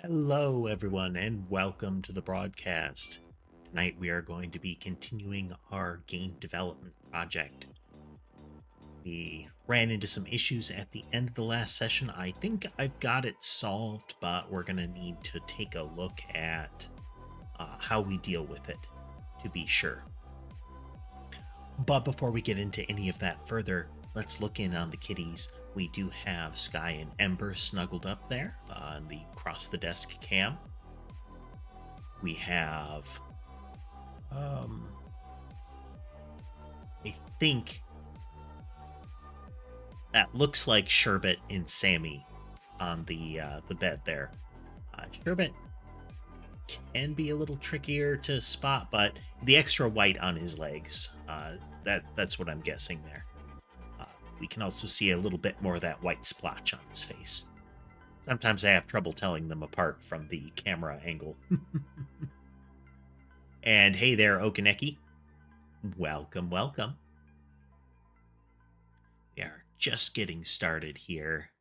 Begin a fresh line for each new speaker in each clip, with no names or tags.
Hello, everyone, and welcome to the broadcast. Tonight, we are going to be continuing our game development project. We ran into some issues at the end of the last session. I think I've got it solved, but we're going to need to take a look at how we deal with it to be sure. But before we get into any of that further, let's look in on the kitties. We do have Sky and Ember snuggled up there on the across the desk cam. We have, I think that looks like Sherbet and Sammy on the bed there. Sherbet can be a little trickier to spot, but the extra white on his legs, that's what I'm guessing there. We can also see a little bit more of that white splotch on his face. Sometimes I have trouble telling them apart from the camera angle. And hey there, Okaneki. Welcome, welcome. We are just getting started here.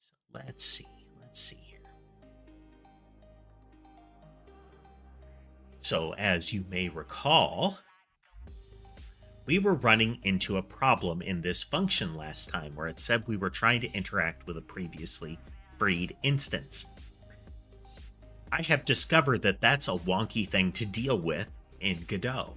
So let's see here. So as you may recall, we were running into a problem in this function last time where it said we were trying to interact with a previously freed instance. I have discovered that that's a wonky thing to deal with in Godot.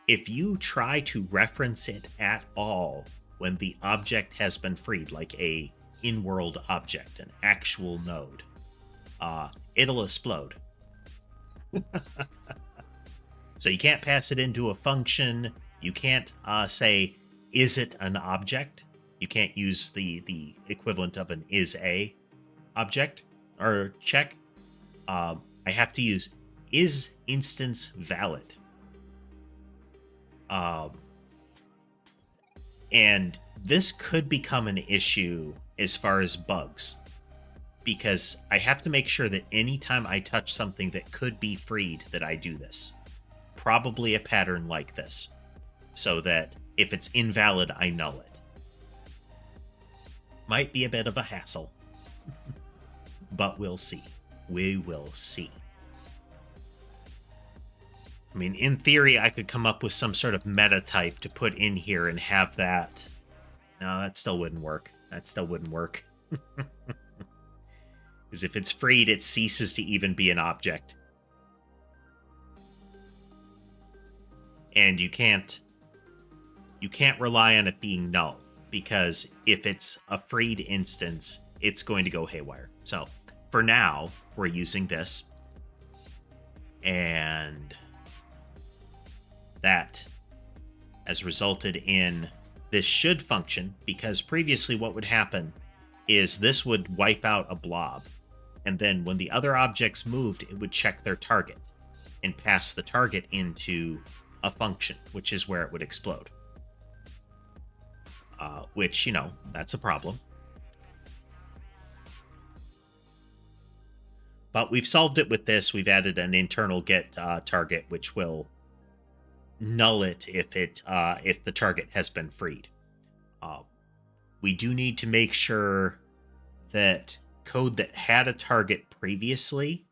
If you try to reference it at all when the object has been freed, like a in-world object, an actual node, it'll explode. So you can't pass it into a function. You can't say, is it an object? You can't use the equivalent of an is a object or check. I have to use is instance valid. And this could become an issue as far as bugs, because I have to make sure that anytime I touch something that could be freed, that I do this. Probably a pattern like this, so that if it's invalid, I null it. Might be a bit of a hassle, but we'll see. We will see. I mean, in theory, I could come up with some sort of meta type to put in here and have that. No, that still wouldn't work. Because if it's freed, it ceases to even be an object. And you can't rely on it being null, because if it's a freed instance, it's going to go haywire. So for now, we're using this, and that has resulted in this should function, because previously what would happen is this would wipe out a blob, and then when the other objects moved, it would check their target and pass the target into a function, which is where it would explode. Which, that's a problem. But we've solved it with this. We've added an internal get target, which will null it if the target has been freed. We do need to make sure that code that had a target previously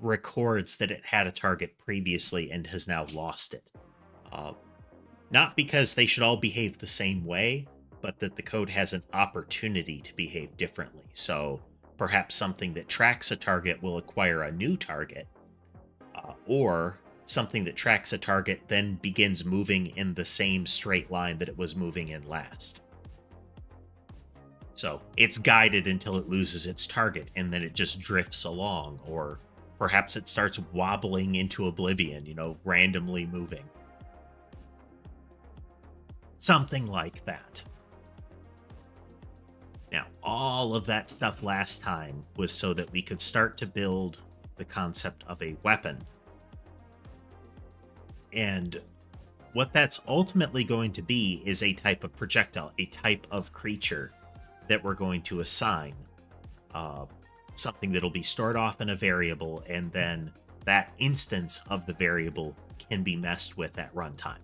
records that it had a target previously and has now lost it. Not because they should all behave the same way, but that the code has an opportunity to behave differently. So perhaps something that tracks a target will acquire a new target, or something that tracks a target then begins moving in the same straight line that it was moving in last. So it's guided until it loses its target, and then it just drifts along, or perhaps it starts wobbling into oblivion, randomly moving. Something like that. Now, all of that stuff last time was so that we could start to build the concept of a weapon. And what that's ultimately going to be is a type of projectile, a type of creature that we're going to assign. Something that'll be stored off in a variable, and then that instance of the variable can be messed with at runtime.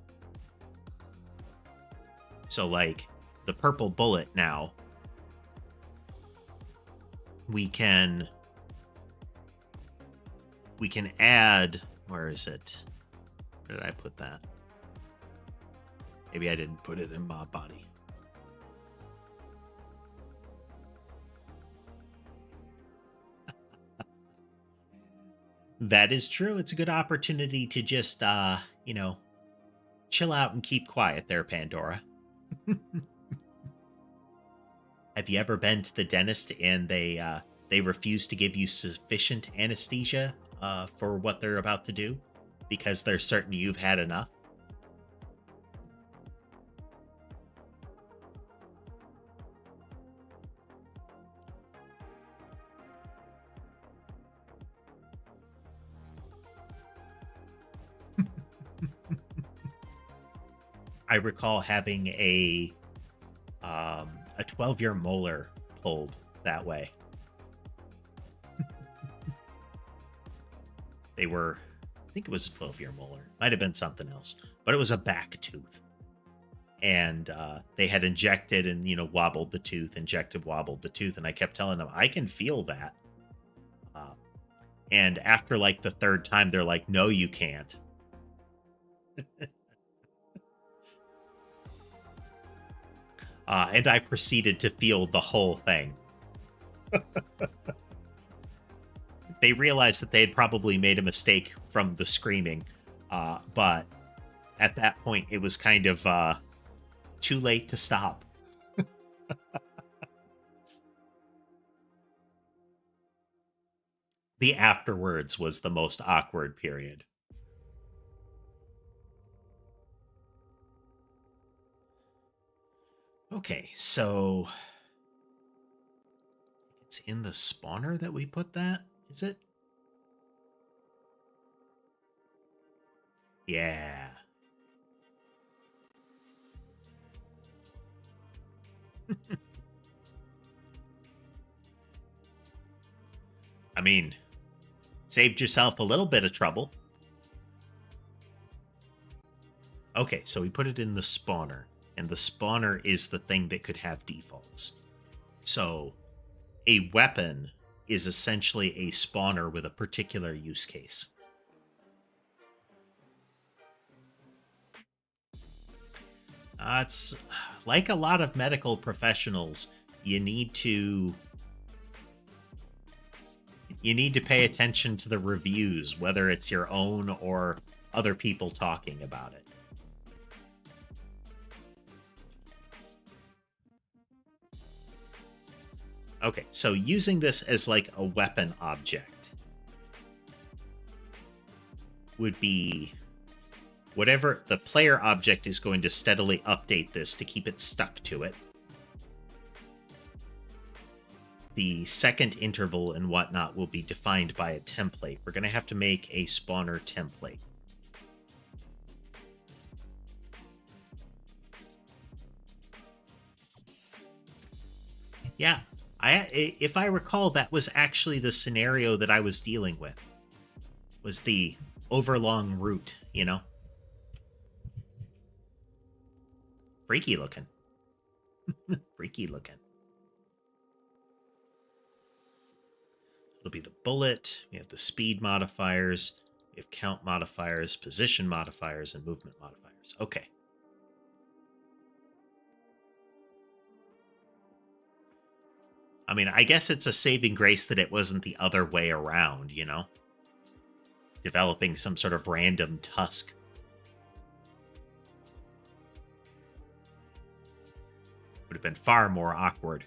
So like the purple bullet now we can add, where is it? Where did I put that? Maybe I didn't put it in my body. That is true. It's a good opportunity to just, chill out and keep quiet there, Pandora. Have you ever been to the dentist and they refuse to give you sufficient anesthesia for what they're about to do because they're certain you've had enough? I recall having a 12-year molar pulled that way. They were, I think it was a 12-year molar. Might have been something else, but it was a back tooth. And they had injected and, wobbled the tooth, wobbled the tooth. And I kept telling them, I can feel that. And after like the third time, they're like, no, you can't. And I proceeded to feel the whole thing. They realized that they had probably made a mistake from the screaming. But at that point, it was kind of too late to stop. The afterwards was the most awkward period. Okay, so it's in the spawner that we put that, is it? Yeah. I mean, saved yourself a little bit of trouble. Okay, so we put it in the spawner. And the spawner is the thing that could have defaults. So a weapon is essentially a spawner with a particular use case. It's like a lot of medical professionals, you need to pay attention to the reviews, whether it's your own or other people talking about it. Okay, so using this as like a weapon object would be whatever the player object is going to steadily update this to keep it stuck to it. The second interval and whatnot will be defined by a template. We're going to have to make a spawner template. Yeah. If I recall, that was actually the scenario that I was dealing with. Was the overlong route, Freaky looking. Freaky looking. It'll be the bullet. We have the speed modifiers. We have count modifiers, position modifiers, and movement modifiers. Okay. I mean, I guess it's a saving grace that it wasn't the other way around, Developing some sort of random tusk. Would have been far more awkward.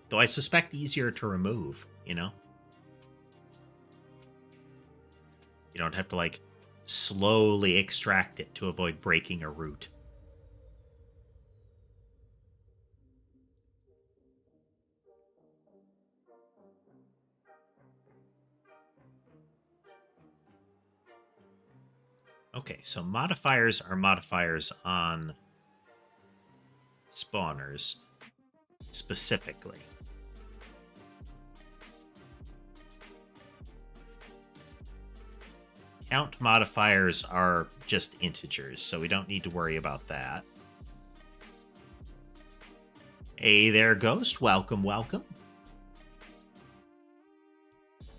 Though I suspect easier to remove, You don't have to, slowly extract it to avoid breaking a root. Okay, so modifiers are modifiers on spawners specifically. Count modifiers are just integers, so we don't need to worry about that. Hey there, Ghost. Welcome, welcome.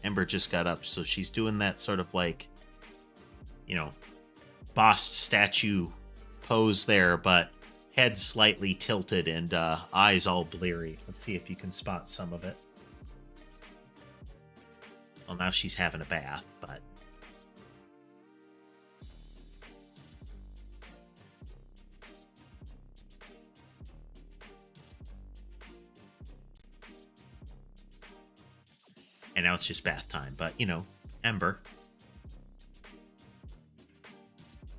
Ember just got up, so she's doing that sort of like, boss statue pose there, but head slightly tilted and eyes all bleary. Let's see if you can spot some of it. Well, now she's having a bath, but... And now it's just bath time, but, Ember.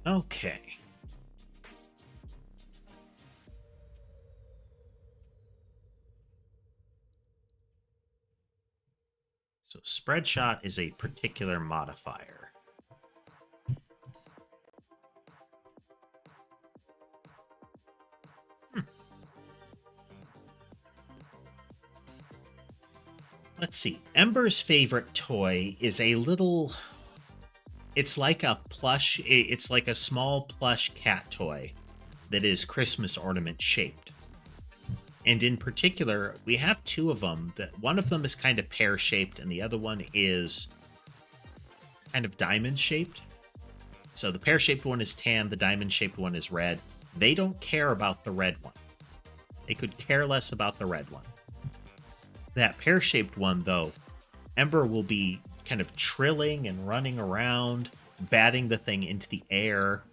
Okay. So spread shot is a particular modifier. Let's see. Ember's favorite toy is a little... It's like a plush... It's like a small plush cat toy that is Christmas ornament shaped. And in particular, we have two of them. One of them is kind of pear-shaped, and the other one is kind of diamond-shaped. So the pear-shaped one is tan, the diamond-shaped one is red. They don't care about the red one. They could care less about the red one. That pear-shaped one, though, Ember will be kind of trilling and running around, batting the thing into the air.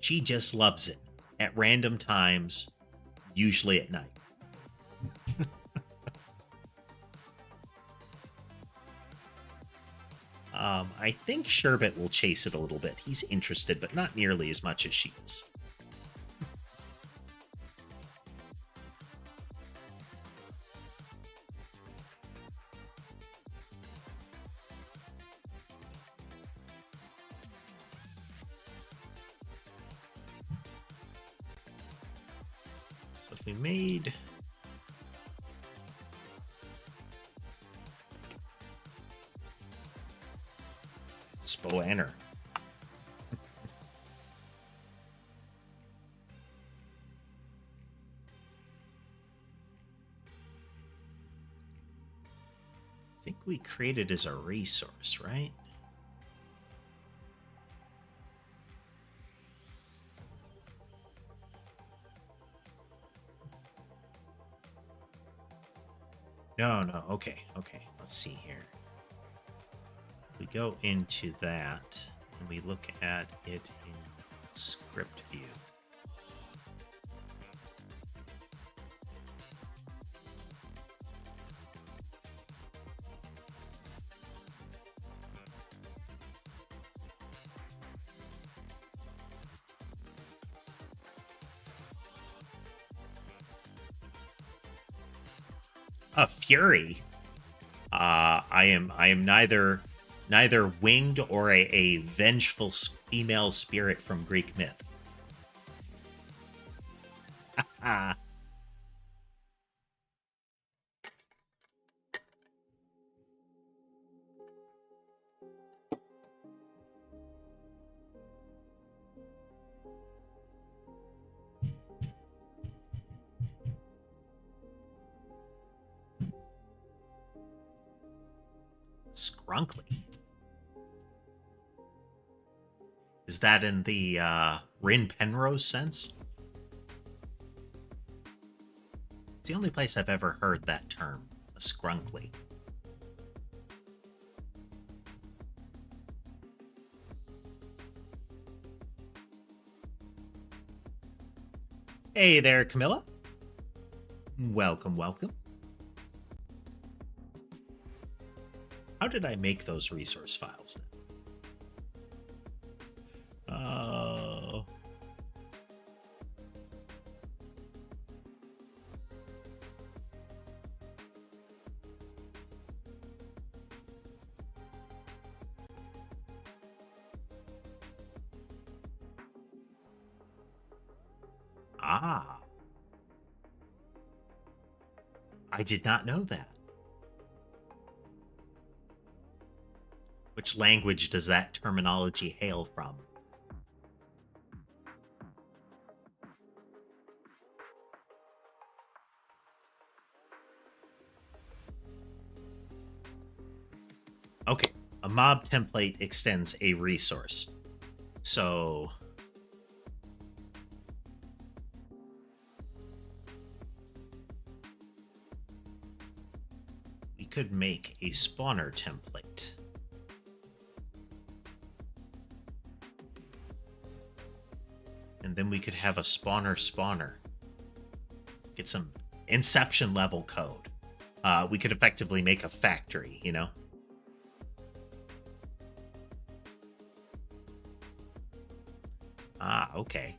She just loves it at random times, usually at night. I think Sherbet will chase it a little bit. He's interested, but not nearly as much as she is. So if we made... Spoanner. I think we created as a resource, right? No, okay. Let's see here. We go into that and we look at it in script view. A fury. I am neither winged or a vengeful female spirit from Greek myth. Scrunkly. Is that in the Rin Penrose sense? It's the only place I've ever heard that term, a scrunkly. Hey there, Camilla. Welcome. How did I make those resource files? I did not know that. Which language does that terminology hail from? Okay, a mob template extends a resource. So we could make a spawner template. And then we could have a spawner. Get some Inception level code. We could effectively make a factory, you know? Ah, okay.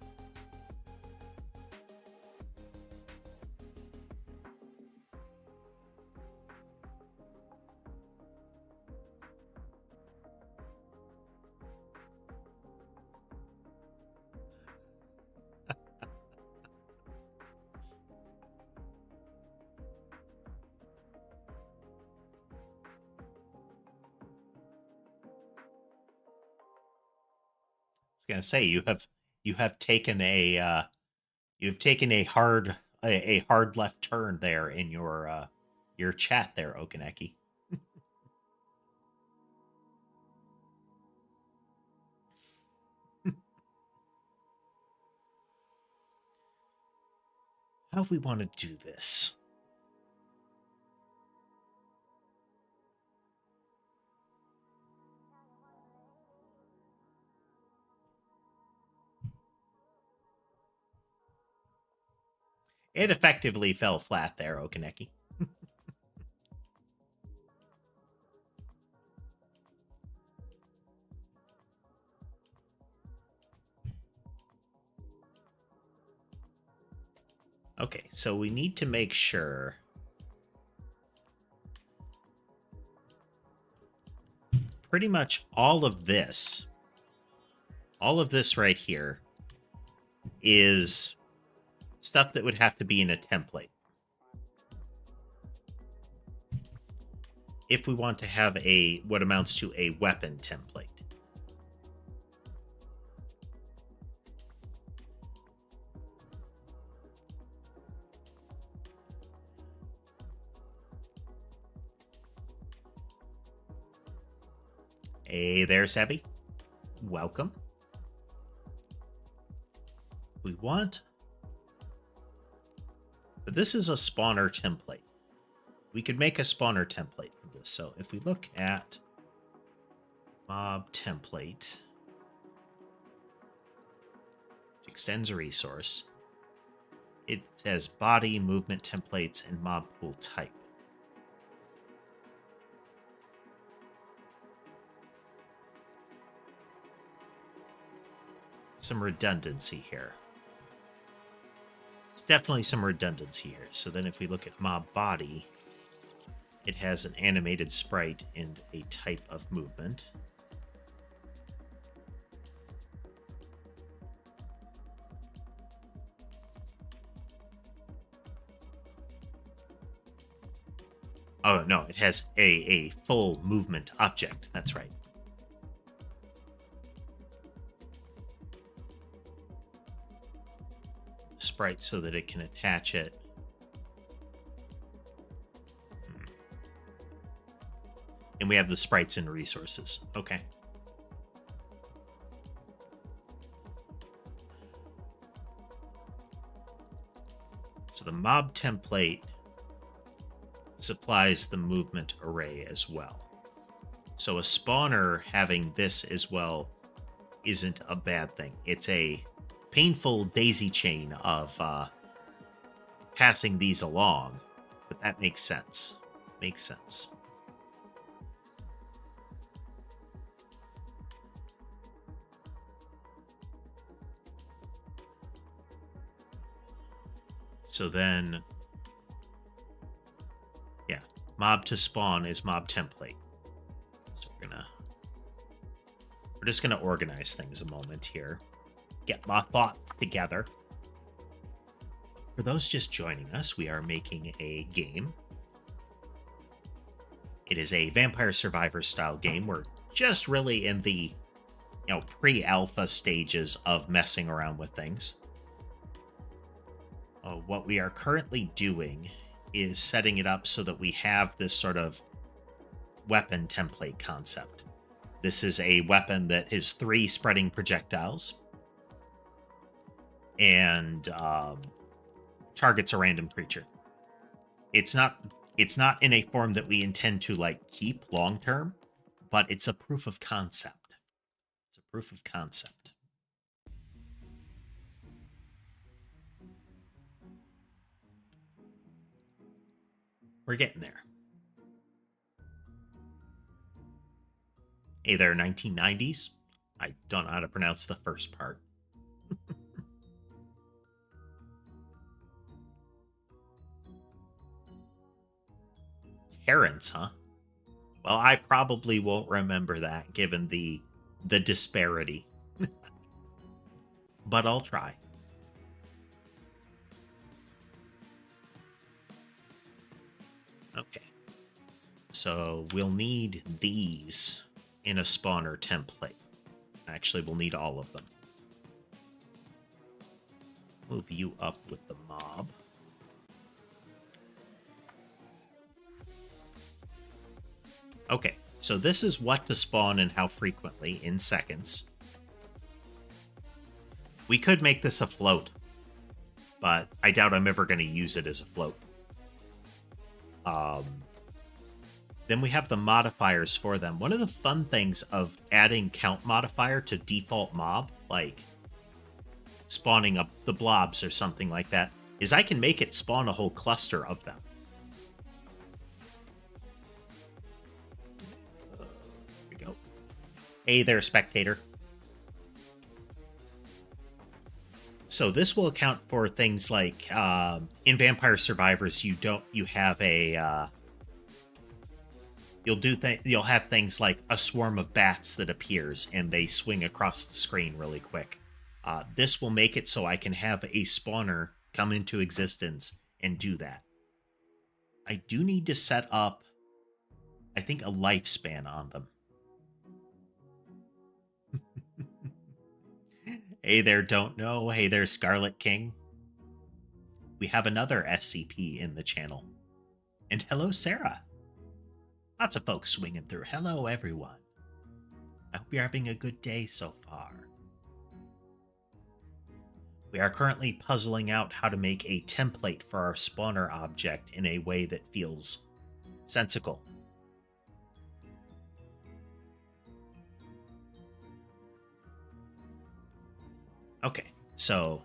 Gonna say you have taken a you've taken a hard left turn there in your chat there, Okaneki. How do we want to do this? It effectively fell flat there, Okaneki. Okay, so we need to make sure pretty much all of this right here is stuff that would have to be in a template. If we want to have what amounts to a weapon template. Hey there, Sabby. Welcome. We want... But this is a spawner template. We could make a spawner template from this. So if we look at mob template, which extends a resource, it says body, movement templates, and mob pool type. Some redundancy here. It's definitely some redundancy here. So then if we look at mob body, it has an animated sprite and a type of movement. Oh, no, it has a full movement object. That's right. Sprite so that it can attach it. And we have the sprites and resources. Okay. So the mob template supplies the movement array as well. So a spawner having this as well isn't a bad thing. It's a painful daisy chain of passing these along, but that makes sense. Makes sense. So then, yeah, mob to spawn is mob template. So we're just gonna organize things a moment here. Get my thoughts together. For those just joining us, we are making a game. It is a Vampire Survivor style game. We're just really in the pre-alpha stages of messing around with things. What we are currently doing is setting it up so that we have this sort of weapon template concept. This is a weapon that has 3 spreading projectiles and targets a random creature. It's not in a form that we intend to like keep long term, but it's a proof of concept. It's a proof of concept. We're getting there. Hey there, 1990s. I don't know how to pronounce the first part. Terrence, huh? Well, I probably won't remember that given the disparity. But I'll try. Okay. So we'll need these in a spawner template. Actually, we'll need all of them. Move you up with the mob. Okay, so this is what to spawn and how frequently in seconds. We could make this a float, but I doubt I'm ever going to use it as a float. Then we have the modifiers for them. One of the fun things of adding count modifier to default mob, like spawning up the blobs or something like that, is I can make it spawn a whole cluster of them. Here we go. Hey there, spectator. So this will account for things like in Vampire Survivors, you have a you'll have things like a swarm of bats that appears and they swing across the screen really quick. This will make it so I can have a spawner come into existence and do that. I do need to set up, I think, a lifespan on them. Hey there, don't know. Hey there, Scarlet King. We have another SCP in the channel. And hello, Sarah. Lots of folks swinging through. Hello, everyone. I hope you're having a good day so far. We are currently puzzling out how to make a template for our spawner object in a way that feels sensical. Okay, so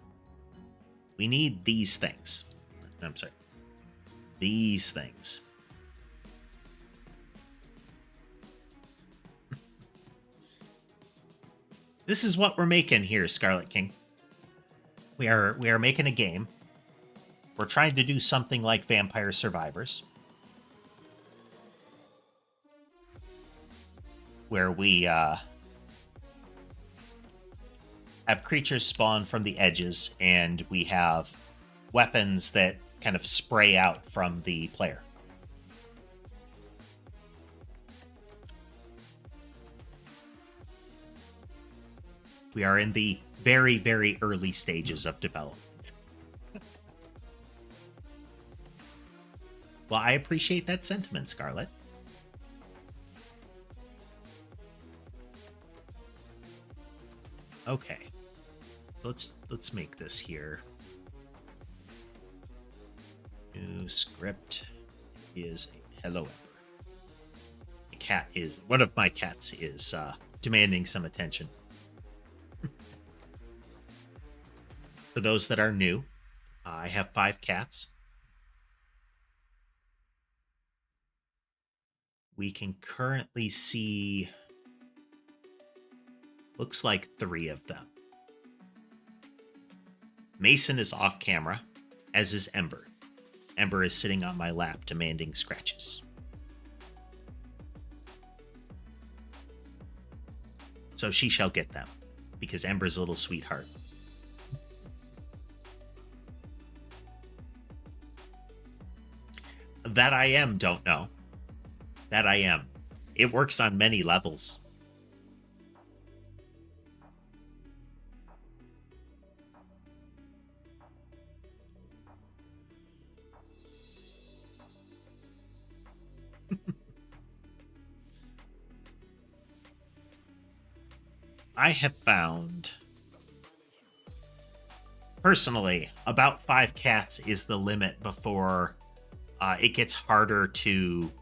we need these things. I'm sorry. These things. This is what we're making here, Scarlet King. We are making a game. We're trying to do something like Vampire Survivors, where we have creatures spawn from the edges, and we have weapons that kind of spray out from the player. We are in the very, very early stages of development. Well, I appreciate that sentiment, Scarlet. Okay. So let's make this here. New script is hello Ember. One of my cats is demanding some attention. For those that are new, I have 5 cats. We can currently see, looks like 3 of them. Mason is off camera, as is Ember. Ember is sitting on my lap demanding scratches. So she shall get them, because Ember's a little sweetheart. That I am, don't know. That I am. It works on many levels. I have found, personally, about 5 cats is the limit before it gets harder to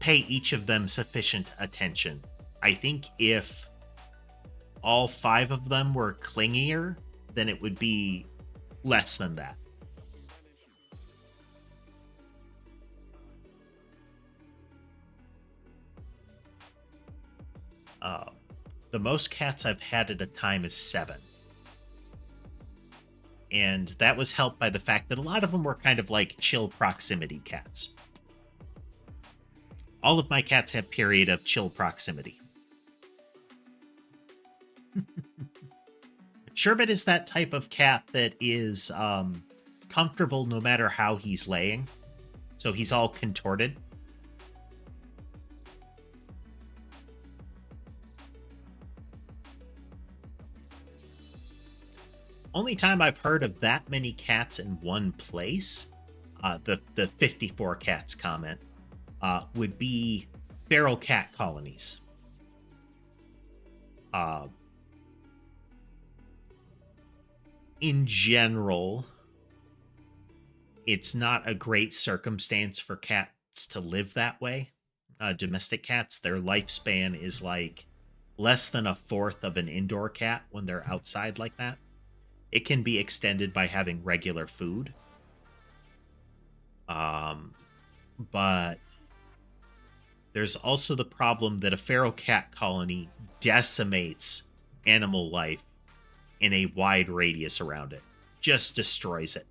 pay each of them sufficient attention. I think if all 5 of them were clingier, then it would be less than that. The most cats I've had at a time is 7. And that was helped by the fact that a lot of them were kind of like chill proximity cats. All of my cats have period of chill proximity. Sherbet is that type of cat that is comfortable no matter how he's laying. So he's all contorted. Only time I've heard of that many cats in one place, the 54 cats comment, would be feral cat colonies. In general, it's not a great circumstance for cats to live that way. Domestic cats, their lifespan is like less than a fourth of an indoor cat when they're outside like that. It can be extended by having regular food. But there's also the problem that a feral cat colony decimates animal life in a wide radius around it. Just destroys it.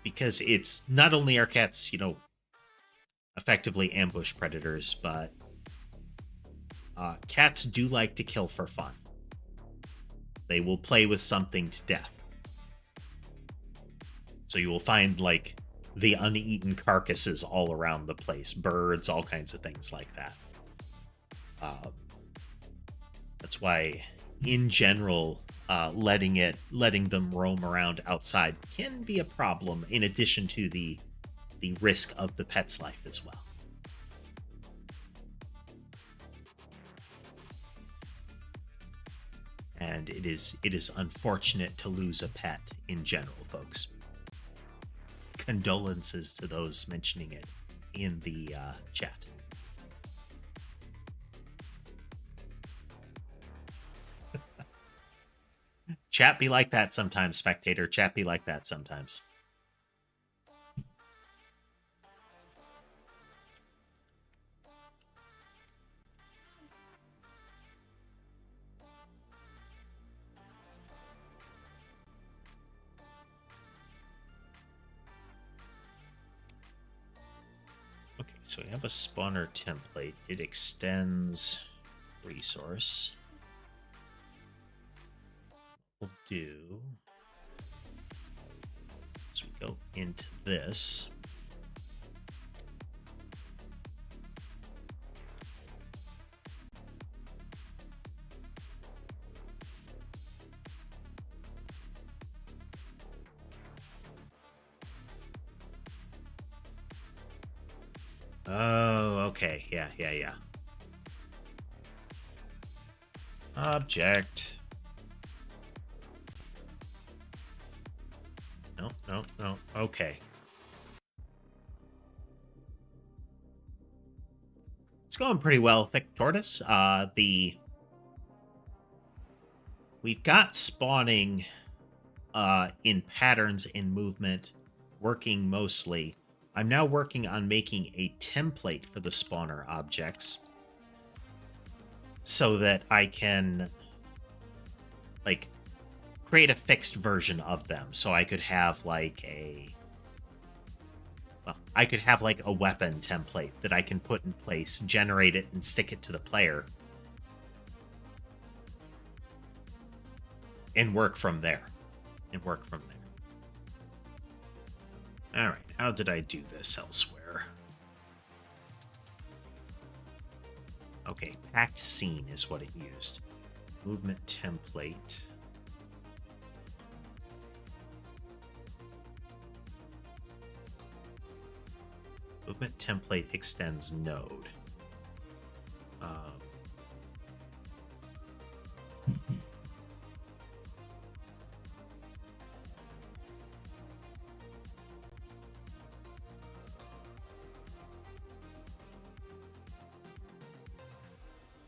Because it's not only are cats, effectively ambush predators, but cats do like to kill for fun. They will play with something to death. So you will find, like, the uneaten carcasses all around the place. Birds, all kinds of things like that. That's why, in general, letting them roam around outside can be a problem, in addition to the risk of the pet's life as well. And it is unfortunate to lose a pet in general, folks. Condolences to those mentioning it in the chat. Chat be like that sometimes, spectator. Chat be like that sometimes. Okay, so we have a spawner template. It extends resource. We'll do, as we go into this, oh, okay, yeah. Object. No. Okay. It's going pretty well, Thick Tortoise. We've got spawning in patterns in movement working mostly. I'm now working on making a template for the spawner objects so that I can, like, create a fixed version of them. So I could have like a weapon template that I can put in place, generate it, and stick it to the player, and work from there. All right, how did I do this elsewhere? Okay, packed scene is what it used. Movement template. Movement template extends node.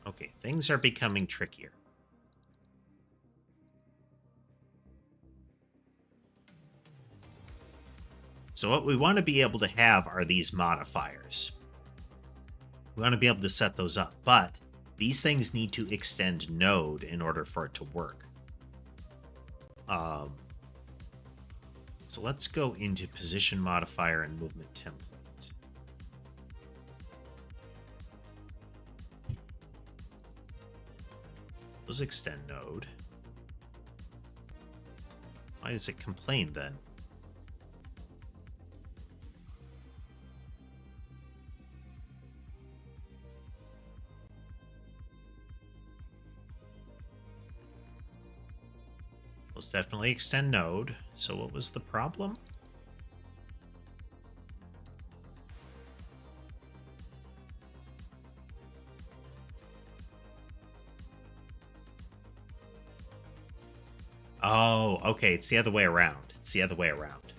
Okay, things are becoming trickier. So what we want to be able to have are these modifiers. We want to be able to set those up, but these things need to extend node in order for it to work. So let's go into position modifier and movement templates. Those extend node. Why does it complain then? Those definitely extend node. So what was the problem? Oh, okay. It's the other way around. It's the other way around.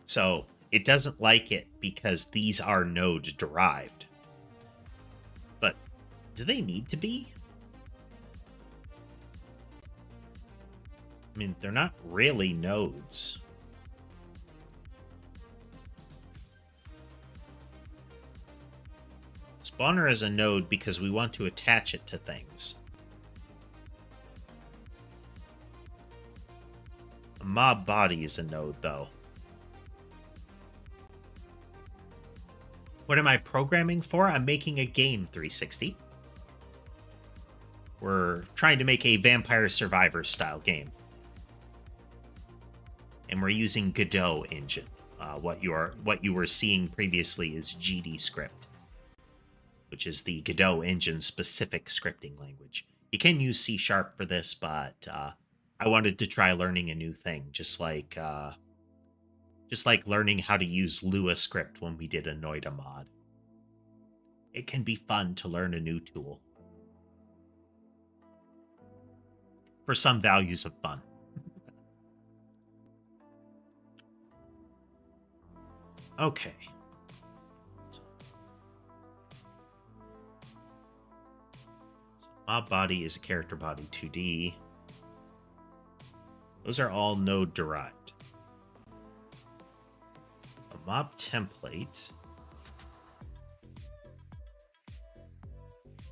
So it doesn't like it because these are node derived. But do they need to be? I mean, they're not really nodes. Spawner is a node because we want to attach it to things. A mob body is a node, though. What am I programming for? I'm making a game 360. We're trying to make a Vampire Survivor style game. And we're using Godot engine. What you were seeing previously is GD script, which is the Godot engine specific scripting language. You can use C# for this, but I wanted to try learning a new thing, just like learning how to use Lua script when we did a Noida mod. It can be fun to learn a new tool for some values of fun. Okay. So mob body is a character body 2D. Those are all node derived. A mob template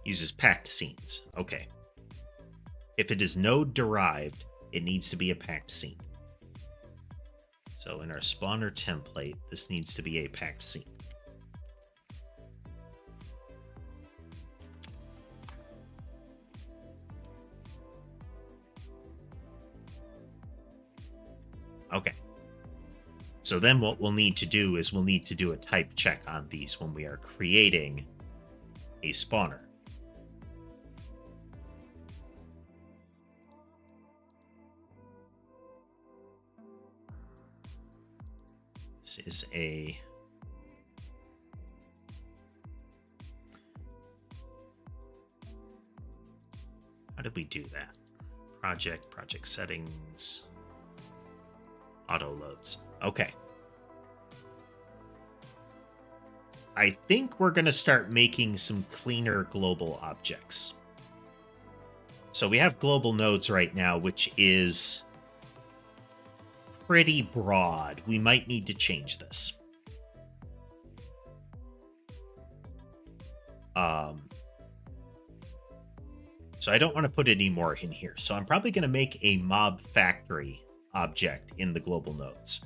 uses packed scenes. Okay. If it is node derived, it needs to be a packed scene. So in our spawner template, this needs to be a packed scene. Okay. So then what we'll need to do is we'll need to do a type check on these when we are creating a spawner. This is a how did we do that? Project settings, auto loads. Okay. I think we're going to start making some cleaner global objects. So we have global nodes right now, which is pretty broad. We might need to change this. So I don't want to put any more in here. So I'm probably going to make a mob factory object in the global nodes.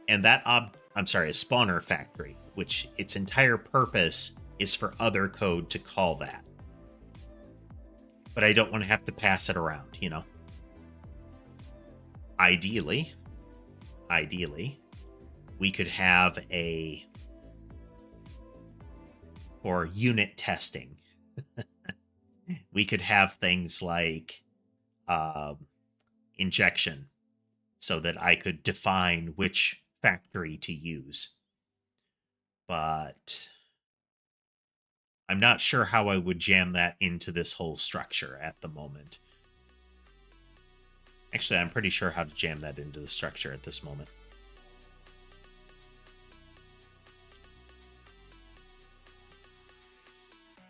And that a spawner factory, which its entire purpose is for other code to call that. But I don't want to have to pass it around, you know? Ideally, we could have for unit testing, we could have things like injection, so that I could define which factory to use. But I'm not sure how I would jam that into this whole structure at the moment. Actually, I'm pretty sure how to jam that into the structure at this moment.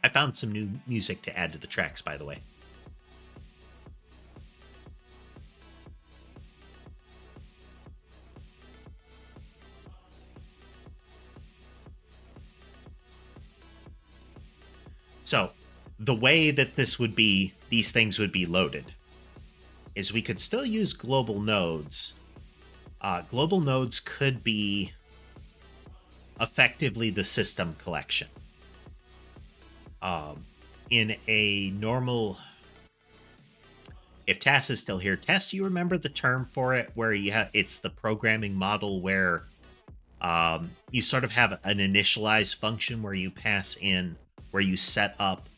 I found some new music to add to the tracks, by the way. So, the way that this would be, these things would be loaded, is we could still use global nodes. Global nodes could be effectively the system collection. In a normal... If Tass is still here, Tass, do you remember the term for it, where it's the programming model where you sort of have an initialize function where you pass in, where you set up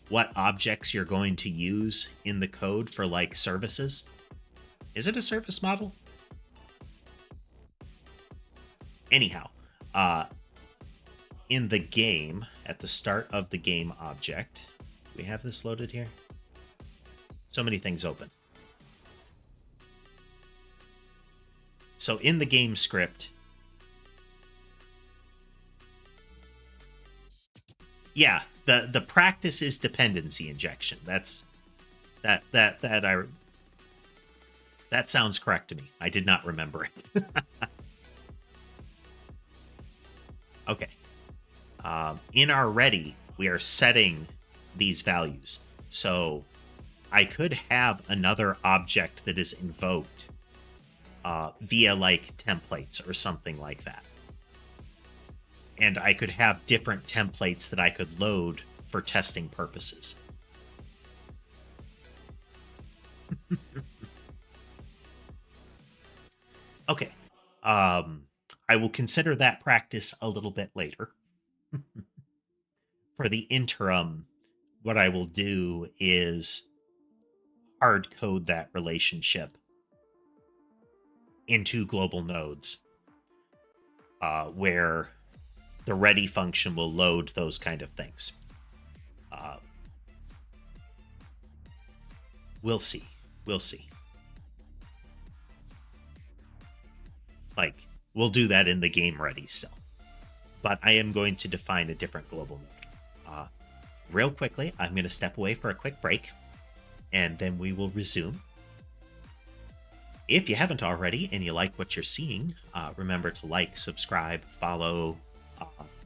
what objects you're going to use in the code for, like, services? Is it a service model? Anyhow, in the game, at the start of the game object, we have this loaded here. So many things open. So in the game script, yeah, the practice is dependency injection. That sounds correct to me. I did not remember it. Okay. In our ready, we are setting these values. So I could have another object that is invoked via, like, templates or something like that. And I could have different templates that I could load for testing purposes. Okay. I will consider that practice a little bit later. For the interim, what I will do is hard code that relationship into global nodes, where the ready function will load those kind of things. We'll see. We'll see. Like, we'll do that in the game ready still. But I am going to define a different global node. Real quickly, I'm going to step away for a quick break, and then we will resume. If you haven't already and you like what you're seeing, remember to like, subscribe, follow,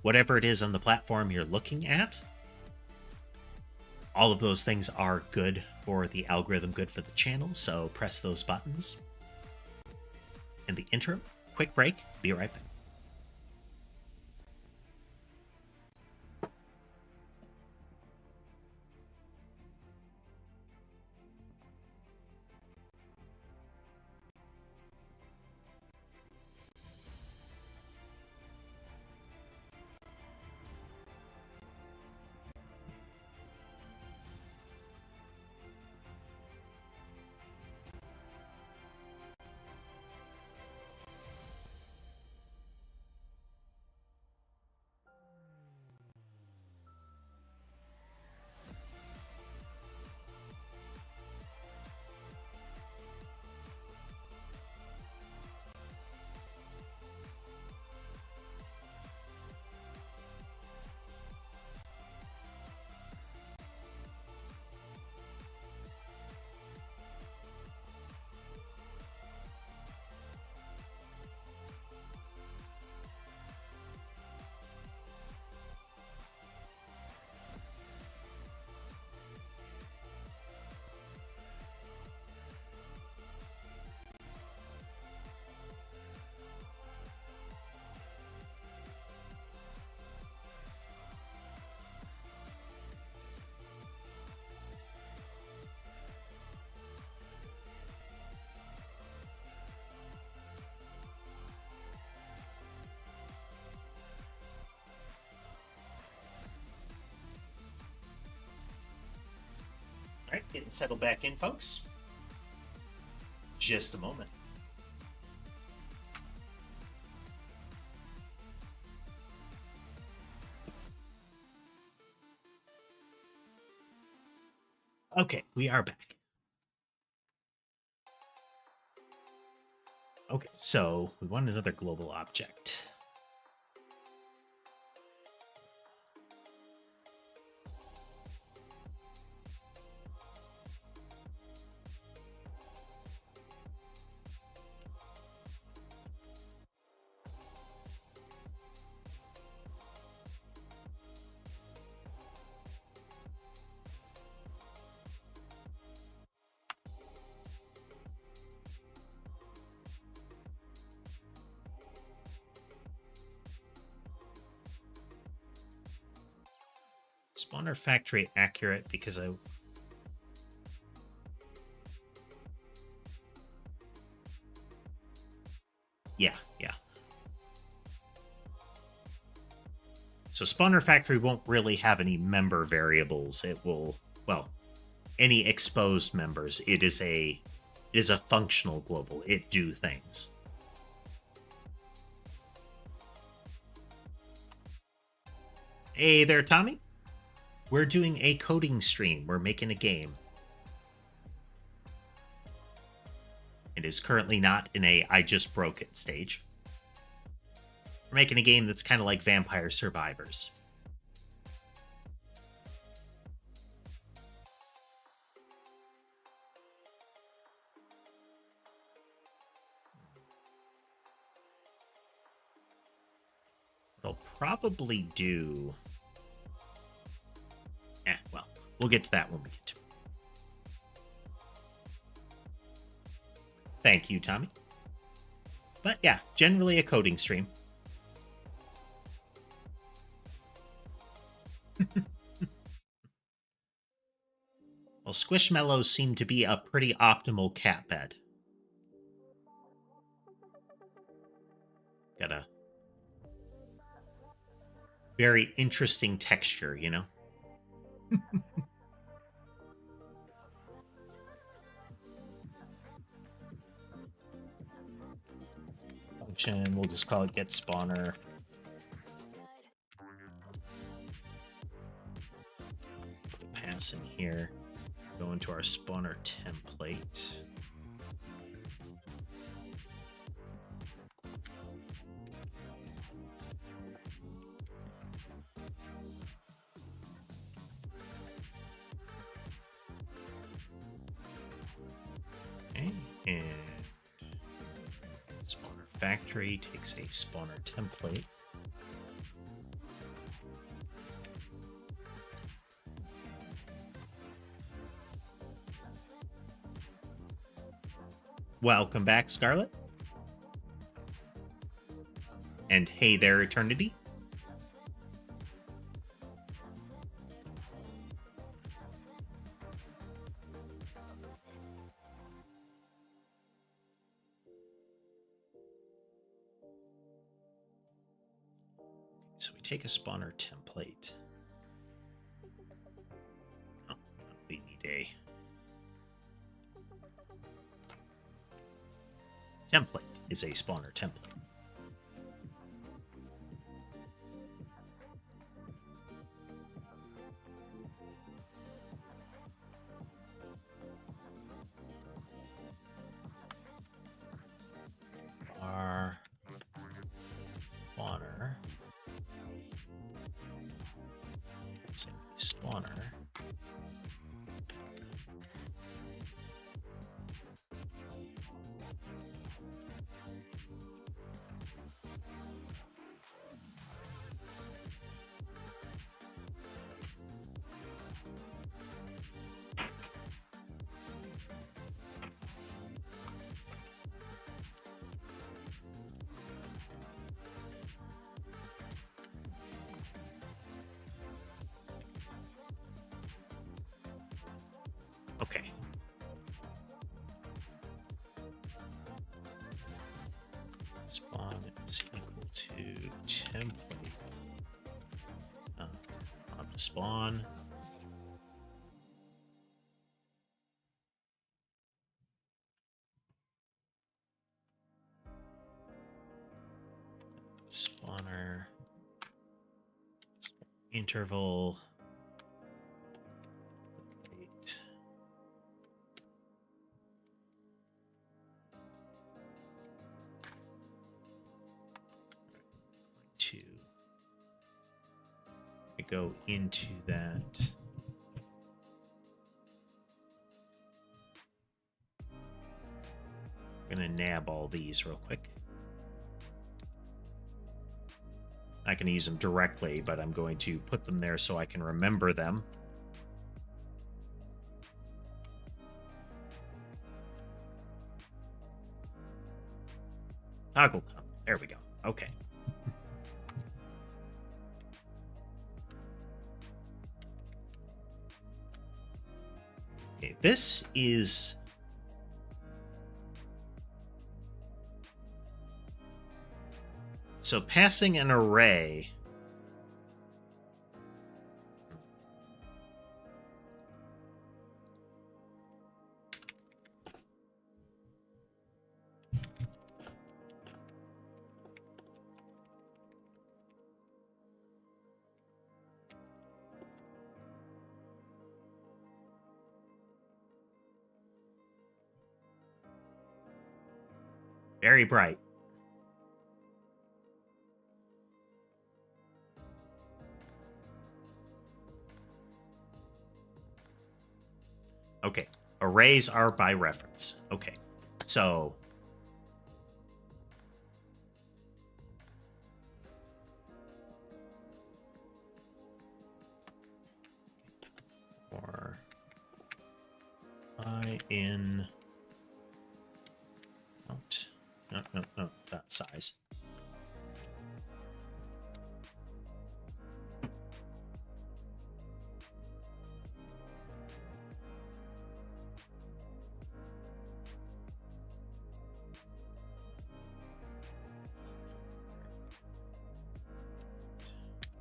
whatever it is on the platform you're looking at. All of those things are good for the algorithm, good for the channel, so press those buttons. In the interim, quick break, be right back. All right, getting settled back in, folks. Just a moment. Okay, we are back. Okay, so we want another global object. Spawner factory accurate because I... Yeah. So spawner factory won't really have any member variables. It will, well, any exposed members. It is a functional global. It do things. Hey there, Tommy. We're doing a coding stream. We're making a game. It is currently not in a I just broke it stage. We're making a game that's kind of like Vampire Survivors. It'll probably do... well, we'll get to that when we get to it. Thank you, Tommy. But yeah, generally a coding stream. Well, Squishmallows seem to be a pretty optimal cat bed. Got a very interesting texture, you know? Function, we'll just call it get spawner. Pass in here. Go into our spawner template. Okay, and spawner factory takes a spawner template. Welcome back, Scarlet. And hey there, Eternity. So we take a spawner template. Oh, we need a template is a spawner template. Our spawner. Say spawner. Okay. Spawn is equal to template. On the spawn. Spawner. Interval. 8. go into that. I'm going to nab all these real quick. Not going to use them directly, but I'm going to put them there so I can remember them. Toggle. There we go. Okay. Okay, this is... So passing an array... Very bright. Okay, arrays are by reference. Okay, so or I in out. No, not size.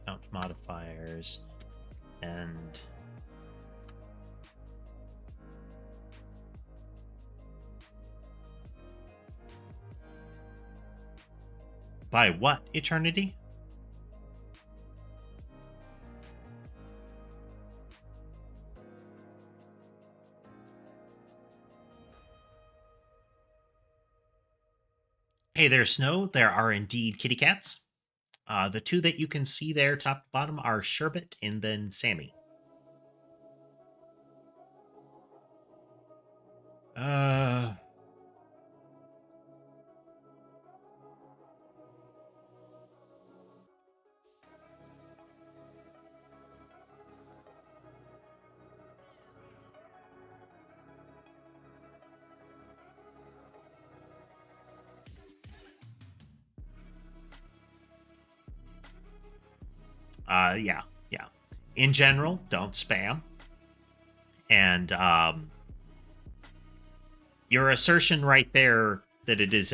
Count modifiers and by what eternity? Hey there, Snow. There are indeed kitty cats. The two that you can see there, top to bottom, are Sherbet and then Sammy. Yeah. In general, don't spam. And your assertion right there that it is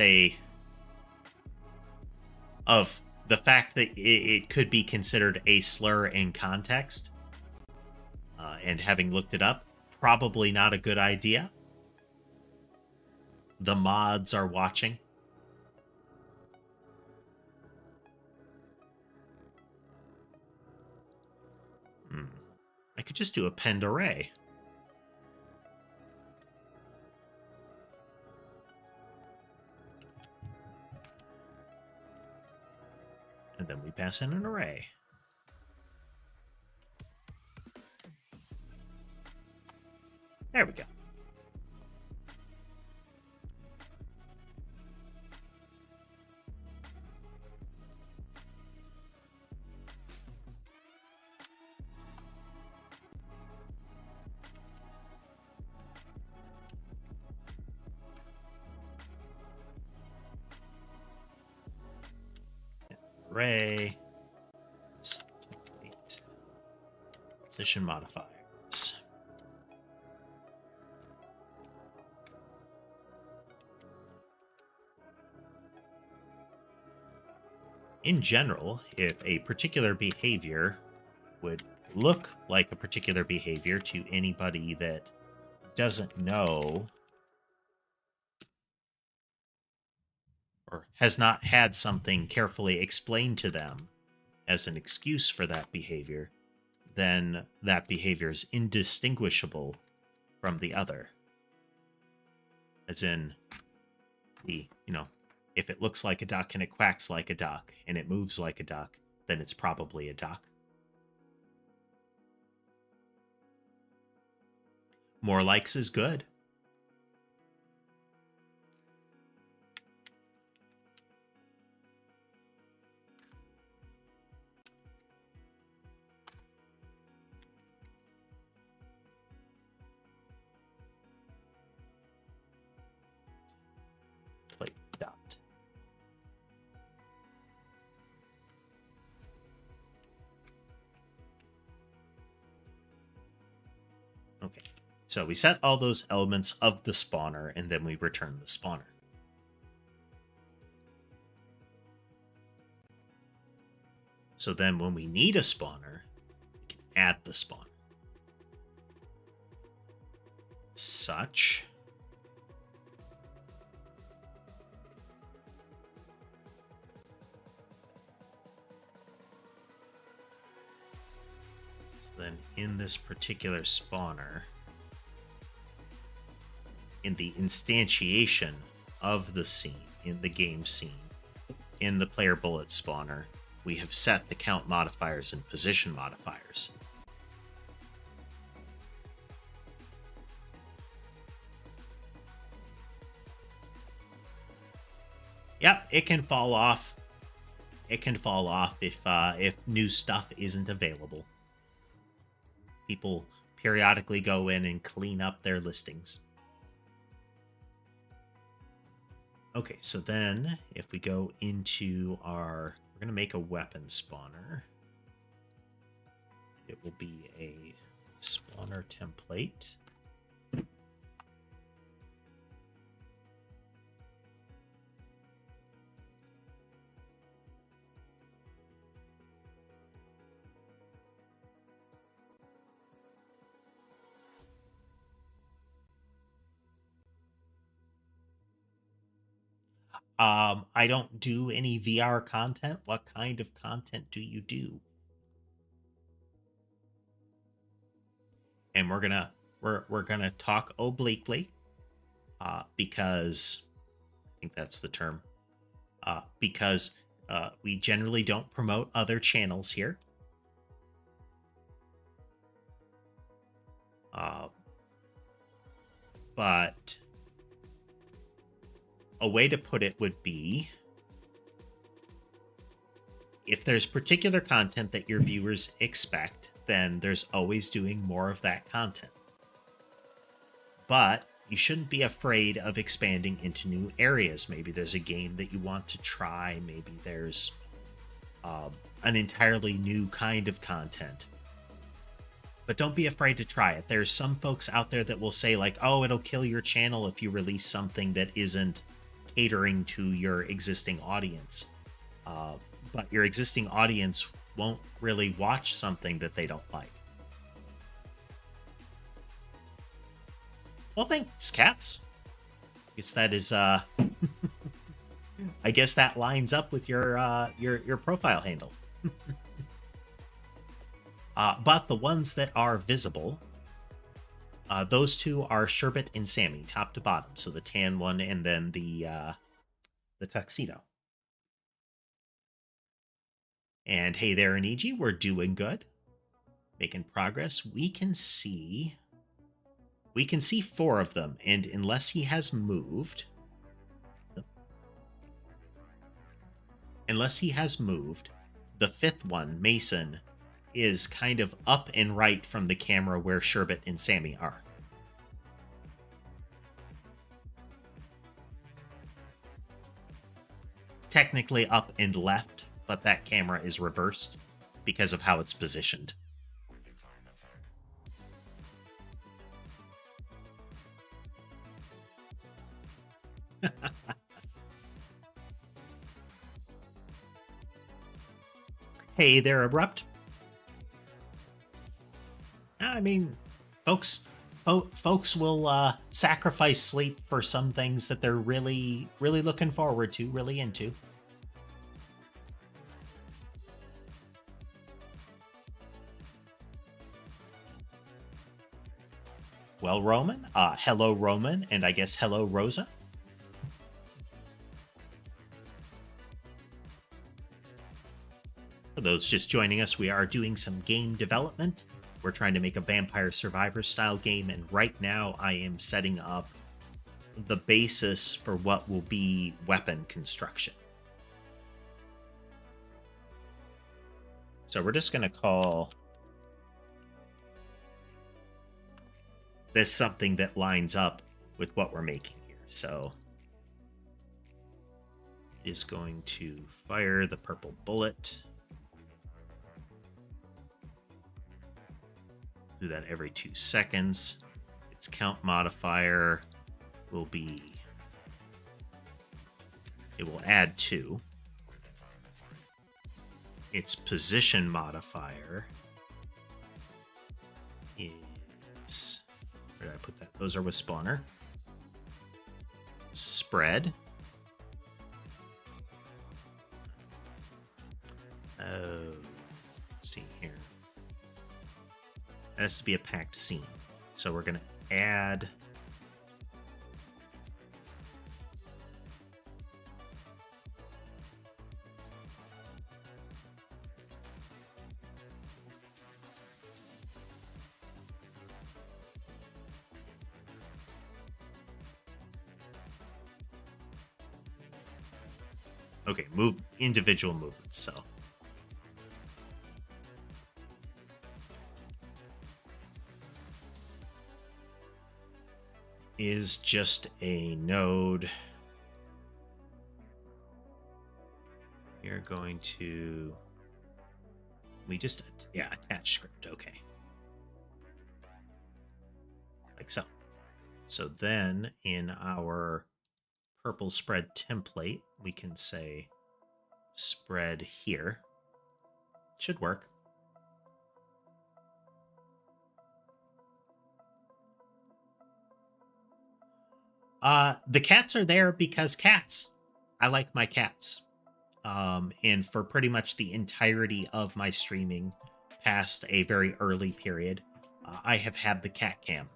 of the fact that it could be considered a slur in context, and having looked it up, probably not a good idea. The mods are watching. I could just do append array. And then we pass in an array. There we go. Array. Position modifiers. In general, if a particular behavior would look like a particular behavior to anybody that doesn't know or has not had something carefully explained to them as an excuse for that behavior, then that behavior is indistinguishable from the other. As in, if it looks like a duck and it quacks like a duck and it moves like a duck, then it's probably a duck. More likes is good. Play dot. Okay, so we set all those elements of the spawner, and then we return the spawner. So then when we need a spawner, we can add the spawner. Such. So then in this particular spawner, in the instantiation of the scene, in the game scene, in the player bullet spawner, we have set the count modifiers and position modifiers. Yep, it can fall off. It can fall off if new stuff isn't available. People periodically go in and clean up their listings. Okay, so then if we go into our, we're going to make a weapon spawner. It will be a spawner template. I don't do any VR content. What kind of content do you do? And we're gonna talk obliquely, because I think that's the term. Because we generally don't promote other channels here. But a way to put it would be, if there's particular content that your viewers expect, then there's always doing more of that content. But you shouldn't be afraid of expanding into new areas. Maybe there's a game that you want to try. Maybe there's an entirely new kind of content. But don't be afraid to try it. There's some folks out there that will say, like, oh, it'll kill your channel if you release something that isn't catering to your existing audience. But your existing audience won't really watch something that they don't like. Well, thanks, cats. I guess that is I guess that lines up with your profile handle. But the ones that are visible, those two are Sherbet and Sammy, top to bottom. So the tan one and then the tuxedo. And hey there, Iniji, we're doing good. Making progress. We can see 4 of them, and unless he has moved, the 5th one, Mason, is kind of up and right from the camera where Sherbet and Sammy are. Technically up and left, but that camera is reversed because of how it's positioned. Hey there, Abrupt. I mean, folks will sacrifice sleep for some things that they're really looking forward to, really into. Well, Roman, hello, Roman, and I guess hello, Rosa. For those just joining us, we are doing some game development. We're trying to make a Vampire Survivor style game, and right now I am setting up the basis for what will be weapon construction. So we're just going to call this something that lines up with what we're making here. So it is going to fire the purple bullet. Do that every 2 seconds. Its count modifier will be, it will add 2. Its position modifier is, where did I put that? Those are with spawner. Spread. Oh, let's see here. That has to be a packed scene. So we're going to add okay, move individual movements, so is just a node. We're going to, we just, yeah, attach script, okay. Like so. So then in our purple spread template, we can say spread here. Should work. The cats are there because cats. I like my cats. And for pretty much the entirety of my streaming past a very early period, I have had the cat cam.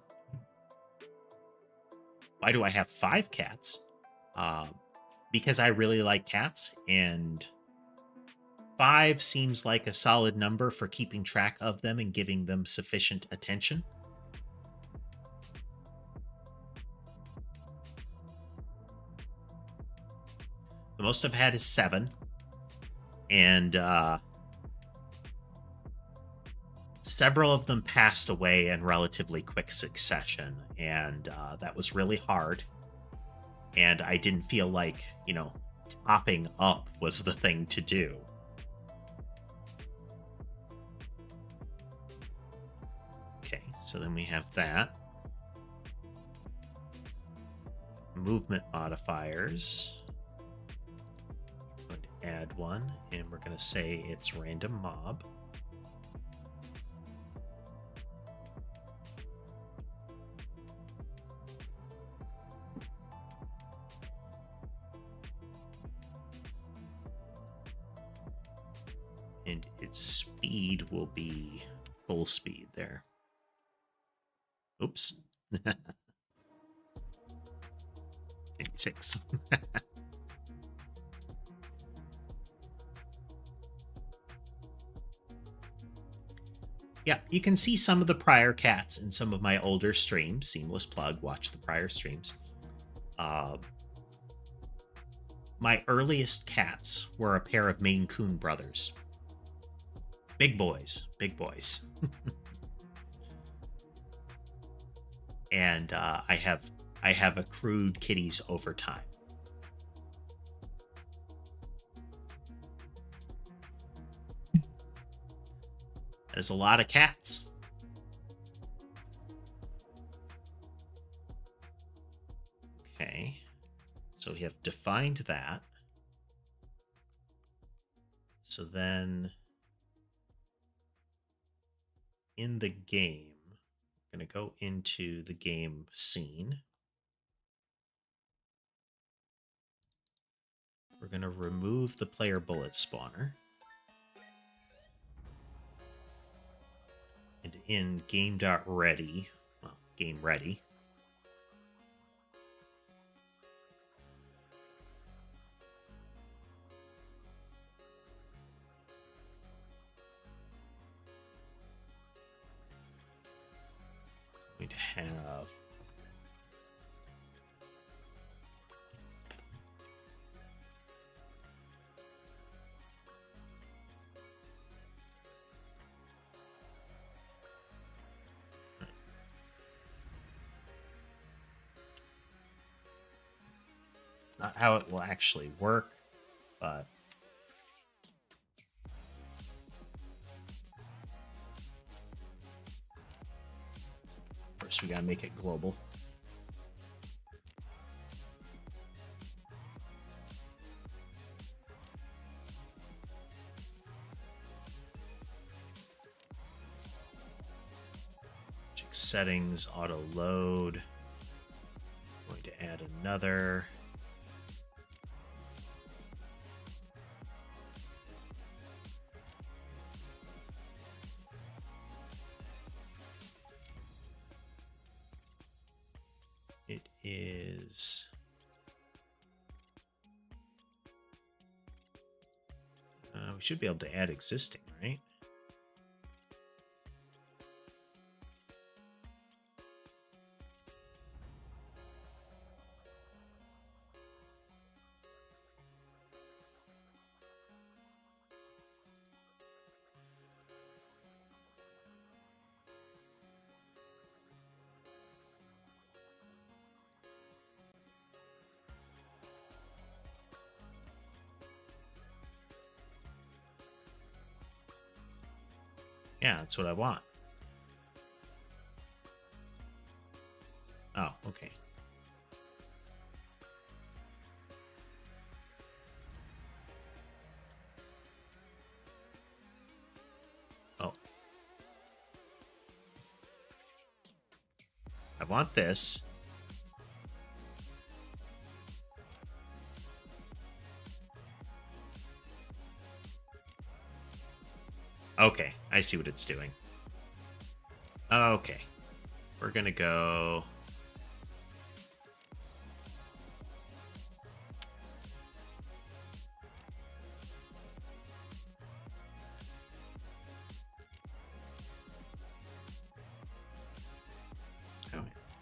Why do I have 5 cats? Because I really like cats, and 5 seems like a solid number for keeping track of them and giving them sufficient attention. The most I've had is 7. And several of them passed away in relatively quick succession. And that was really hard. And I didn't feel like, you know, topping up was the thing to do. Okay, so then we have that. Movement modifiers. Add one, and we're going to say it's random mob. And its speed will be full speed there. Oops. 56. Yeah, you can see some of the prior cats in some of my older streams. Seamless plug, watch the prior streams. My earliest cats were a pair of Maine Coon brothers. Big boys, big boys. And I have accrued kitties over time. There's a lot of cats. Okay. So we have defined that. So then in the game, I'm going to go into the game scene. We're going to remove the player bullet spawner. And in game.ready, well, game ready, not how it will actually work, but first we gotta make it global. Check settings, auto load. Going to add another. It is we should be able to add existing, right? Yeah, that's what I want. Oh, okay. Oh. I want this. Okay, I see what it's doing. Okay. We're gonna go...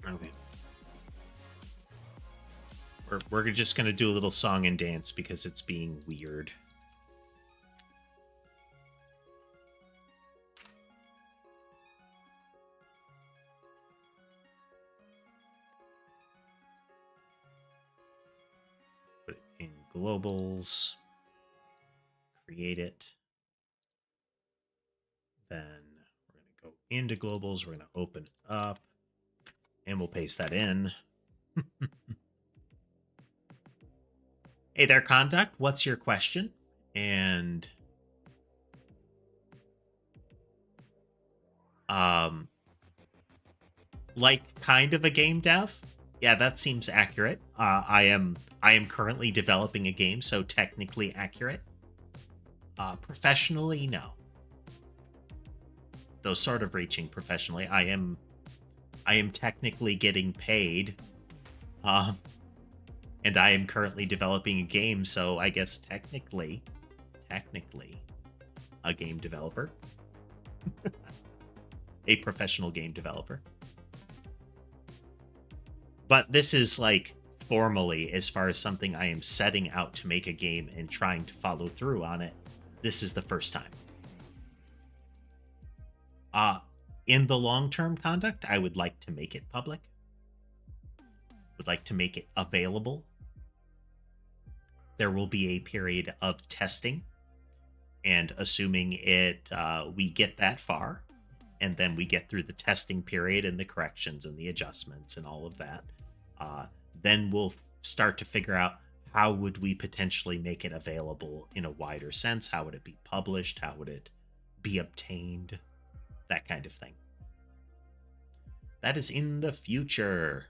Okay. We're just gonna do a little song and dance because it's being weird. Put it in globals. Create it. Then we're gonna go into globals. We're gonna open it up. And we'll paste that in. Hey there, Conduct. What's your question? And like kind of a game dev? Yeah, that seems accurate. I am currently developing a game, so technically accurate. Professionally, no. Though sort of reaching professionally, I am technically getting paid. And I am currently developing a game, so I guess technically a game developer. A professional game developer. But this is like formally, as far as something I am setting out to make a game and trying to follow through on it, this is the first time. In the long-term Conduct, I would like to make it public. Would like to make it available. There will be a period of testing, and assuming we get that far, and then we get through the testing period and the corrections and the adjustments and all of that, then we'll start to figure out how would we potentially make it available in a wider sense. How would it be published? How would it be obtained? That kind of thing. That is in the future.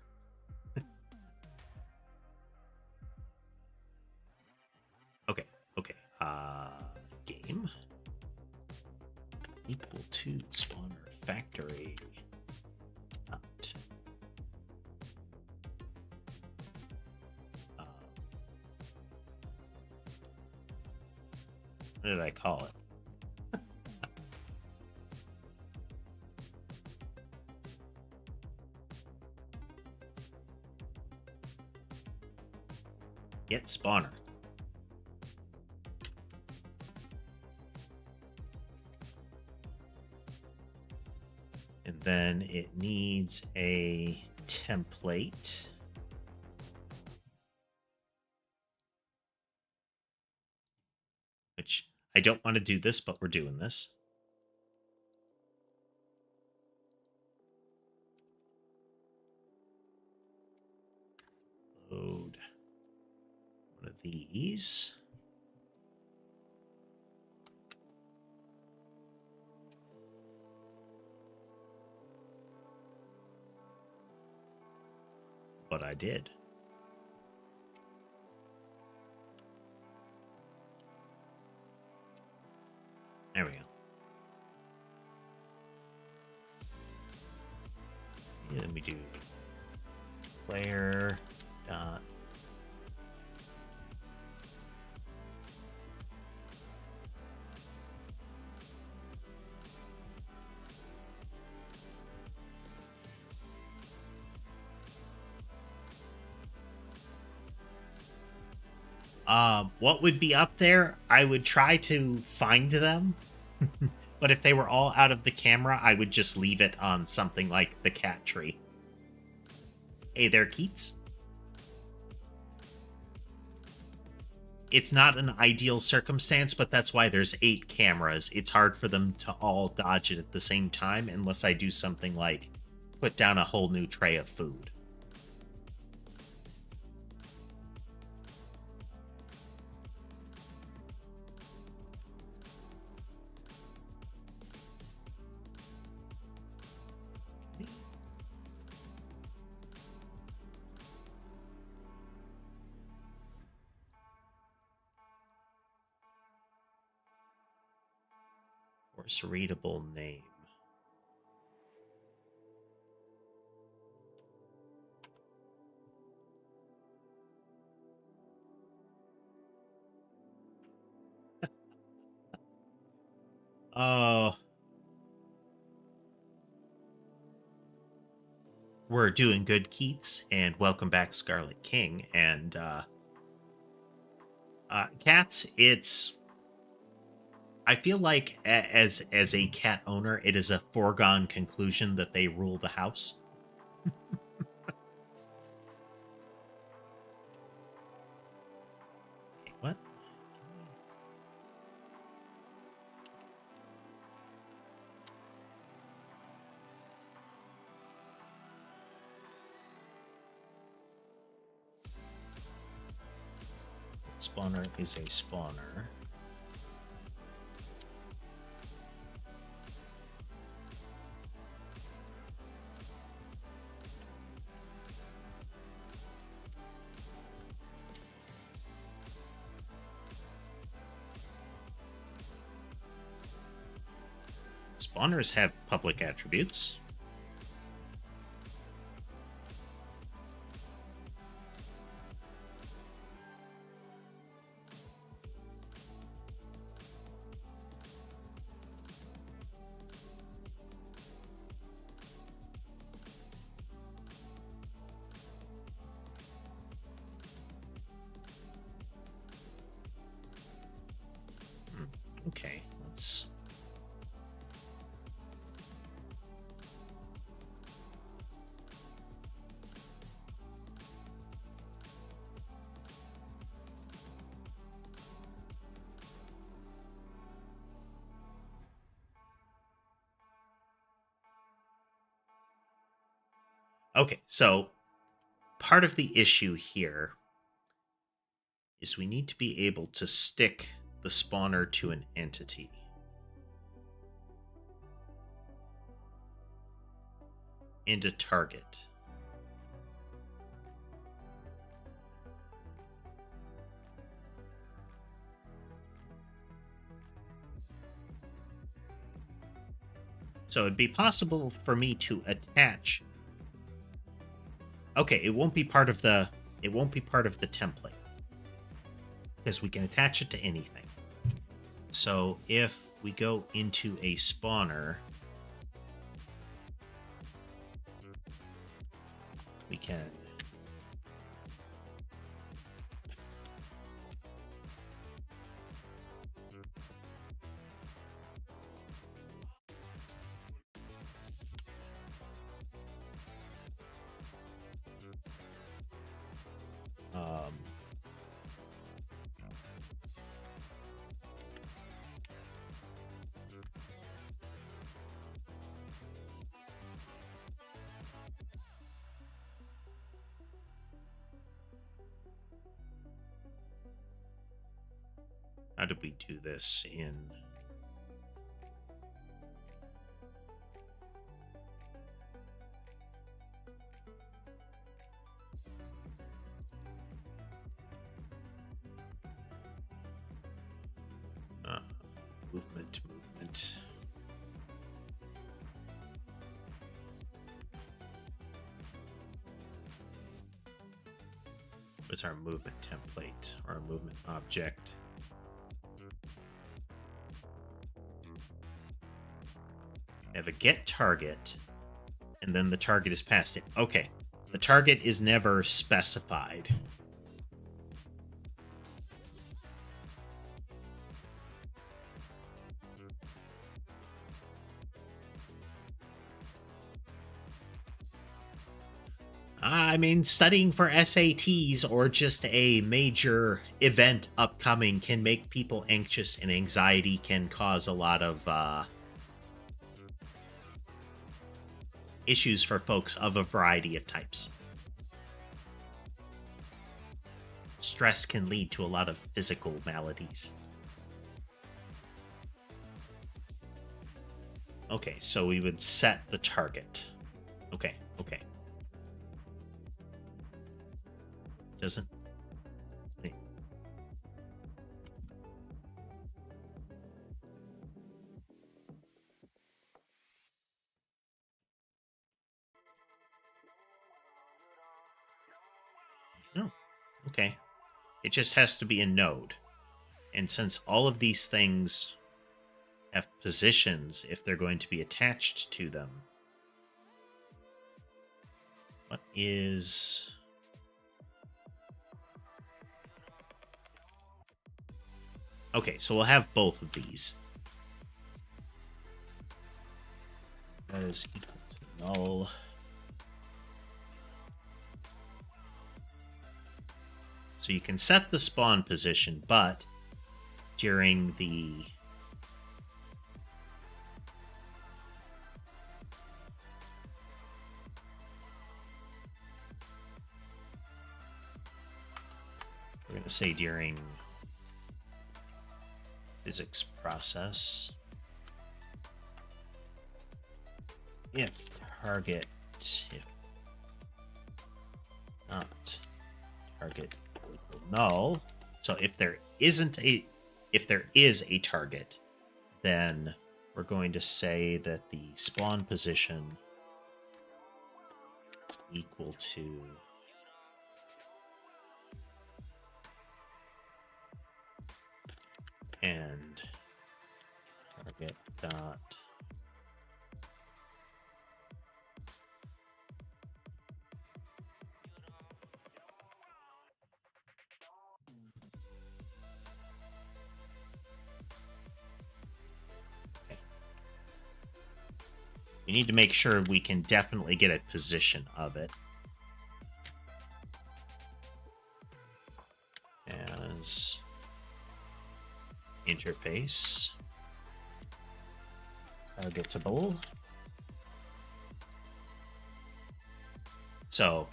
Okay. Game equal to spawner factory. What did I call it? Get spawner. And then it needs a template. I don't want to do this, but we're doing this. Load one of these. But I did. There we go. Yeah, let me do player dot what would be up there? I would try to find them. But if they were all out of the camera, I would just leave it on something like the cat tree. Hey there, Keats. It's not an ideal circumstance, but that's why there's 8 cameras. It's hard for them to all dodge it at the same time unless I do something like put down a whole new tray of food. Force readable name. Oh. We're doing good, Keats, and welcome back, Scarlet King. And cats, it's... I feel like as a cat owner, it is a foregone conclusion that they rule the house. What? Spawner is a spawner. Spawners have public attributes. Okay, let's... Okay, so part of the issue here is we need to be able to stick the spawner to an entity. And a target. So it'd be possible for me to attach... Okay, it won't be part of the template. Because we can attach it to anything. So if we go into a spawner, we can How did we do this in... movement. What's our movement template or a movement object? I have a get target, and then the target is passed in. Okay, the target is never specified. I mean, studying for SATs or just a major event upcoming can make people anxious, and anxiety can cause a lot of issues for folks of a variety of types. Stress can lead to a lot of physical maladies. Okay, so we would set the target. Okay. Doesn't... Oh, okay. It just has to be a node. And since all of these things have positions, if they're going to be attached to them, what is... Okay, so we'll have both of these. That is equal to null. So you can set the spawn position, but during the... We're going to say during physics process, if target, if not target equal null. So if there is a target, then we're going to say that the spawn position is equal to and target dot we need to make sure we can definitely get a position of it as interface targetable. So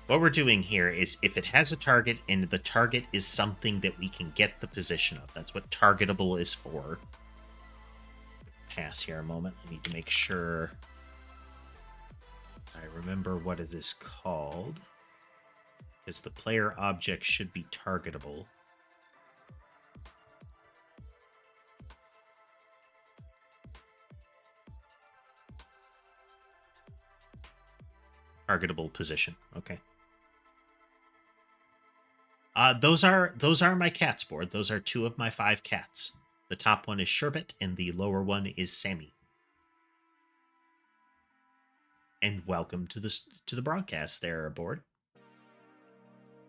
what we're doing here is if it has a target and the target is something that we can get the position of, that's what targetable is for. Pass here a moment. I need to make sure I remember what it is called, because the player object should be targetable. Targetable position. Okay. Those are my cats board. Those are 2 of my 5 cats. The top one is Sherbet, and the lower one is Sammy. And welcome to the broadcast there, board.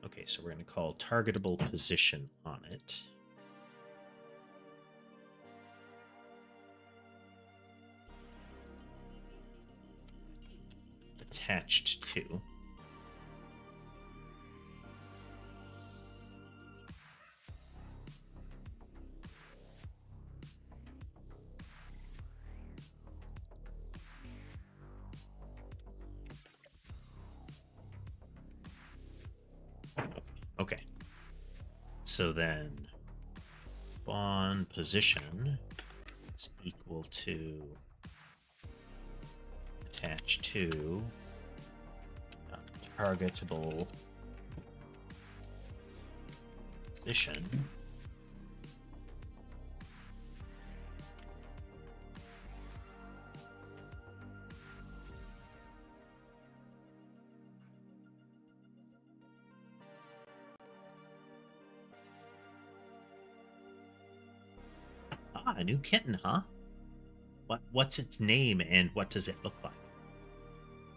Okay, so we're going to call targetable position on it. Attached to. So then spawn position is equal to attach to targetable position a new kitten, huh? What's its name and what does it look like?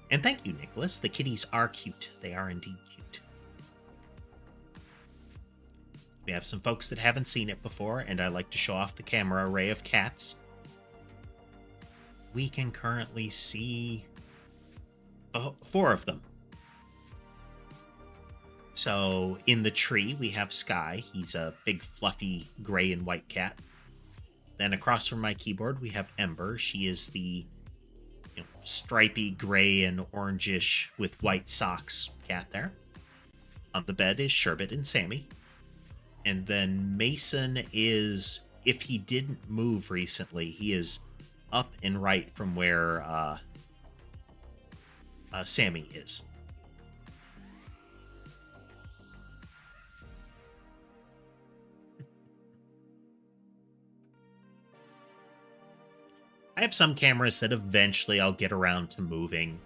And thank you, Nicholas. The kitties are cute. They are indeed cute. We have some folks that haven't seen it before, and I like to show off the camera array of cats. We can currently see 4 of them. So in the tree, we have Sky. He's a big, fluffy, gray and white cat. Then across from my keyboard, we have Ember. She is the stripy gray and orangish with white socks cat there. On the bed is Sherbet and Sammy. And then Mason is, if he didn't move recently, he is up and right from where Sammy is. I have some cameras that eventually I'll get around to moving.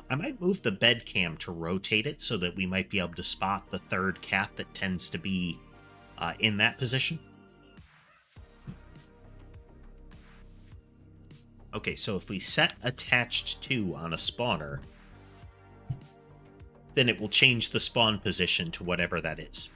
I might move the bed cam to rotate it so that we might be able to spot the third cat that tends to be in that position. Okay, so if we set attached to on a spawner, then it will change the spawn position to whatever that is.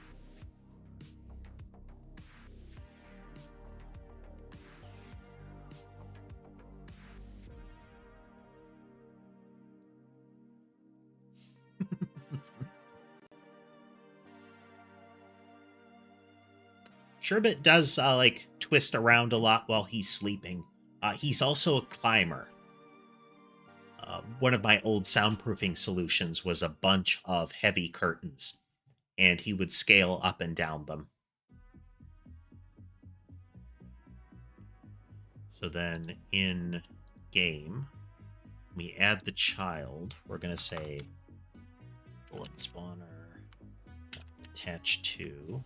Sherbet does like twist around a lot while he's sleeping. He's also a climber. One of my old soundproofing solutions was a bunch of heavy curtains, and he would scale up and down them. So then in game, we add the child. We're going to say bullet spawner attach to.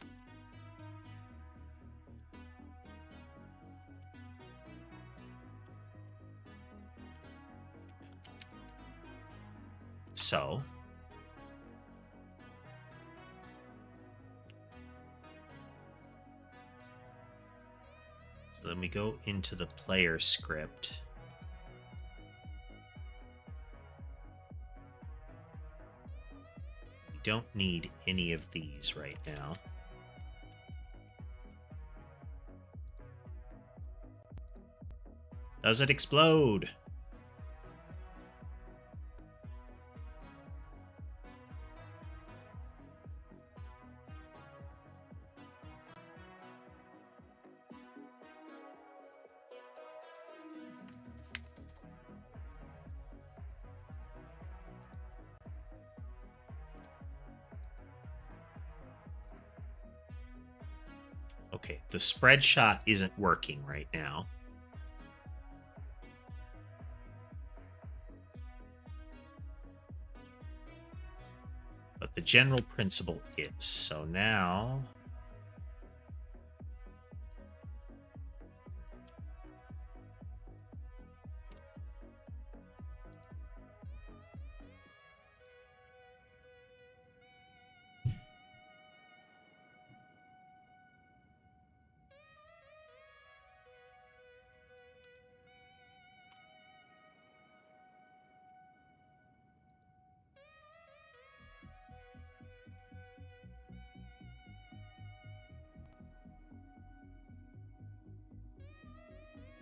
So then we go into the player script. We don't need any of these right now. Does it explode? Okay, the spread shot isn't working right now. But the general principle is. So now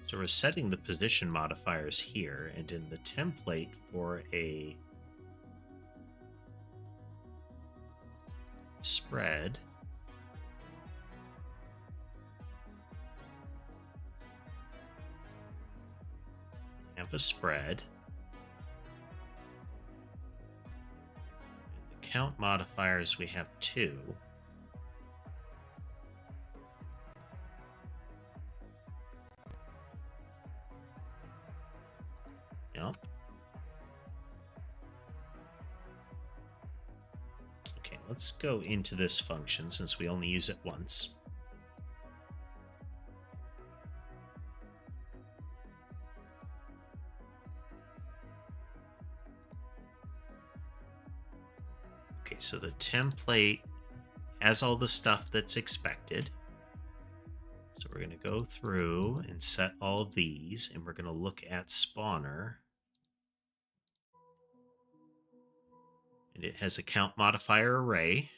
so we're setting the position modifiers here, and in the template for a spread, have a spread. In the count modifiers, we have 2. let's go into this function since we only use it once. Okay, so the template has all the stuff that's expected. So we're going to go through and set all of these, and we're going to look at spawner. And it has a count modifier array.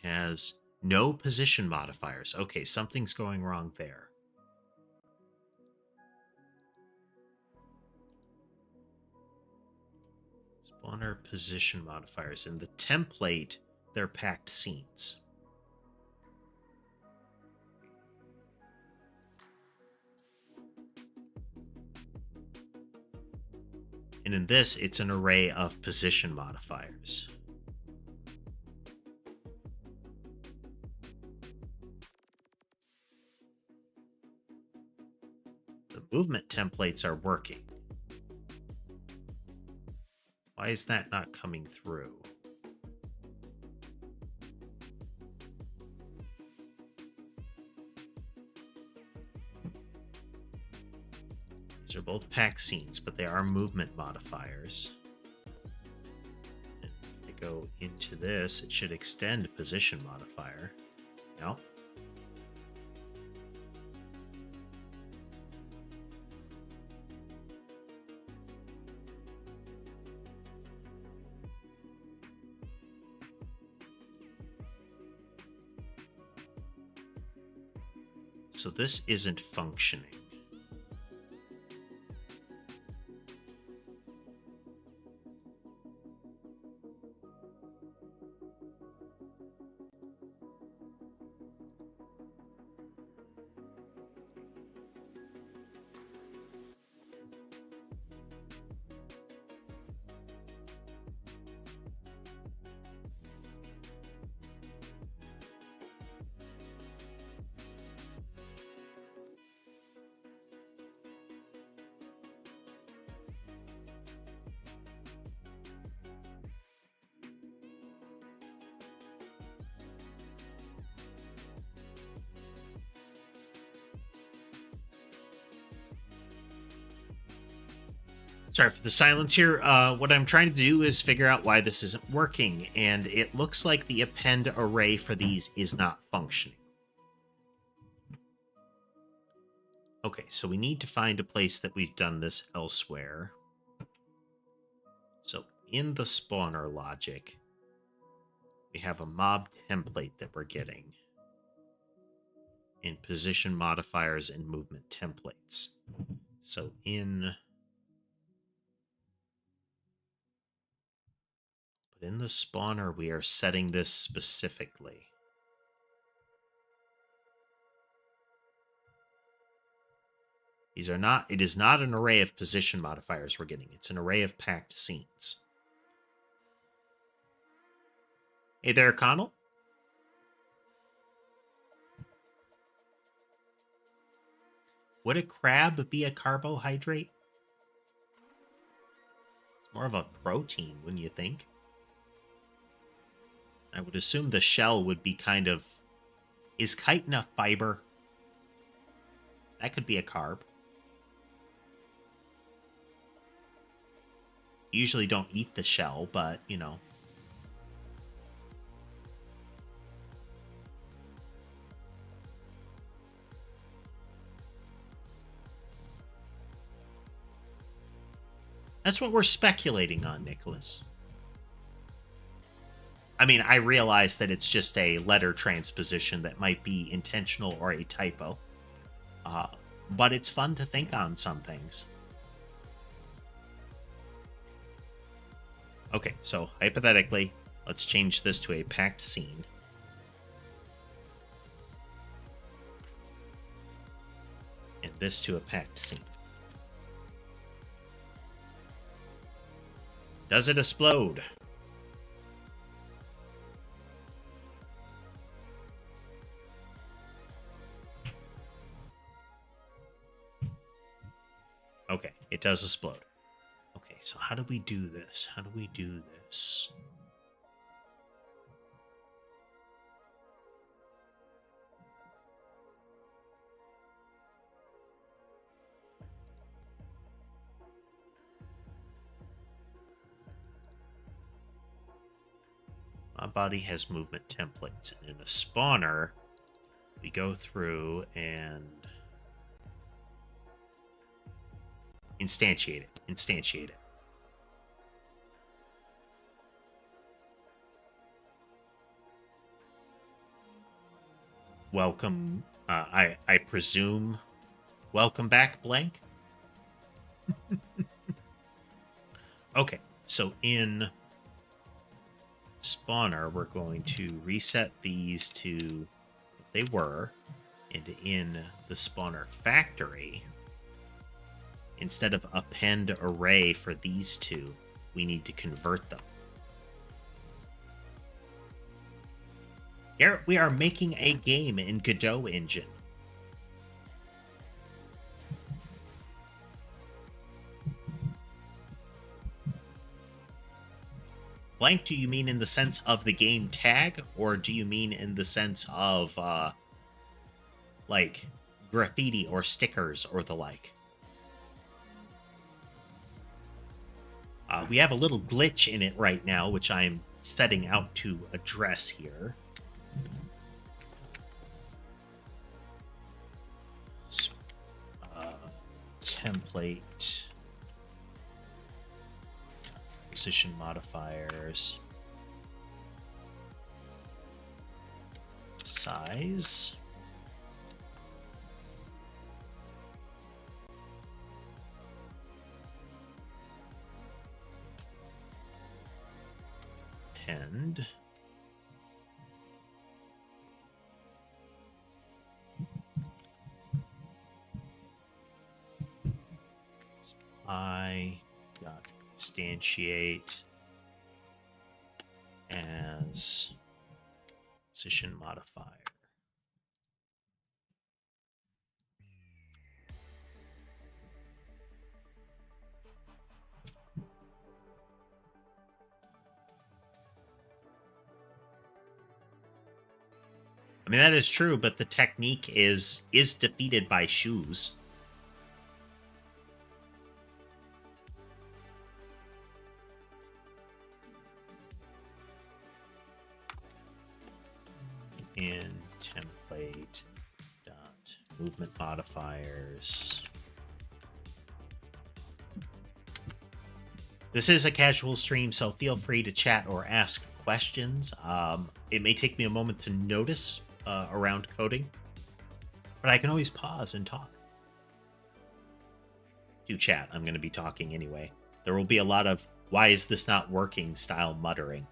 It has no position modifiers. Okay, something's going wrong there. Spawner position modifiers. In the template, they're packed scenes. And in this, it's an array of position modifiers. The movement templates are working. Why is that not coming through? These are both pack scenes, but they are movement modifiers. And if I go into this, it should extend position modifier. No. So this isn't functioning. Sorry for the silence here. What I'm trying to do is figure out why this isn't working, and it looks like the append array for these is not functioning. Okay, so we need to find a place that we've done this elsewhere. So in the spawner logic, we have a mob template that we're getting in position modifiers and movement templates. So in the spawner, we are setting this specifically. These are not, it is not an array of position modifiers we're getting. It's an array of packed scenes. Hey there, Connell. Would a crab be a carbohydrate? It's more of a protein, wouldn't you think? I would assume the shell would be kind of... Is chitin a fiber? That could be a carb. Usually don't eat the shell, but, you know. That's what we're speculating on, Nicholas. I mean, I realize that it's just a letter transposition that might be intentional or a typo. But it's fun to think on some things. Okay, so hypothetically, let's change this to a packed scene. And this to a packed scene. Does it explode? Okay, it does explode. Okay, so how do we do this? How do we do this? Body has movement templates. And in a spawner, we go through and instantiate it. Instantiate it. Welcome. I presume. Welcome back, blank. Okay, so in spawner, we're going to reset these to what they were, and in the spawner factory, instead of append array for these two, we need to convert them. Here we are making a game in Godot engine. Blank, do you mean in the sense of the game tag, or do you mean in the sense of, like, graffiti or stickers or the like? We have a little glitch in it right now, which I'm setting out to address here. Template. Position modifiers. Size. Append. I got instantiate as position modifier. I mean, that is true, but the technique is defeated by shoes. In template dot movement modifiers. This is a casual stream, so feel free to chat or ask questions. It may take me a moment to notice around coding, but I can always pause and talk. Do chat. I'm going to be talking anyway. There will be a lot of "why is this not working" style muttering.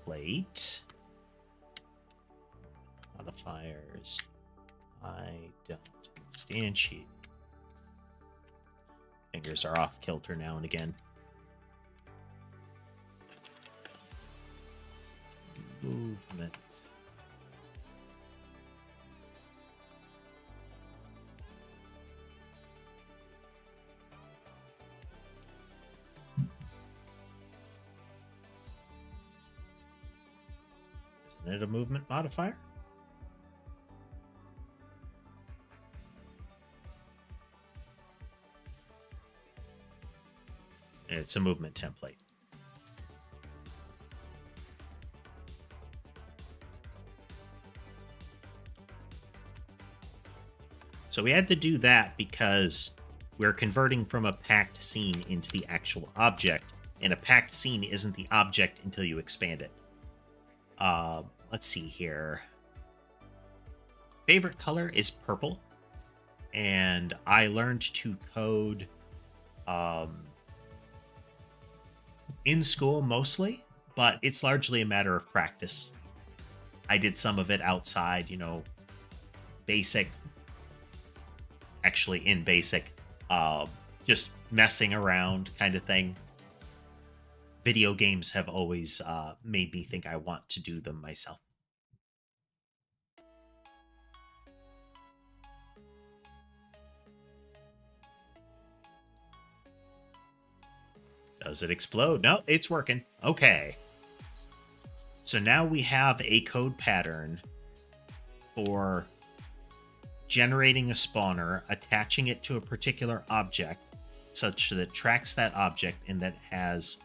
Template modifiers. I don't instantiate. Fingers are off kilter now and again. Movement. Isn't it a movement modifier? It's a movement template. So we had to do that because we're converting from a packed scene into the actual object, and a packed scene isn't the object until you expand it. Let's see here. Favorite color is purple, and I learned to code in school mostly, but it's largely a matter of practice. I did some of it outside, you know, basic, actually in basic, just messing around kind of thing. Video games have always made me think I want to do them myself. Does it explode? No, it's working. Okay. So now we have a code pattern for generating a spawner, attaching it to a particular object such that it tracks that object and that has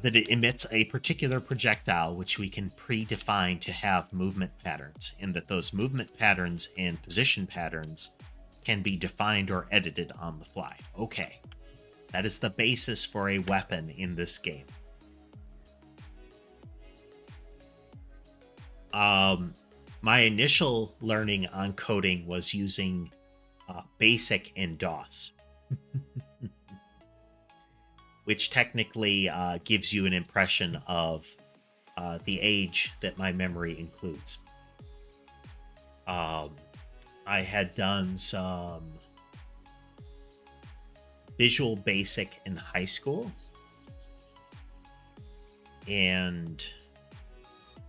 that it emits a particular projectile which we can predefine to have movement patterns, and that those movement patterns and position patterns can be defined or edited on the fly. Okay. That is the basis for a weapon in this game. My initial learning on coding was using BASIC and DOS, which technically gives you an impression of the age that my memory includes. I had done some Visual Basic in high school and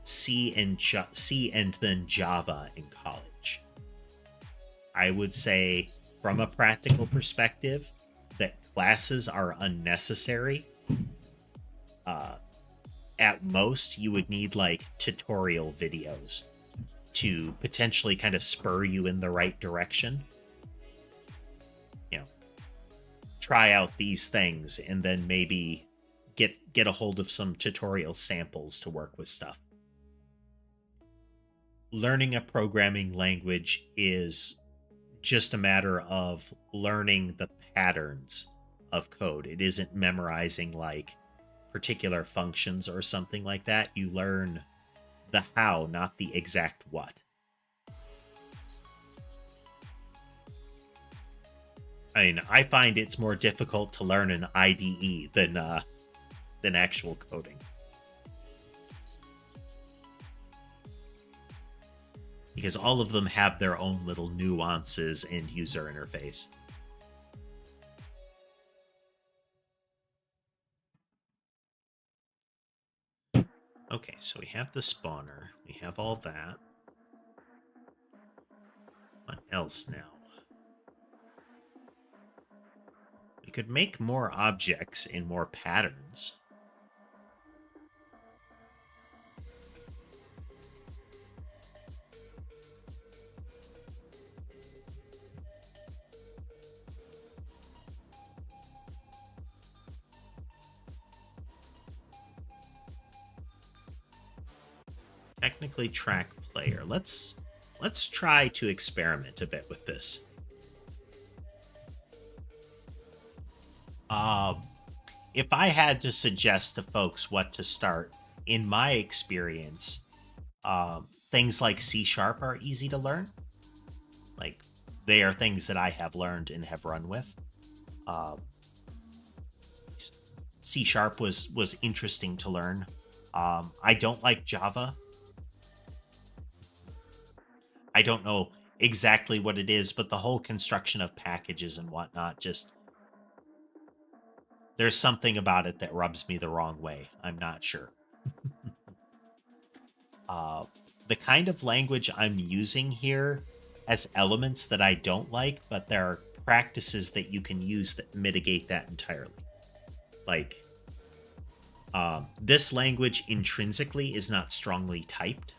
C and then Java in college. I would say, from a practical perspective, that classes are unnecessary. At most, you would need like tutorial videos to potentially kind of spur you in the right direction. You know, try out these things and then maybe get a hold of some tutorial samples to work with stuff. Learning a programming language is just a matter of learning the patterns of code. It isn't memorizing like particular functions or something like that. You learn the how, not the exact what. I mean, I find it's more difficult to learn an IDE than actual coding. Because all of them have their own little nuances and user interface. Okay, so we have the spawner. We have all that. What else now? We could make more objects and more patterns. Technically track player. Let's try to experiment a bit with this. If I had to suggest to folks what to start, in my experience, things like C# are easy to learn. Like, they are things that I have learned and have run with. C# was interesting to learn. I don't like Java. I don't know exactly what it is, but the whole construction of packages and whatnot, just, there's something about it that rubs me the wrong way. I'm not sure. The kind of language I'm using here has elements that I don't like, but there are practices that you can use that mitigate that entirely. Like, this language intrinsically is not strongly typed.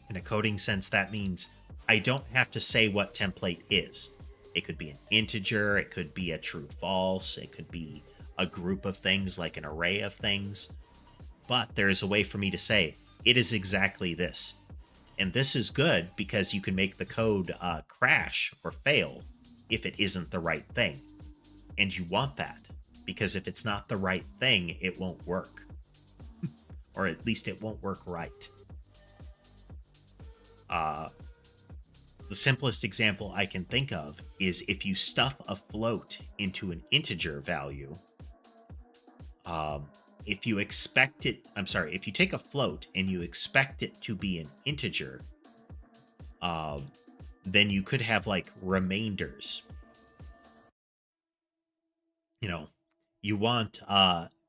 In a coding sense, that means I don't have to say what template is. It could be an integer, it could be a true false, it could be a group of things like an array of things. But there is a way for me to say, it is exactly this. And this is good because you can make the code crash or fail if it isn't the right thing. And you want that, because if it's not the right thing, it won't work. Or at least it won't work right. The simplest example I can think of is if you stuff a float into an integer value. If you take a float and you expect it to be an integer, then you could have like remainders. You know, you want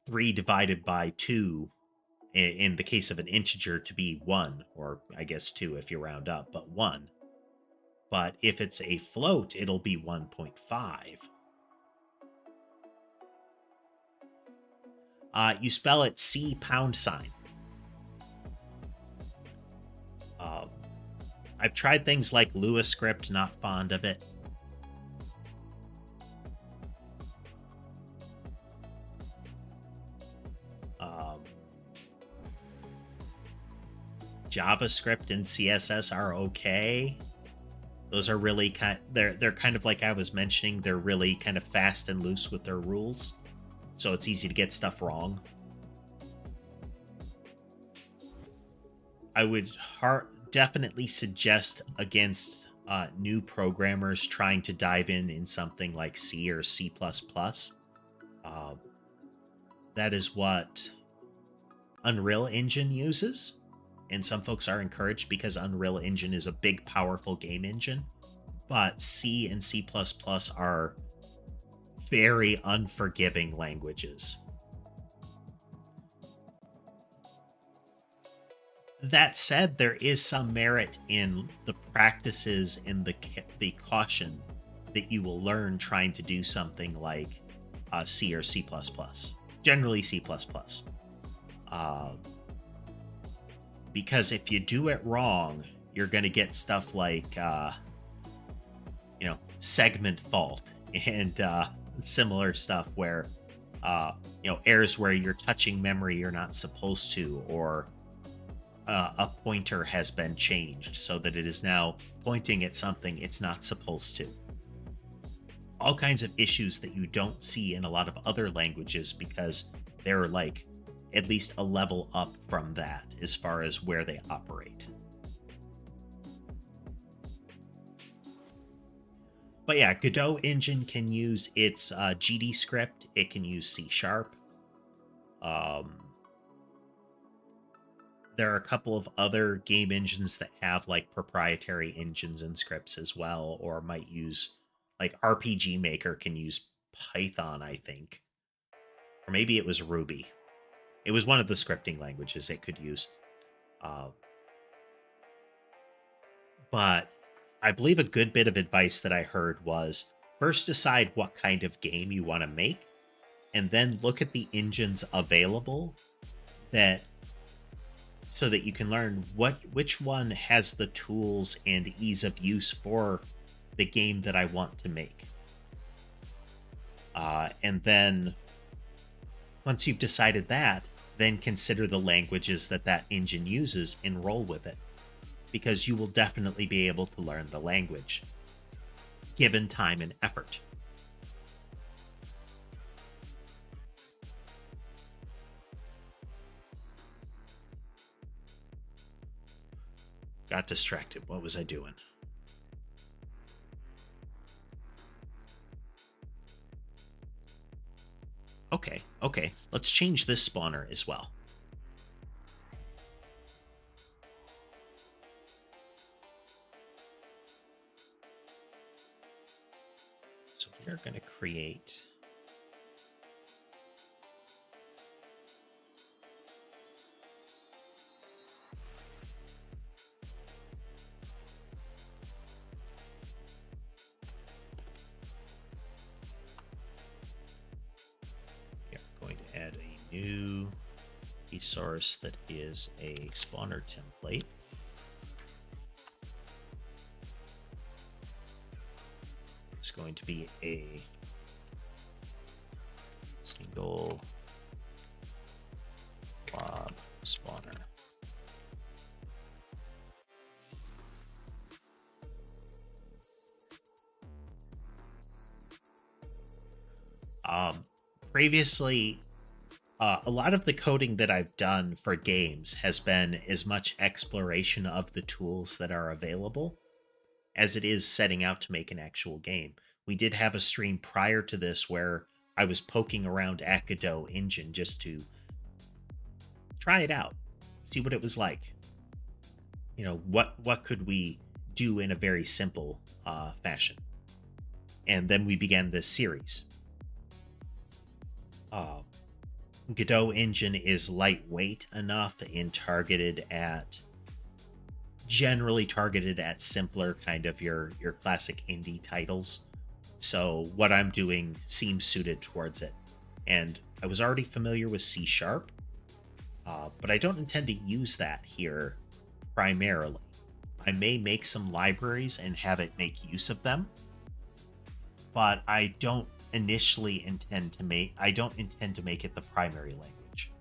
3 divided by 2 in the case of an integer to be 1, or I guess 2 if you round up, but 1. but if it's a float, it'll be 1.5. You spell it C $. I've tried things like Lua script, not fond of it. JavaScript and CSS are okay. Those are really they're kind of like I was mentioning, they're really kind of fast and loose with their rules. So it's easy to get stuff wrong. I would definitely suggest against new programmers trying to dive in something like C or C++. That is what Unreal Engine uses. And some folks are encouraged because Unreal Engine is a big, powerful game engine. But C and C++ are very unforgiving languages. That said, there is some merit in the practices and the caution that you will learn trying to do something like C or C++. Generally C++. Because if you do it wrong, you're going to get stuff like, segment fault and similar stuff where, errors where you're touching memory you're not supposed to, or a pointer has been changed so that it is now pointing at something it's not supposed to. All kinds of issues that you don't see in a lot of other languages because they're like at least a level up from that as far as where they operate. But yeah, Godot engine can use its GD script. It can use C#. There are a couple of other game engines that have like proprietary engines and scripts as well, or might use like RPG Maker can use Python, I think. Or maybe it was Ruby. It was one of the scripting languages it could use. But I believe a good bit of advice that I heard was first decide what kind of game you want to make, and then look at the engines available so that you can learn which one has the tools and ease of use for the game that I want to make. And then once you've decided that, then consider the languages that engine uses and roll with it, because you will definitely be able to learn the language, given time and effort. Got distracted. What was I doing? Okay. Let's change this spawner as well. So we're going to create... add a new resource that is a spawner template. It's going to be a single blob spawner. Previously, a lot of the coding that I've done for games has been as much exploration of the tools that are available as it is setting out to make an actual game. We did have a stream prior to this where I was poking around at Godot engine just to try it out, see what it was like. What could we do in a very simple fashion? And then we began this series. Godot engine is lightweight enough and targeted at generally targeted at simpler kind of your classic indie titles. So what I'm doing seems suited towards it. And I was already familiar with C#, but I don't intend to use that here primarily. I may make some libraries and have it make use of them, but I don't intend to make it the primary language.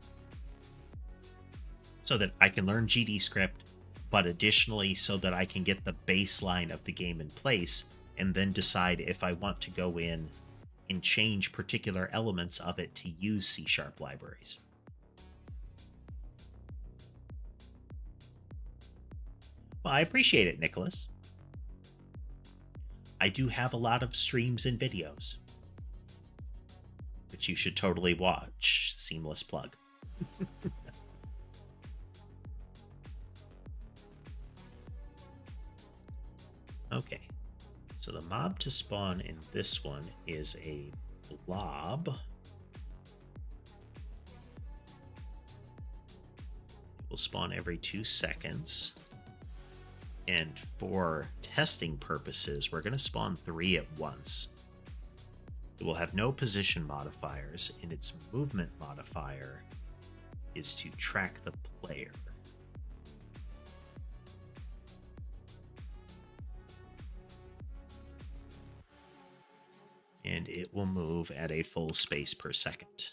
So that I can learn GD script, but additionally so that I can get the baseline of the game in place and then decide if I want to go in and change particular elements of it to use C# libraries. Well, I appreciate it, Nicholas. I do have a lot of streams and videos, which you should totally watch. Seamless plug. Okay, so the mob to spawn in this one is a blob. It will spawn every 2 seconds. And for testing purposes, we're going to spawn 3 at once. It will have no position modifiers, and its movement modifier is to track the player. And it will move at a full space per second.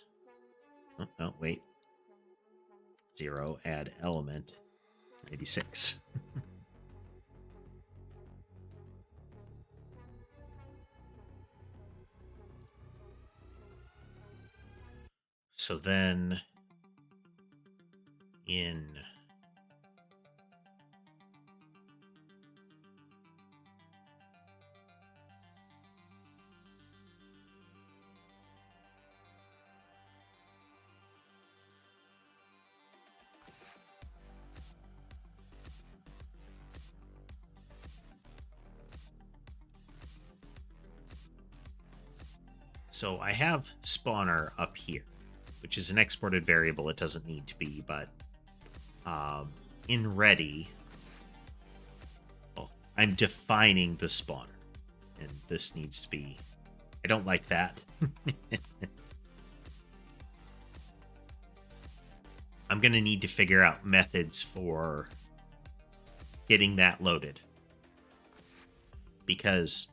Oh, no, wait. 0, add element, 96. So then in so I have spawner up here, which is an exported variable. It doesn't need to be, but in ready, I'm defining the spawner, and this needs to be, I don't like that. I'm going to need to figure out methods for getting that loaded, because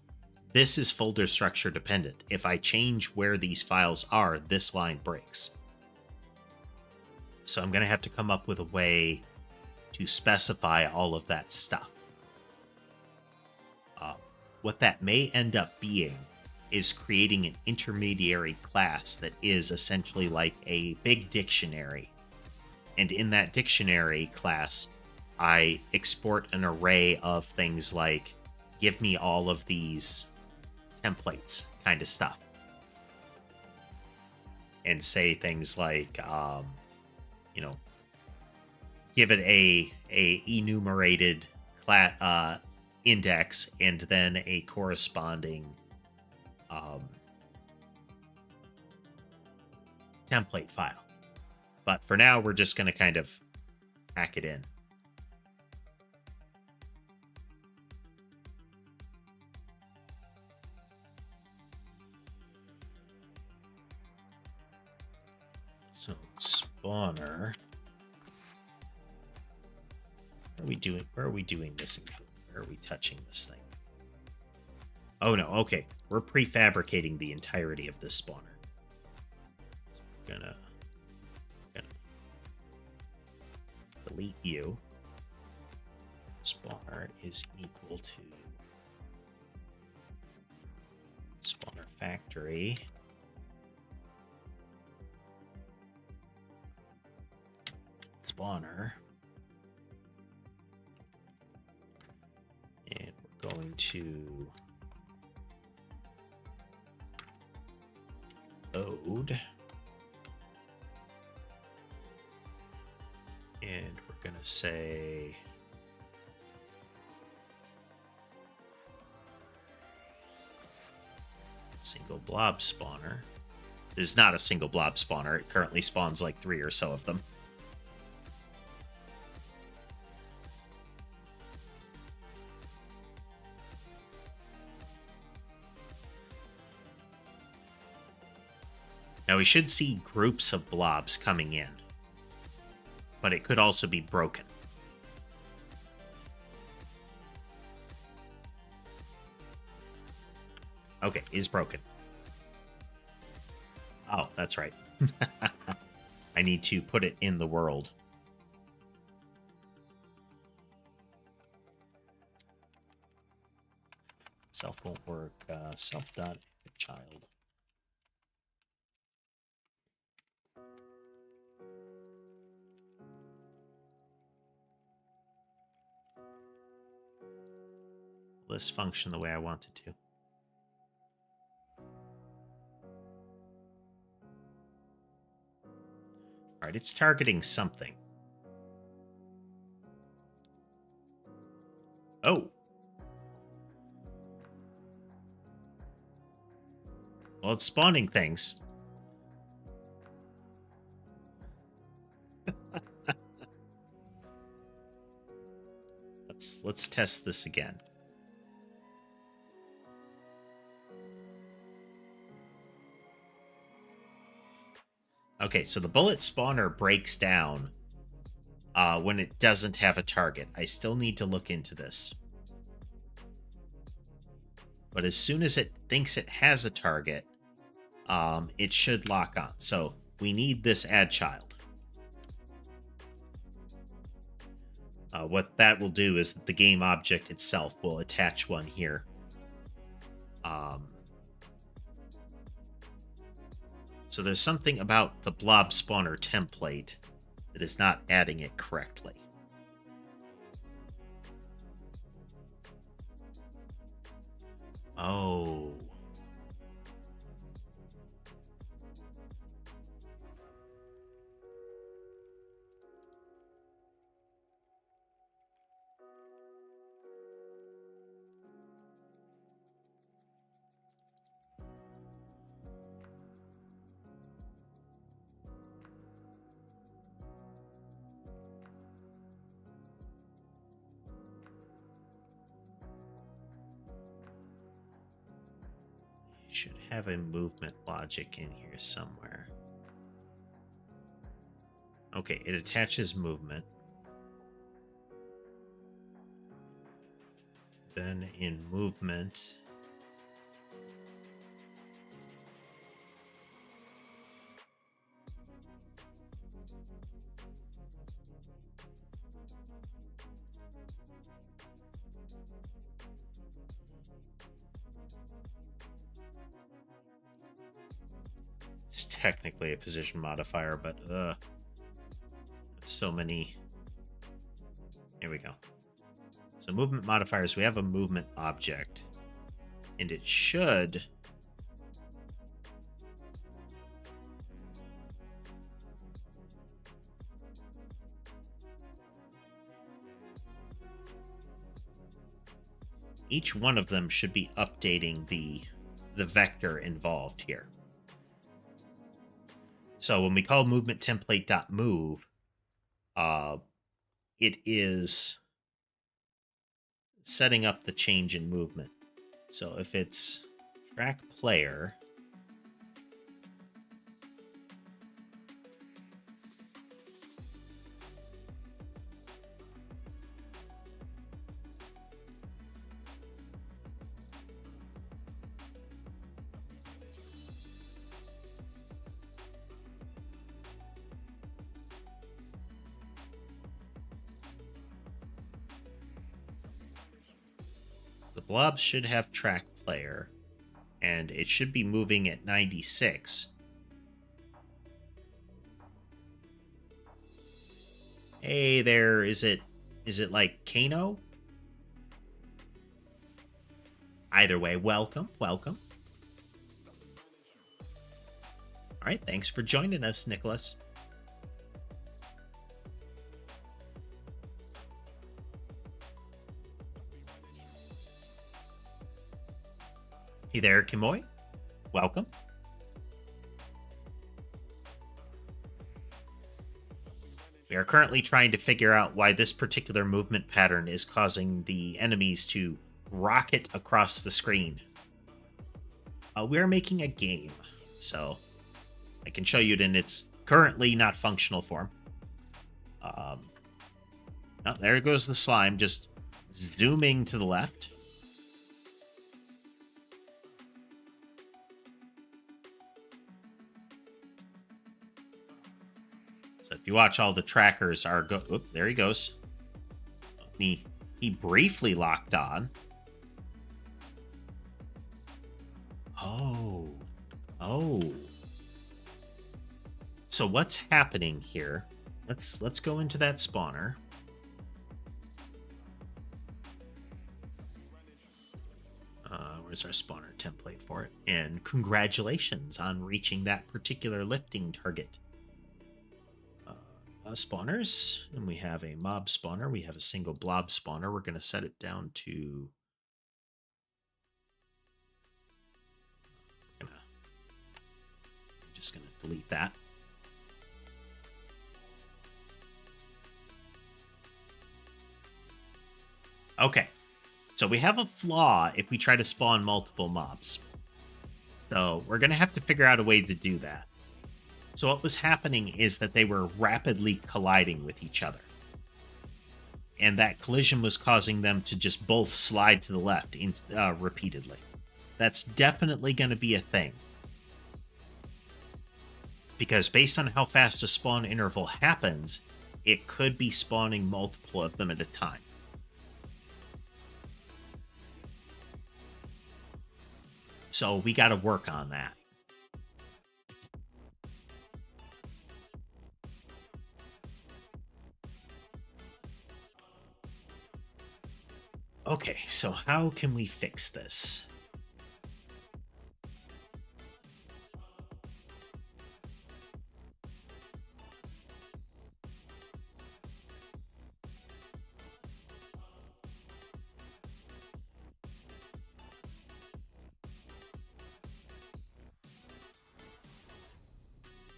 this is folder structure dependent. If I change where these files are, this line breaks. So I'm going to have to come up with a way to specify all of that stuff. What that may end up being is creating an intermediary class that is essentially like a big dictionary. And in that dictionary class, I export an array of things like, give me all of these templates kind of stuff. And say things like, give it a enumerated index and then a corresponding template file. But for now, we're just going to kind of hack it in. So spawner. Where are we doing this in code? Where are we touching this thing? Oh no, okay. We're prefabricating the entirety of this spawner. So we're gonna delete you. Spawner is equal to spawner factory. Spawner. And we're going to load. And we're going to say single blob spawner. It is not a single blob spawner. It currently spawns like 3 or so of them. Now we should see groups of blobs coming in, but it could also be broken. Okay, is broken. Oh, that's right. I need to put it in the world. Self won't work. Self.child. Will this function the way I want it to? All right, it's targeting something. Oh. Well, it's spawning things. Let's test this again. Okay, so the bullet spawner breaks down when it doesn't have a target. I still need to look into this. But as soon as it thinks it has a target, it should lock on. So we need this add child. What that will do is that the game object itself will attach one here. So there's something about the blob spawner template that is not adding it correctly. Oh. Should have a movement logic in here somewhere. Okay, it attaches movement. Then in movement, it's technically a position modifier, but so many. Here we go. So movement modifiers, we have a movement object, and it should each one of them should be updating the vector involved here. So when we call movement template.move, it is setting up the change in movement. So if it's track player, the blob should have track player, and it should be moving at 96. Hey there, is it like Kano? Either way, welcome. All right, thanks for joining us, Nicholas. Hey there, Kimoy. Welcome. We are currently trying to figure out why this particular movement pattern is causing the enemies to rocket across the screen. We are making a game, so I can show you it in its currently not functional form. Oh, there goes the slime, just zooming to the left. So if you watch, all the trackers are oop, there he goes. He briefly locked on. Oh. So what's happening here? Let's go into that spawner. Where's our spawner template for it? And congratulations on reaching that particular lifting target. Spawners, and we have a mob spawner. We have a single blob spawner. We're going to set it down to... I'm just going to delete that. Okay, so we have a flaw if we try to spawn multiple mobs. So we're going to have to figure out a way to do that. So what was happening is that they were rapidly colliding with each other. And that collision was causing them to just both slide to the left repeatedly. That's definitely going to be a thing. Because based on how fast a spawn interval happens, it could be spawning multiple of them at a time. So we got to work on that. Okay, so how can we fix this?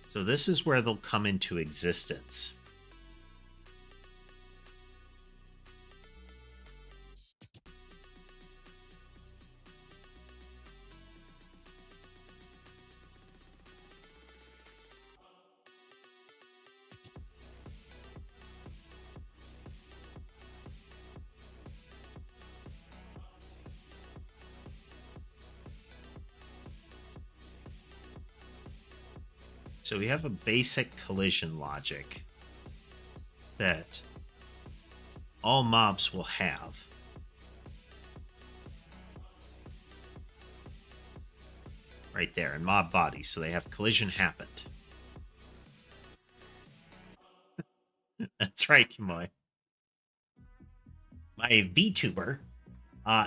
So this is where they'll come into existence. So we have a basic collision logic that all mobs will have. Right there in mob body, so they have collision happened. That's right, Kimoy. My vtuber.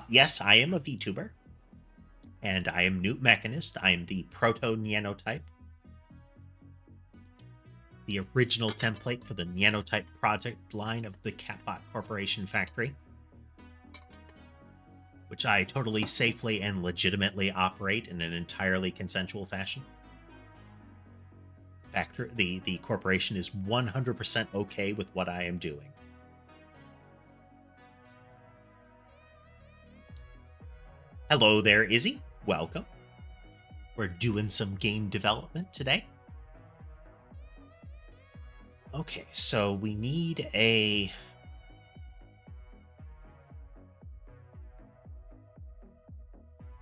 Yes, I am a vtuber. And I am newtmechanist. I am the proto-Nyanite. The original template for the Nyanite project line of the Catbot Corporation factory, which I totally safely and legitimately operate in an entirely consensual fashion. The corporation is 100% okay with what I am doing. Hello there, Izzy. Welcome. We're doing some game development today. Okay, so we need a...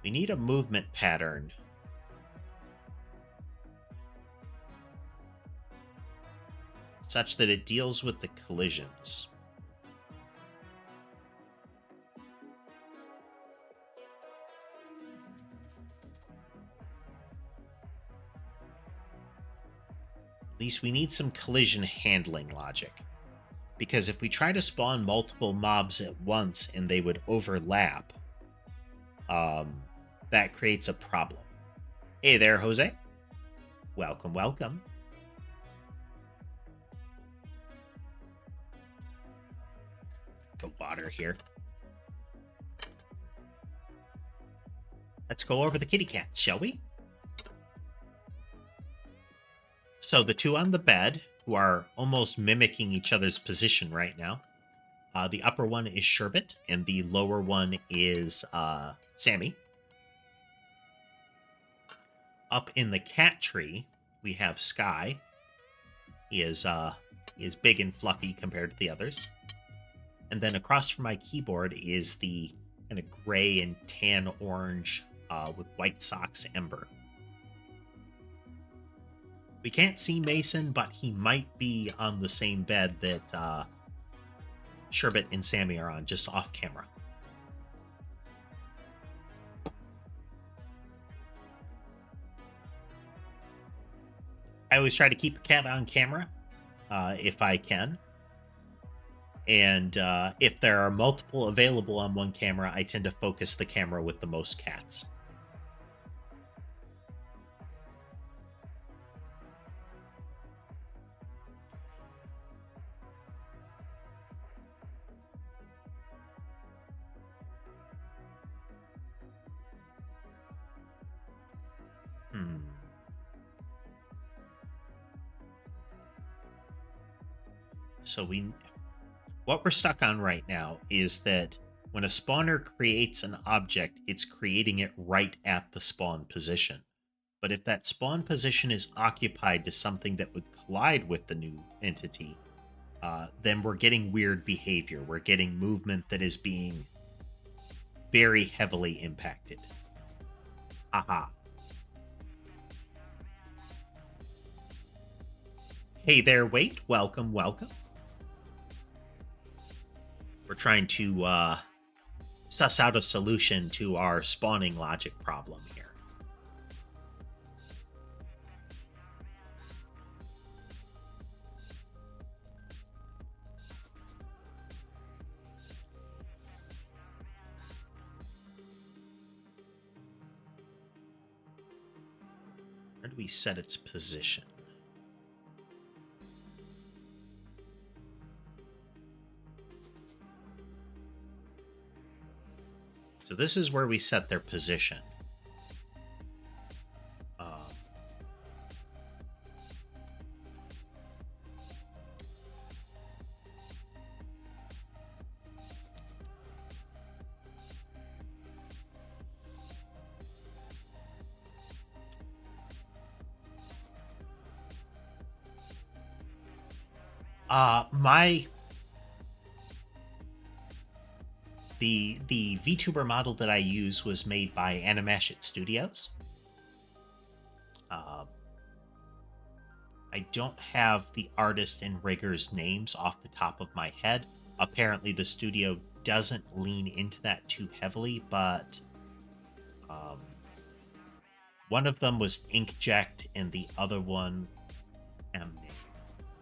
We need a movement pattern. Such that it deals with the collisions. At least we need some collision handling logic. Because if we try to spawn multiple mobs at once and they would overlap, that creates a problem. Hey there, Jose. Welcome, welcome. Go water here. Let's go over the kitty cats, shall we? So the two on the bed, who are almost mimicking each other's position right now. The upper one is Sherbet, and the lower one is Sammy. Up in the cat tree, we have Sky. He is big and fluffy compared to the others. And then across from my keyboard is the kind of gray and tan orange with white socks Ember. We can't see Mason, but he might be on the same bed that Sherbet and Sammy are on, just off camera. I always try to keep a cat on camera if I can. And if there are multiple available on one camera, I tend to focus the camera with the most cats. So what we're stuck on right now is that when a spawner creates an object, it's creating it right at the spawn position. But if that spawn position is occupied to something that would collide with the new entity, then we're getting weird behavior. We're getting movement that is being very heavily impacted. Aha. Hey there, wait. Welcome, welcome. We're trying to suss out a solution to our spawning logic problem here. Where do we set its position? So this is where we set their position. The VTuber model that I use was made by Animation Studios. I don't have the artist and riggers' names off the top of my head. Apparently, the studio doesn't lean into that too heavily, but one of them was Inkjet, and the other one, I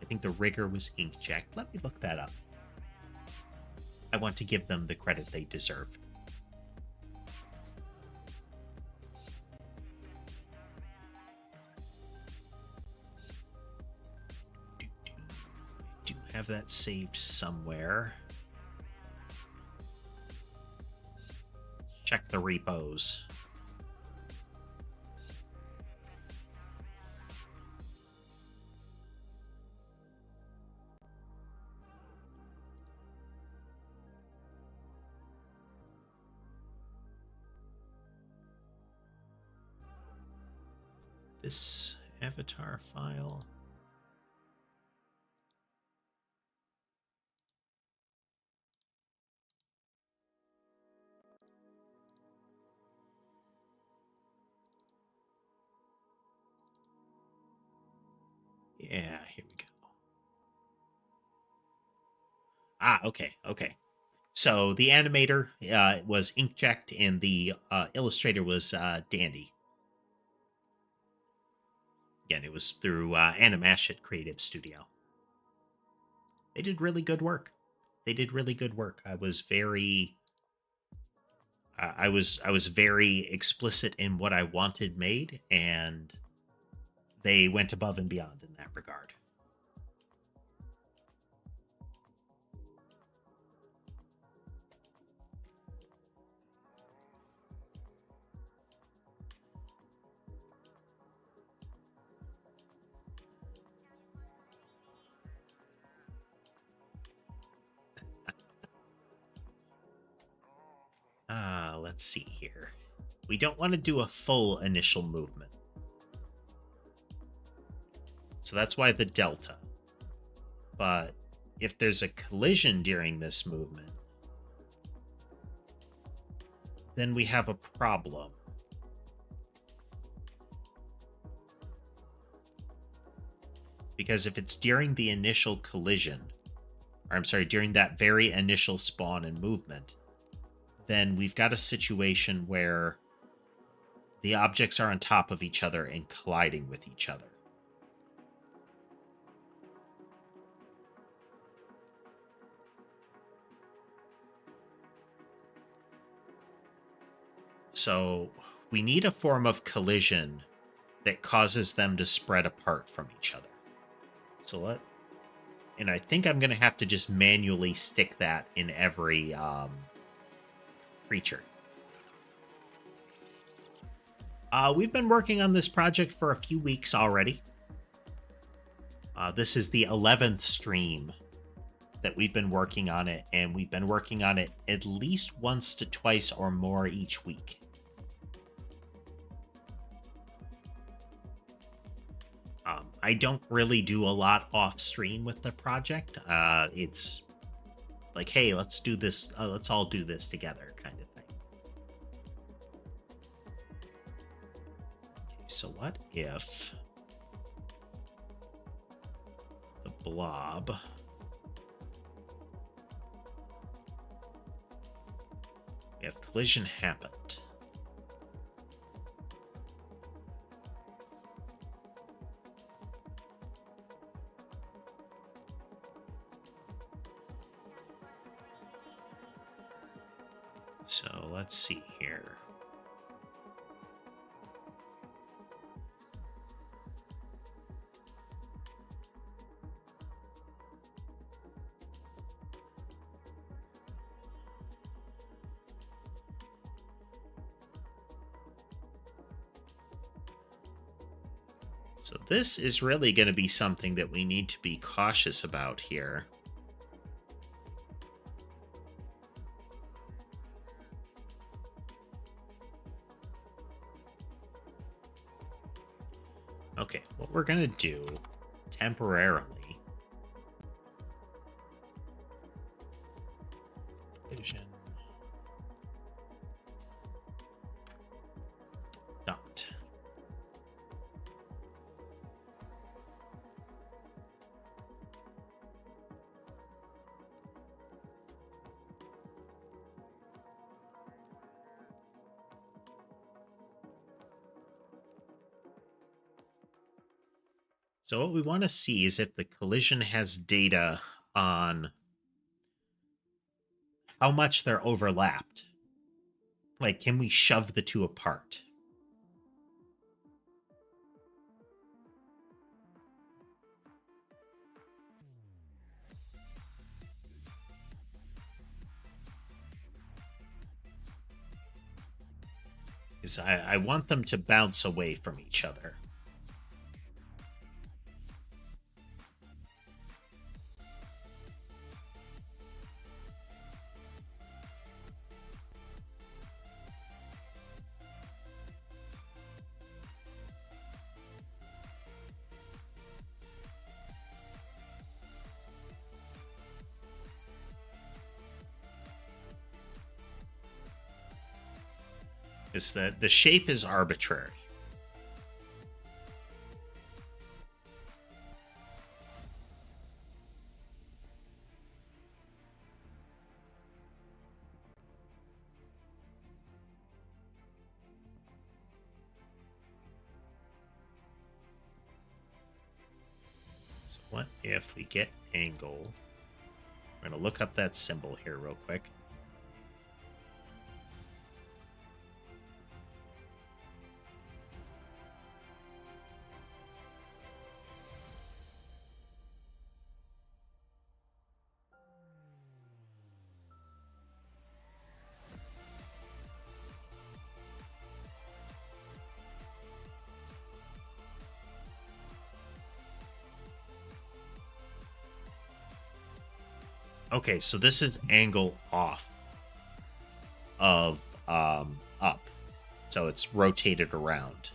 think the rigger was Inkjet. Let me look that up. I want to give them the credit they deserve. I do have that saved somewhere. Check the repos. This avatar file. Yeah, here we go. Okay. So the animator was Inkjet, and the illustrator was Dandy. Again, it was through Animation Creative Studio. They did really good work. I was very, I was very explicit in what I wanted made, and they went above and beyond in that regard. Let's see here. We don't want to do a full initial movement. So that's why the delta. But if there's a collision during this movement, then we have a problem. Because if it's during the initial collision, or I'm sorry, during that very initial spawn and movement, then we've got a situation where the objects are on top of each other and colliding with each other. So we need a form of collision that causes them to spread apart from each other. So and I think I'm going to have to just manually stick that in every creature. We've been working on this project for a few weeks already. This is the 11th stream that we've been working on it, and we've been working on it at least once to twice or more each week. I don't really do a lot off stream with the project. It's like, hey, let's do this. Let's all do this together kind of thing. Okay, so what if the blob if collision happened? So let's see here. So this is really going to be something that we need to be cautious about here. Okay, what we're going to do temporarily vision dot So what we want to see is if the collision has data on how much they're overlapped. Like, can we shove the two apart? Because I want them to bounce away from each other. Is that the shape is arbitrary. So what if we get angle? We're going to look up that symbol here real quick. Okay, so this is angle off of up. So it's rotated around.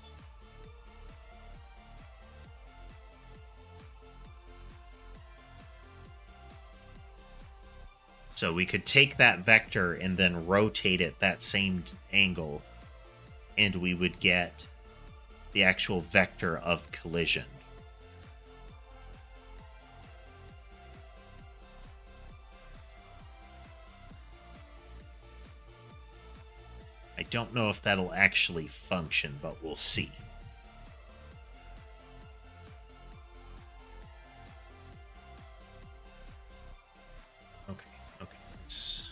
So we could take that vector and then rotate it that same angle, and we would get the actual vector of collision. I don't know if that'll actually function, but we'll see. Okay. Let's...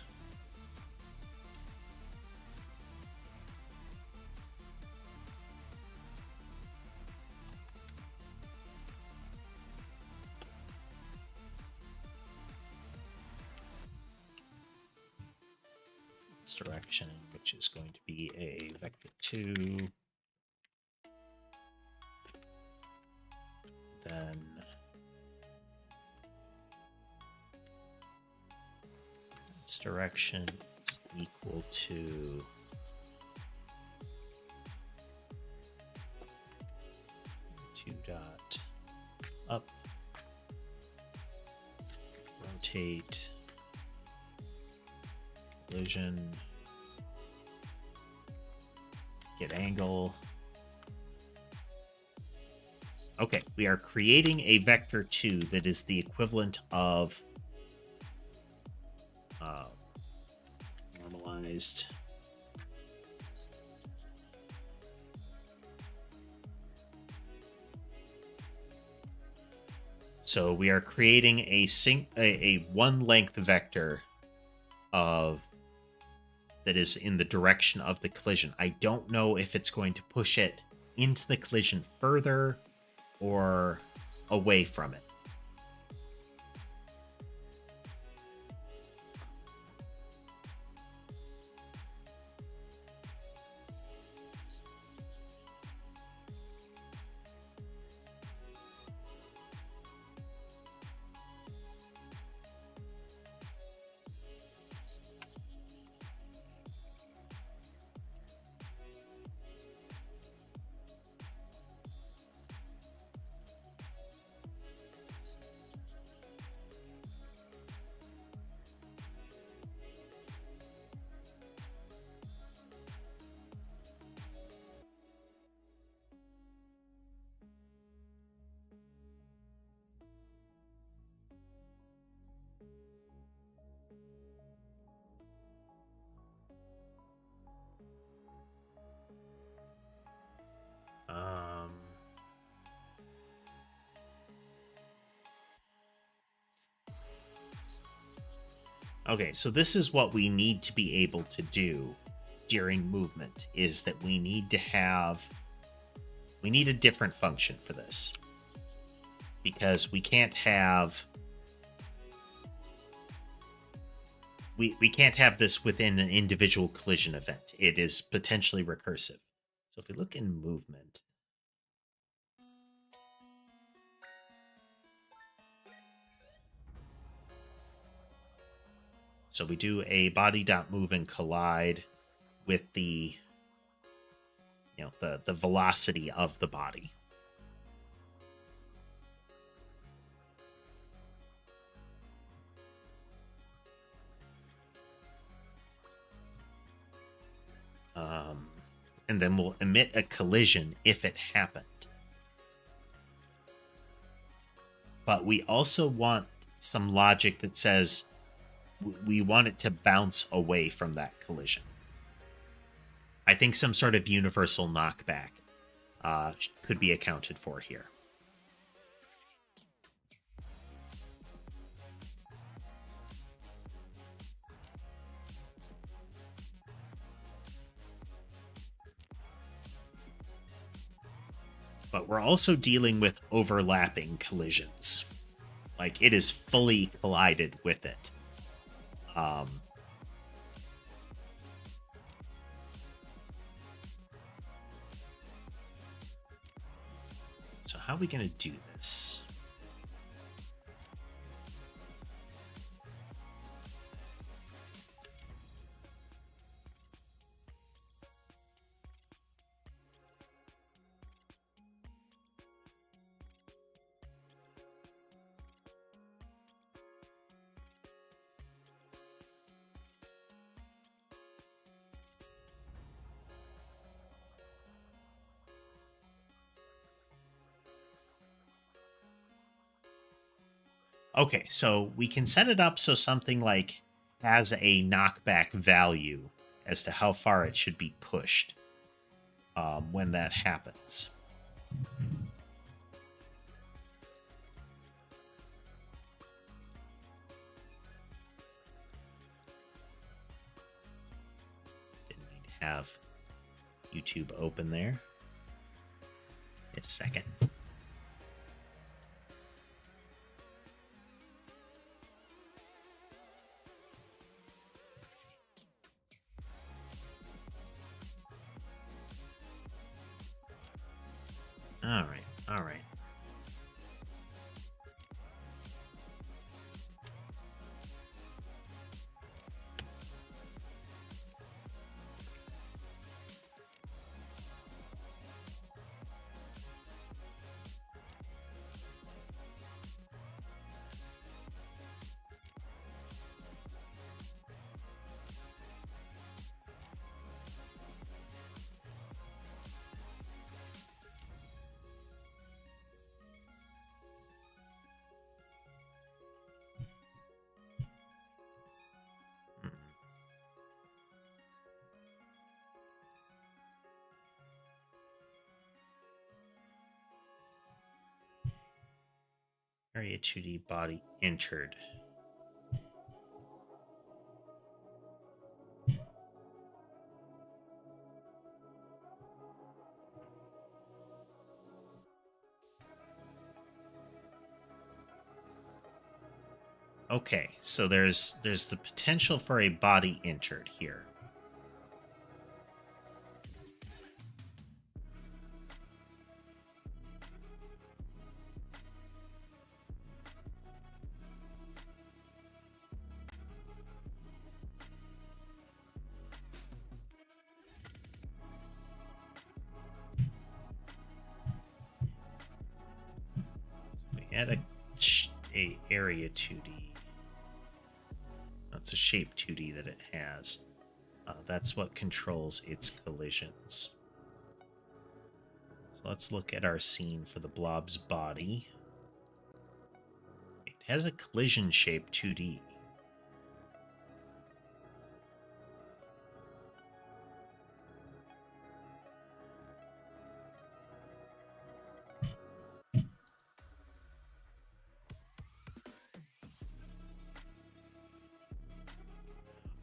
This direction, which is going to be a vector 2. Then this direction is equal to 2 dot up, rotate, collision, get angle. Okay, we are creating a vector 2 that is the equivalent of normalized So we are creating a one length vector of that is in the direction of the collision. I don't know if it's going to push it into the collision further or away from it. Okay, so this is what we need to be able to do during movement, is that we need a different function for this. Because we can't have we can't have this within an individual collision event. It is potentially recursive. So if we look in movement, so we do a body.move and collide with the the velocity of the body. And then we'll emit a collision if it happened. But we also want some logic that says we want it to bounce away from that collision. I think some sort of universal knockback could be accounted for here. But we're also dealing with overlapping collisions. Like, it is fully collided with it. So how are we going to do this? Okay, so we can set it up so something like has a knockback value as to how far it should be pushed when that happens. Didn't need to have YouTube open there. Just a second. All right, all right. Area 2D body entered. Okay, so there's the potential for a body entered here. We had a area 2D. That's a shape 2D that it has. That's what controls its collisions. So let's look at our scene for the blob's body. It has a collision shape 2D.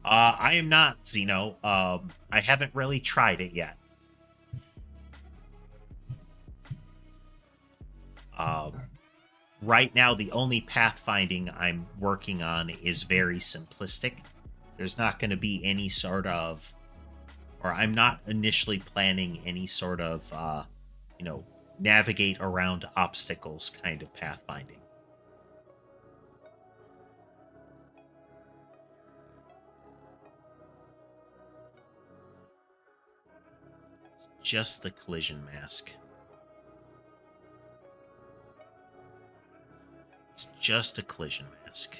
I am not, Xeno. I haven't really tried it yet. Right now, the only pathfinding I'm working on is very simplistic. There's not going to be any sort of, or I'm not initially planning any sort of, navigate around obstacles kind of pathfinding. Just the collision mask. It's just a collision mask.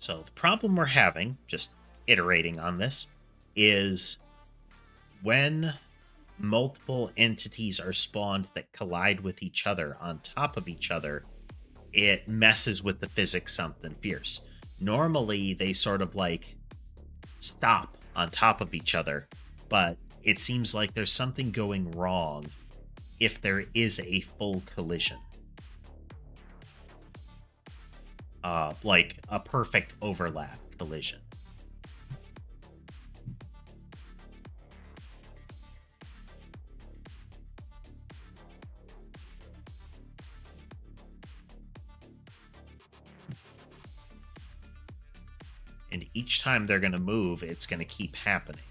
So the problem we're having, just iterating on this, is when multiple entities are spawned that collide with each other on top of each other, it messes with the physics something fierce. Normally, they sort of like stop on top of each other, but it seems like there's something going wrong if there is a full collision. Like a perfect overlap collision. And each time they're going to move, it's going to keep happening.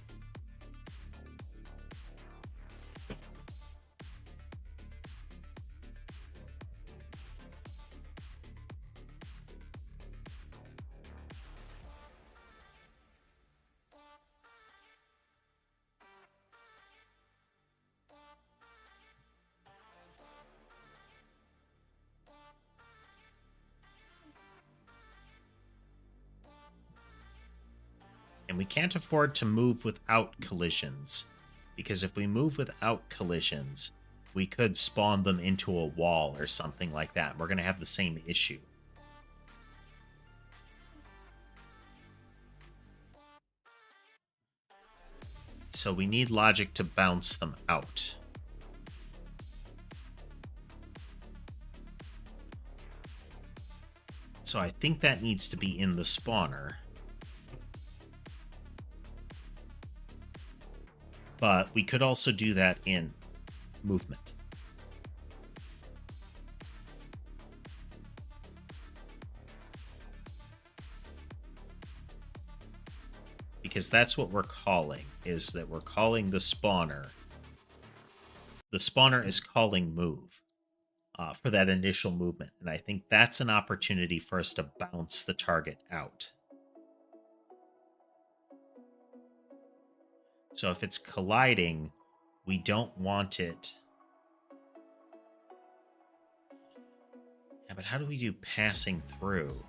And we can't afford to move without collisions, because if we move without collisions, we could spawn them into a wall or something like that. We're going to have the same issue. So we need logic to bounce them out. So I think that needs to be in the spawner. But we could also do that in movement. Because that's what we're calling, is that we're calling the spawner. The spawner is calling move for that initial movement. And I think that's an opportunity for us to bounce the target out. So if it's colliding, we don't want it. Yeah, but how do we do passing through?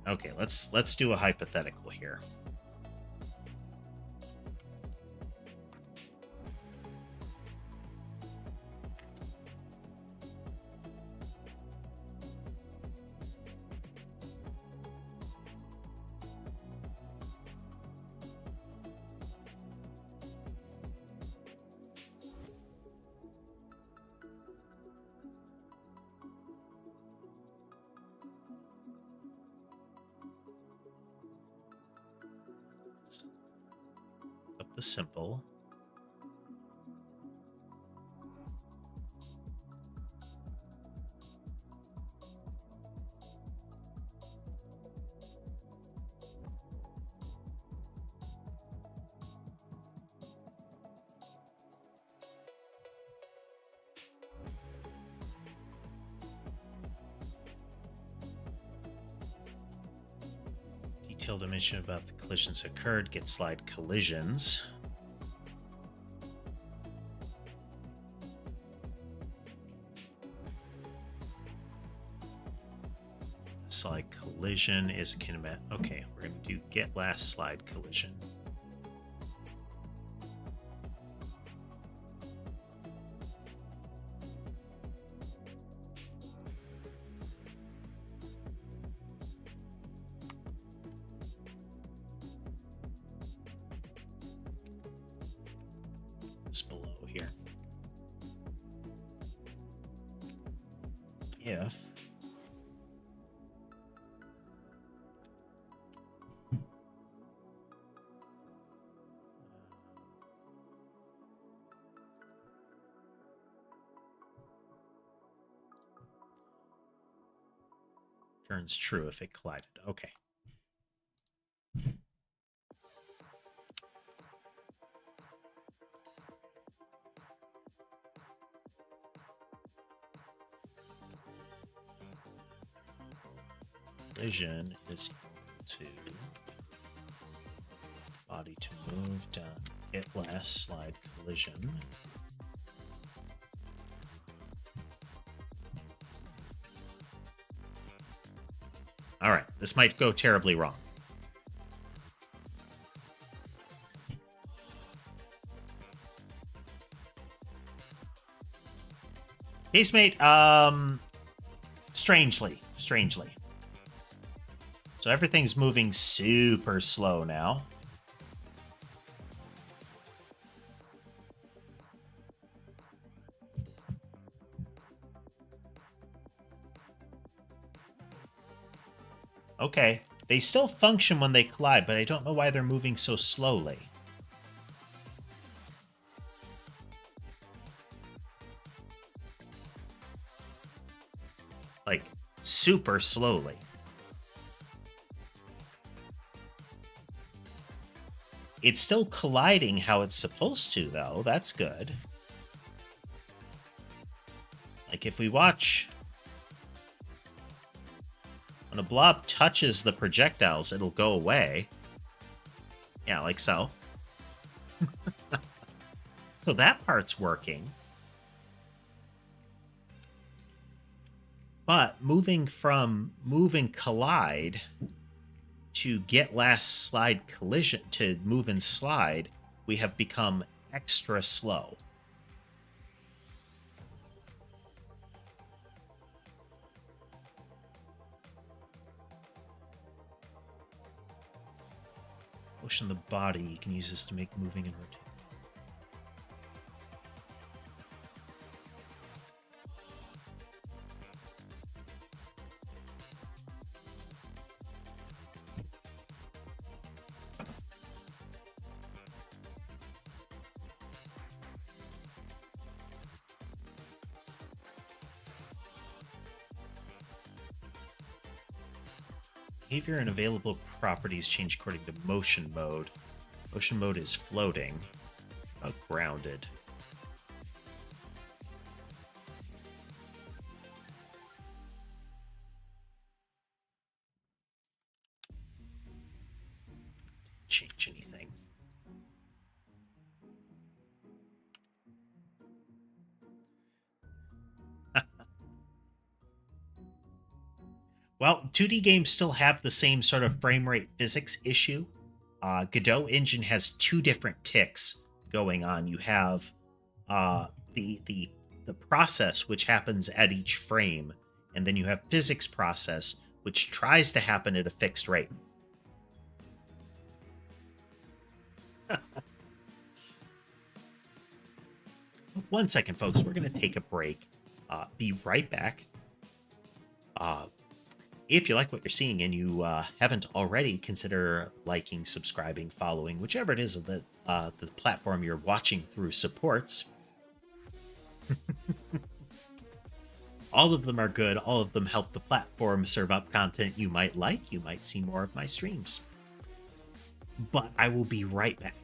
Okay, let's do a hypothetical here. The simple. Detailed dimension about the collisions occurred. Get slide collisions. Slide collision is kinematic. Okay, we're going to do get last slide collision. It's below here. If turns true if it collided. Okay. Collision is equal to body to move done. Get last slide collision. All right, this might go terribly wrong. Casemate, strangely. So everything's moving super slow now. Okay, they still function when they collide, but I don't know why they're moving so slowly. Like, super slowly. It's still colliding how it's supposed to, though. That's good. Like, if we watch... When a blob touches the projectiles, it'll go away. Yeah, like so. So that part's working. But moving from moving collide to get last slide collision to move and slide, we have become extra slow. Motion the body, you can use this to make moving and rotating. Behavior and available properties change according to motion mode. Motion mode is floating, grounded. Change anything. Well, 2D games still have the same sort of frame rate physics issue. Godot engine has two different ticks going on. You have the process which happens at each frame, and then you have physics process which tries to happen at a fixed rate. One second, folks. We're going to take a break. Be right back. If you like what you're seeing and you haven't already, consider liking, subscribing, following, whichever it is that the platform you're watching through supports. All of them are good. All of them help the platform serve up content you might like. You might see more of my streams. But I will be right back.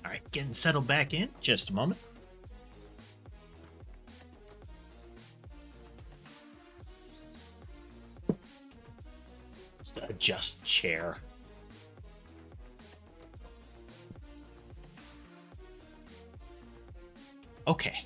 All right, getting settled back in. Just a moment. Just adjust chair. Okay.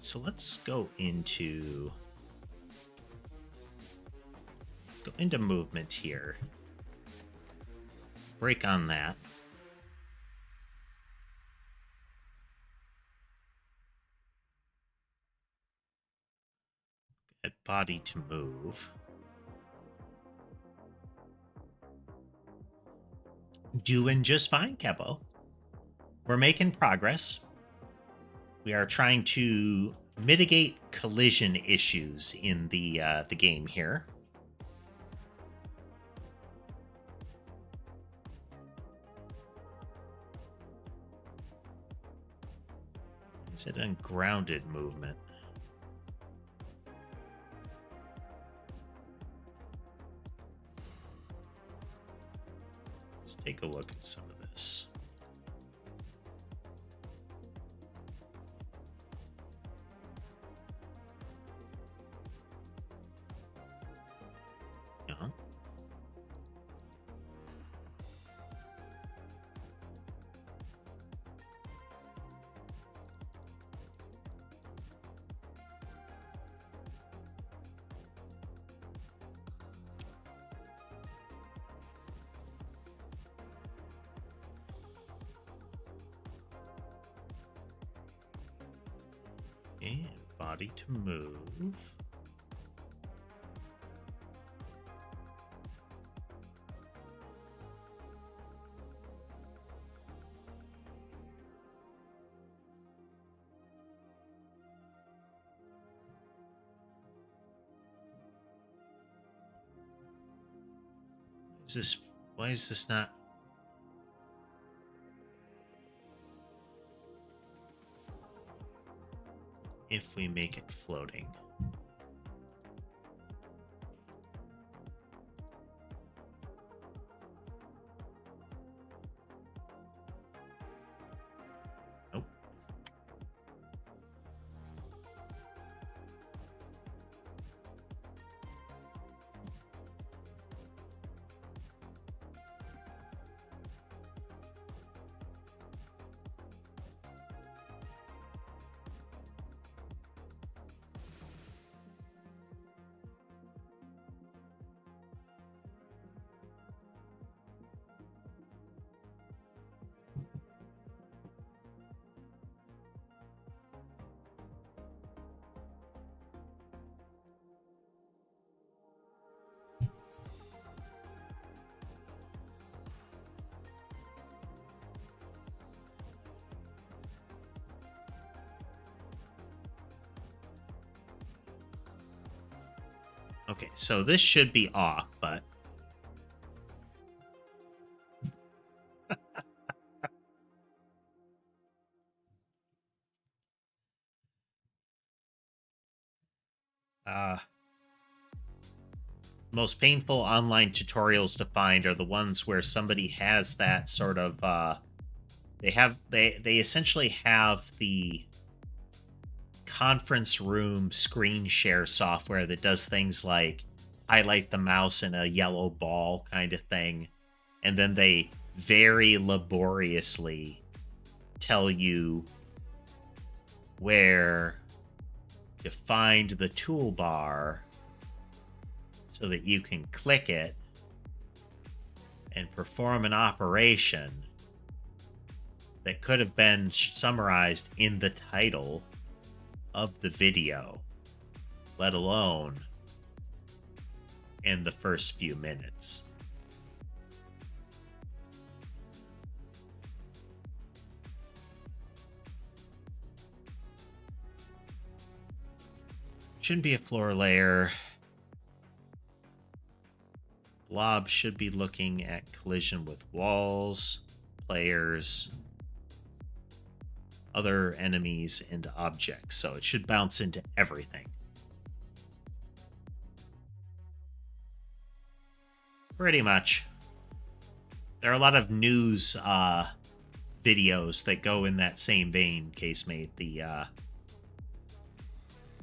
So let's go into movement here. Break on that. Get body to move. Doing just fine, Kebo. We're making progress. We are trying to mitigate collision issues in the game here. Is it ungrounded movement? Let's take a look at some of this. Uh-huh. And body to move. Why is this not? If we make it floating. Nope. Okay, so this should be off, but most painful online tutorials to find are the ones where somebody has that sort of they essentially have the conference room screen share software that does things like highlight the mouse in a yellow ball kind of thing, and then they very laboriously tell you where to find the toolbar so that you can click it and perform an operation that could have been summarized in the title of the video, let alone in the first few minutes. Shouldn't be a floor layer. Blob should be looking at collision with walls, players, other enemies, and objects, so it should bounce into everything. Pretty much. There are a lot of news videos that go in that same vein, Casemate.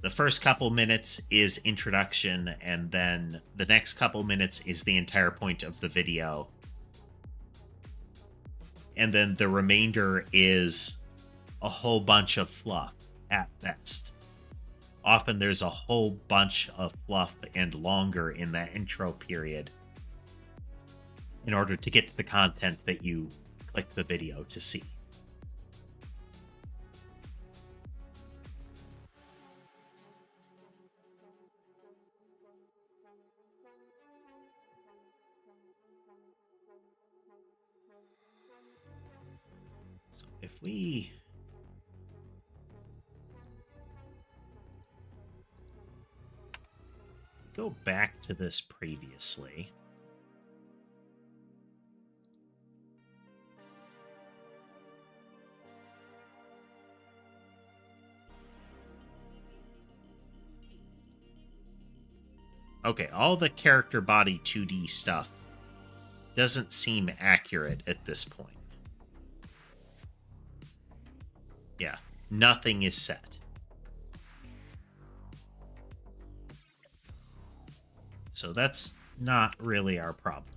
The first couple minutes is introduction, and then the next couple minutes is the entire point of the video. And then the remainder is a whole bunch of fluff at best. Often there's a whole bunch of fluff and longer in that intro period in order to get to the content that you click the video to see. So if we go back to this previously. Okay, all the character body 2D stuff doesn't seem accurate at this point. Yeah, nothing is set. So that's not really our problem.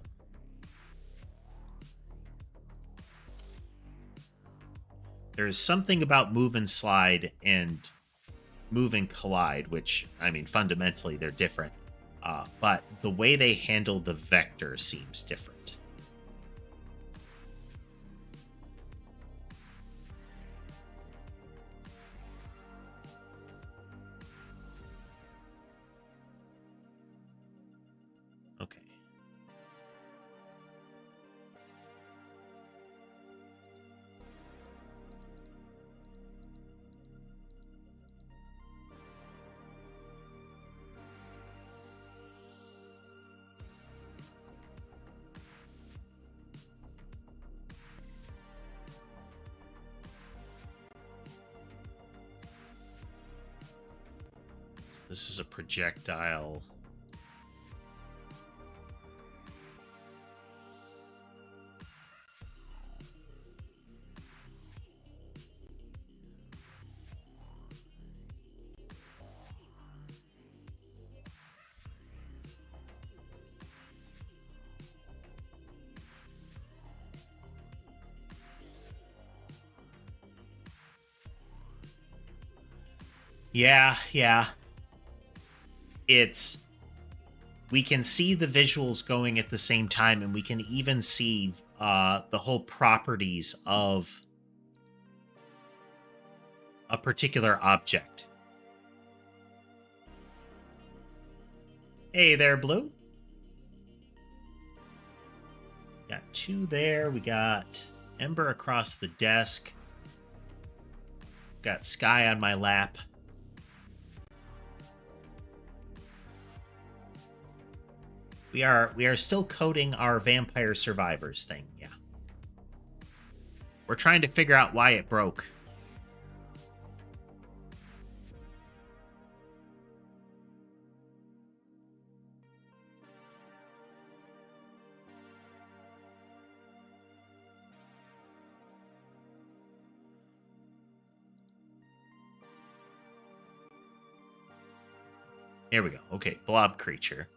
There's something about move and slide and move and collide, which, I mean, fundamentally they're different. But the way they handle the vector seems different. Okay. This is a projectile. Yeah. We can see the visuals going at the same time, and we can even see the whole properties of a particular object. Hey there, Blue. Got two there. We got Ember across the desk. Got Sky on my lap. We are still coding our Vampire Survivors thing, yeah. We're trying to figure out why it broke. Here we go. Okay, blob creature.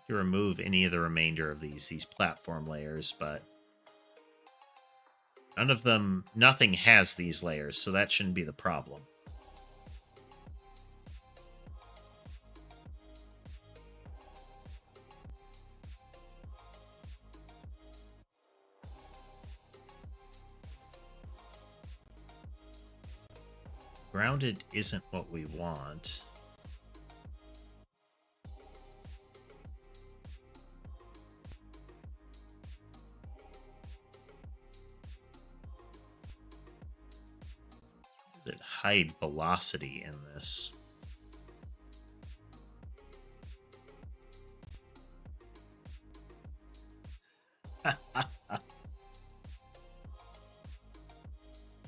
To remove any of the remainder of these platform layers, but nothing has these layers, so that shouldn't be the problem. Grounded isn't what we want. Does it hide velocity in this?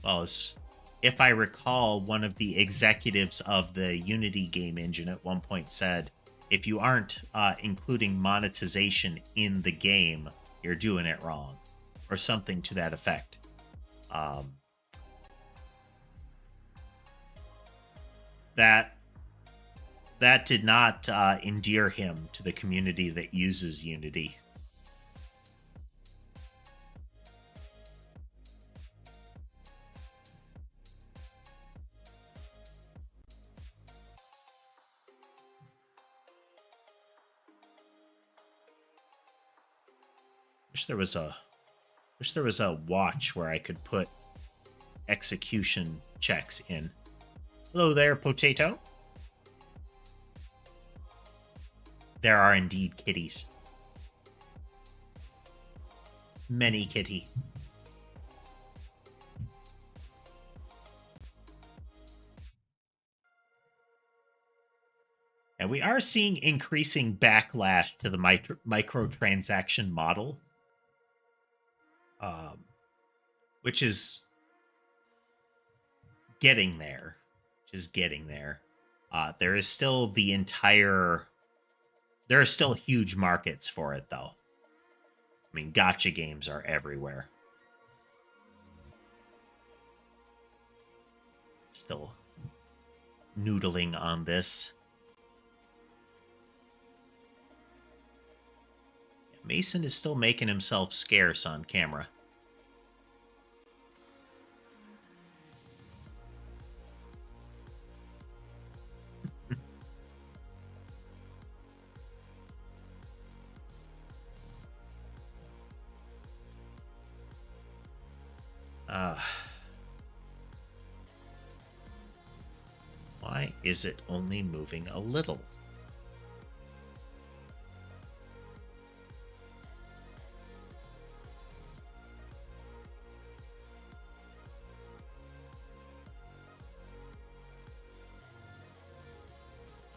Well, if I recall, one of the executives of the Unity game engine at one point said, if you aren't including monetization in the game, you're doing it wrong, or something to that effect. That did not endear him to the community that uses Unity. Wish there was a watch where I could put execution checks in. Hello there, potato. There are indeed kitties. many kitty. And we are seeing increasing backlash to the microtransaction model, which is getting there. There is still there are still huge markets for it, though. I mean, gacha games are everywhere. Still noodling on this. Mason is still making himself scarce on camera. Why is it only moving a little?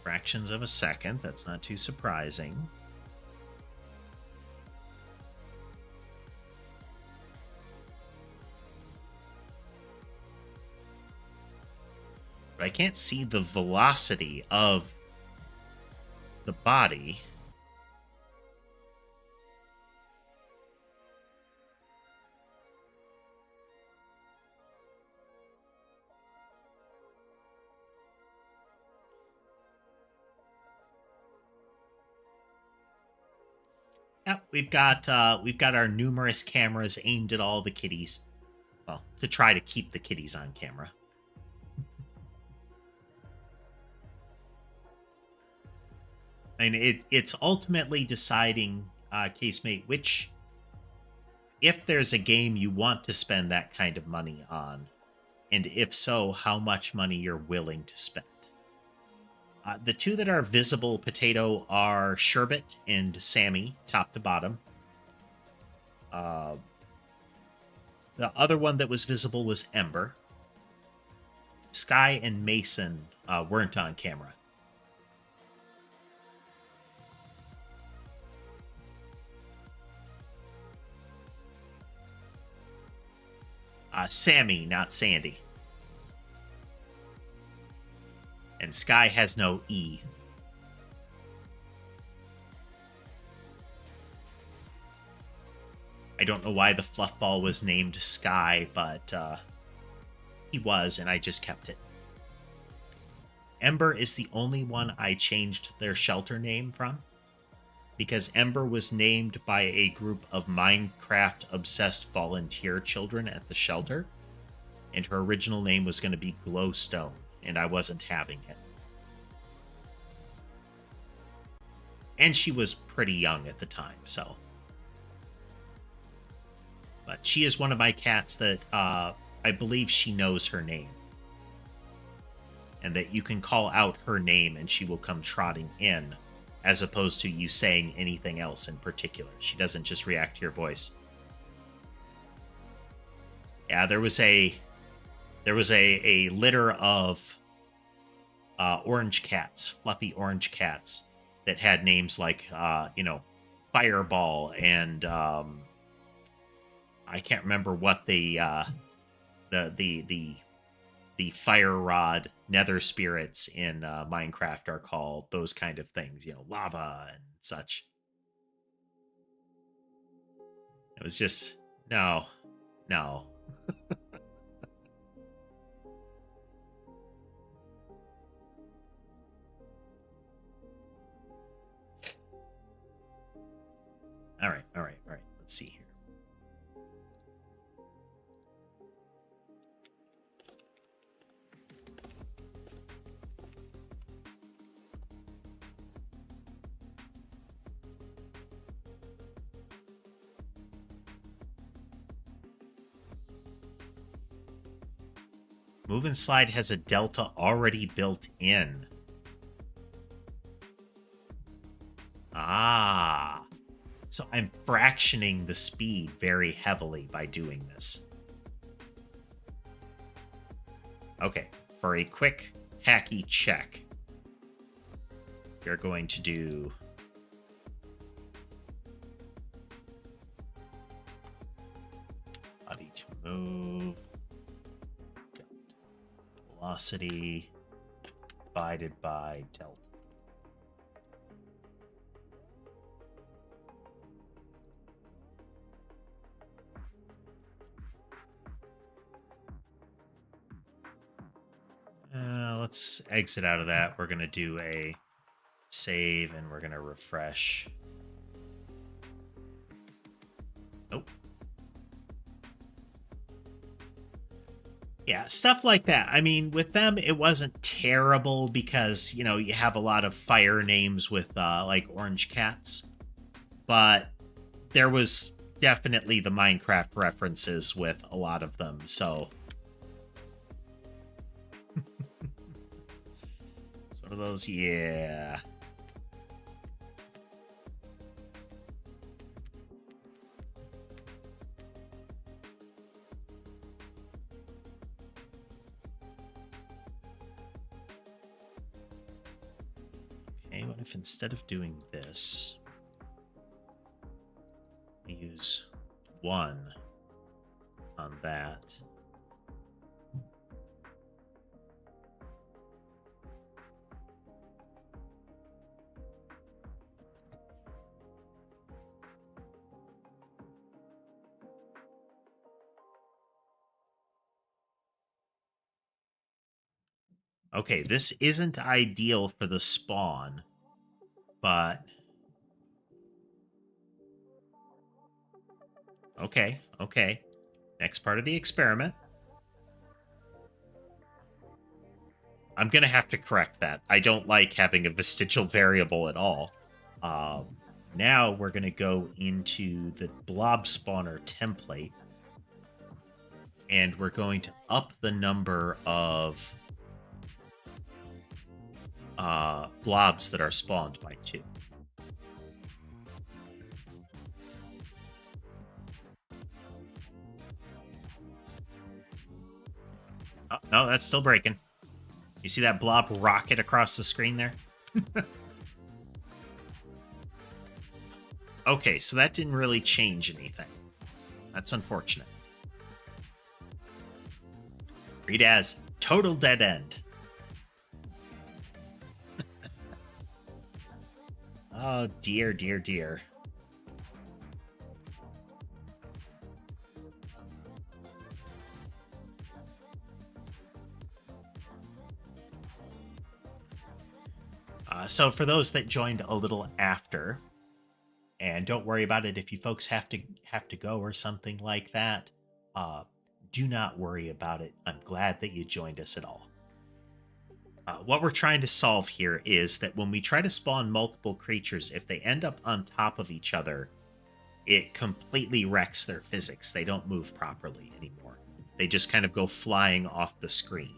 Fractions of a second, that's not too surprising. But I can't see the velocity of the body. Yep, we've got our numerous cameras aimed at all the kitties. Well, to try to keep the kitties on camera. I mean, it's ultimately deciding, casemate, which, if there's a game you want to spend that kind of money on, and if so, how much money you're willing to spend. The two that are visible, Potato, are Sherbet and Sammy, top to bottom. The other one that was visible was Ember. Sky and Mason weren't on camera. Sammy, not Sandy. And Sky has no E. I don't know why the fluff ball was named Sky, but he was, and I just kept it. Ember is the only one I changed their shelter name from, because Ember was named by a group of Minecraft-obsessed volunteer children at the shelter, and her original name was going to be Glowstone, and I wasn't having it. And she was pretty young at the time, so. But she is one of my cats that I believe she knows her name. And that you can call out her name and she will come trotting in, as opposed to you saying anything else in particular. She doesn't just react to your voice. Yeah, there was a litter of orange cats, fluffy orange cats, that had names like Fireball and I can't remember what the fire rod nether spirits in Minecraft are called. Those kind of things, lava and such. It was just no. All right. Let's see here. Move and Slide has a delta already built in. So I'm fractioning the speed very heavily by doing this. Okay, for a quick hacky check, you're going to do body to move, velocity divided by delta. Let's exit out of that. We're going to do a save and we're going to refresh. Nope. Yeah, stuff like that. I mean, with them, it wasn't terrible because, you know, you have a lot of fire names with like orange cats. But there was definitely the Minecraft references with a lot of them, so... It's one of those, yeah... Okay, what if instead of doing this, we use 1 on that? Okay, this isn't ideal for the spawn, but... Okay, okay. Next part of the experiment. I'm going to have to correct that. I don't like having a vestigial variable at all. Now we're going to go into the blob spawner template, and we're going to up the number of blobs that are spawned by 2. Oh, no, that's still breaking. You see that blob rocket across the screen there? Okay, so that didn't really change anything. That's unfortunate. Read as total dead end. Oh, dear, dear, dear. So for those that joined a little after, and don't worry about it if you folks have to go or something like that, do not worry about it. I'm glad that you joined us at all. What we're trying to solve here is that when we try to spawn multiple creatures, if they end up on top of each other, it completely wrecks their physics. They don't move properly anymore. They just kind of go flying off the screen.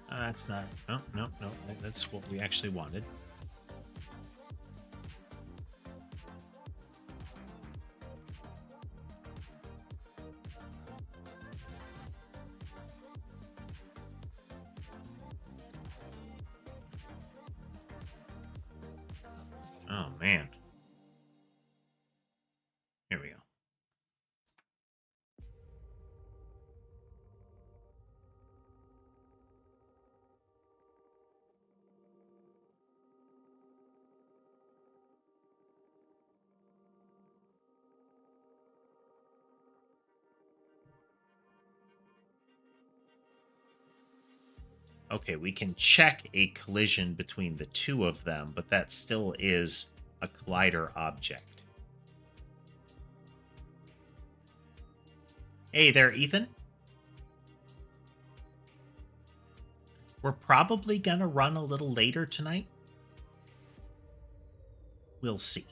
That's not... No, no, no. That's what we actually wanted. Oh, man. Here we go. Okay, we can check a collision between the two of them, but that still is a collider object. Hey there, Ethan. We're probably going to run a little later tonight. We'll see.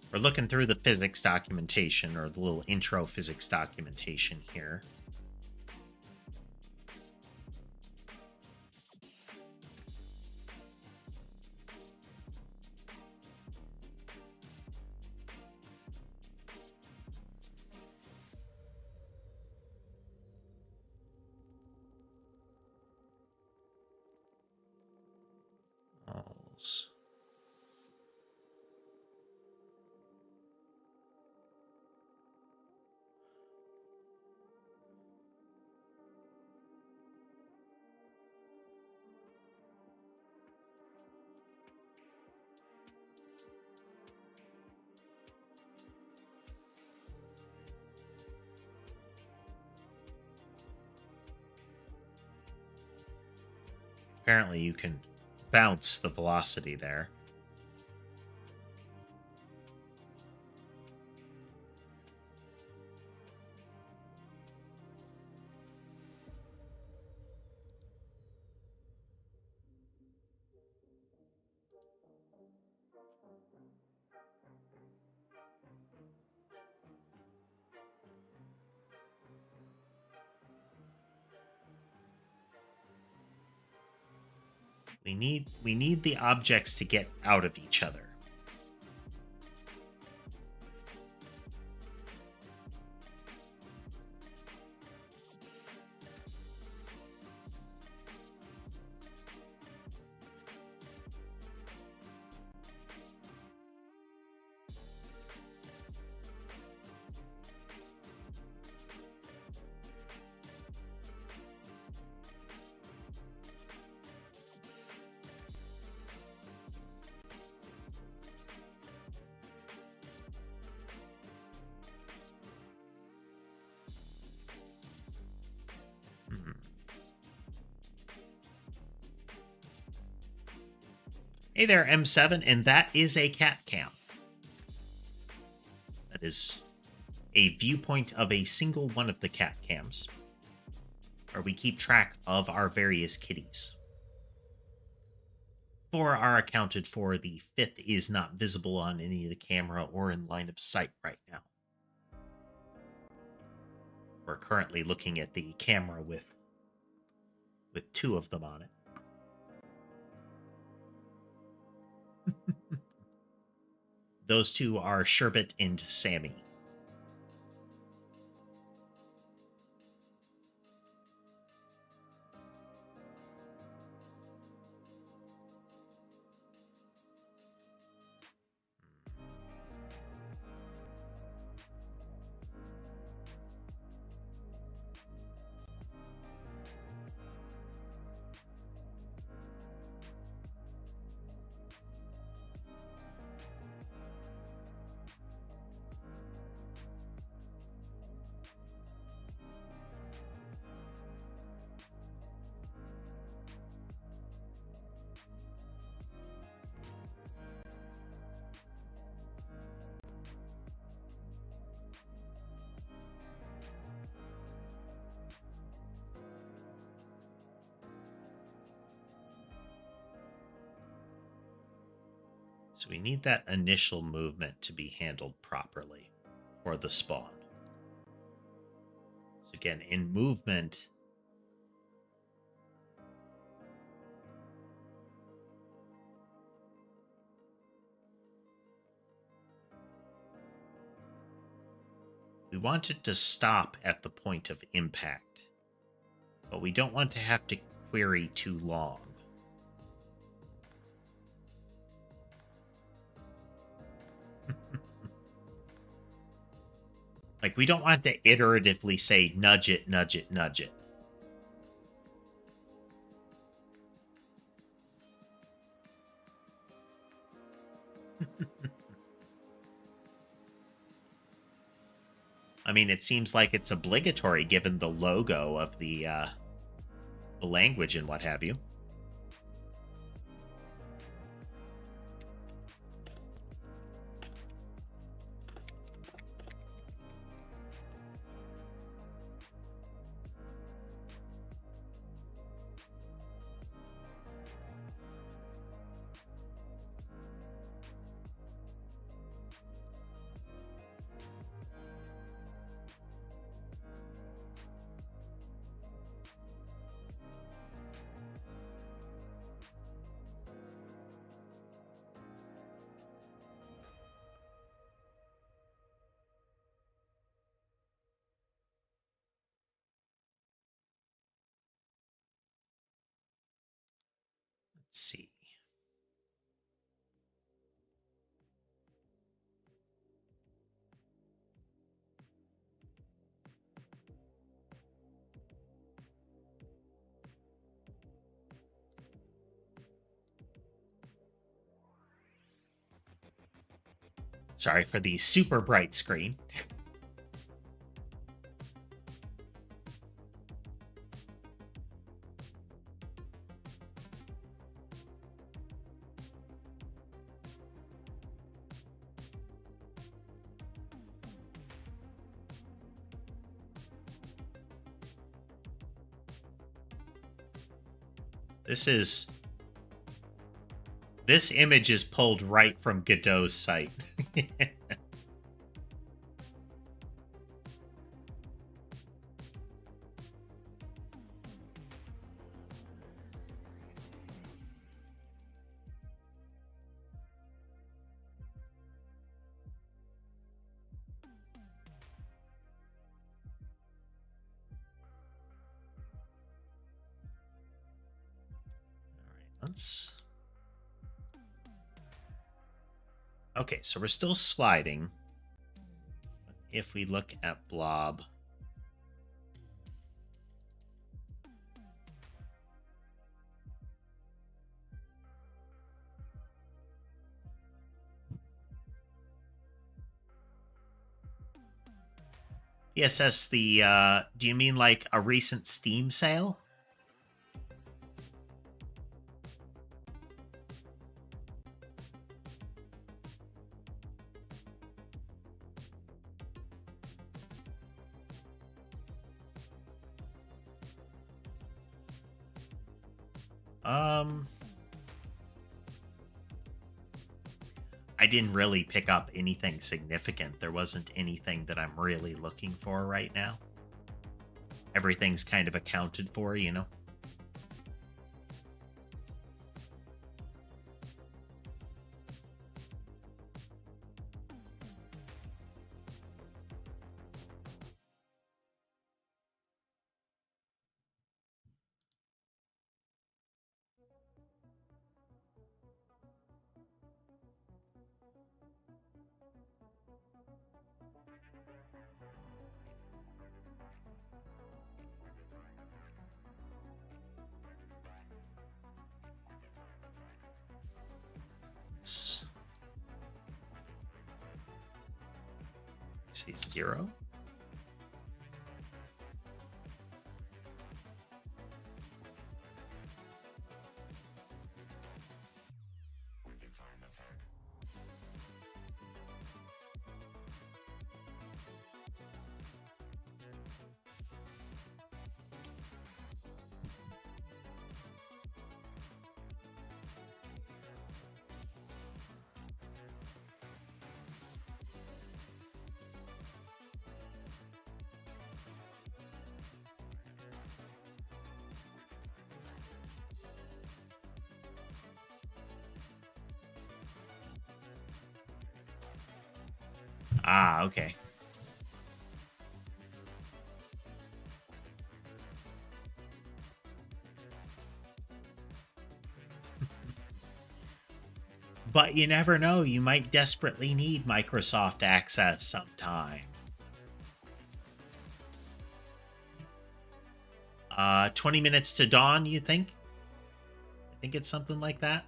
We're looking through the physics documentation, or the little intro physics documentation here. Alls. Apparently you can bounce the velocity there. We need the objects to get out of each other. Hey there, M7, and that is a cat cam. That is a viewpoint of a single one of the cat cams, where we keep track of our various kitties. 4 are accounted for. The 5th is not visible on any of the camera or in line of sight right now. We're currently looking at the camera with 2 of them on it. Those 2 are Sherbet and Sammy. So we need that initial movement to be handled properly for the spawn. So again, in movement, We want it to stop at the point of impact, but we don't want to have to query too long. Like, we don't want to iteratively say, nudge it, nudge it, nudge it. I mean, it seems like it's obligatory given the logo of the language and what have you. Let's see. Sorry for the super bright screen. This image is pulled right from Godot's site. Okay, so we're still sliding. If we look at blob, PSS, do you mean like a recent Steam sale? I didn't really pick up anything significant. There wasn't anything that I'm really looking for right now. Everything's kind of accounted for, you know? See, 0. Ah, okay. But you never know. You might desperately need Microsoft access sometime. 20 minutes to dawn, you think? I think it's something like that.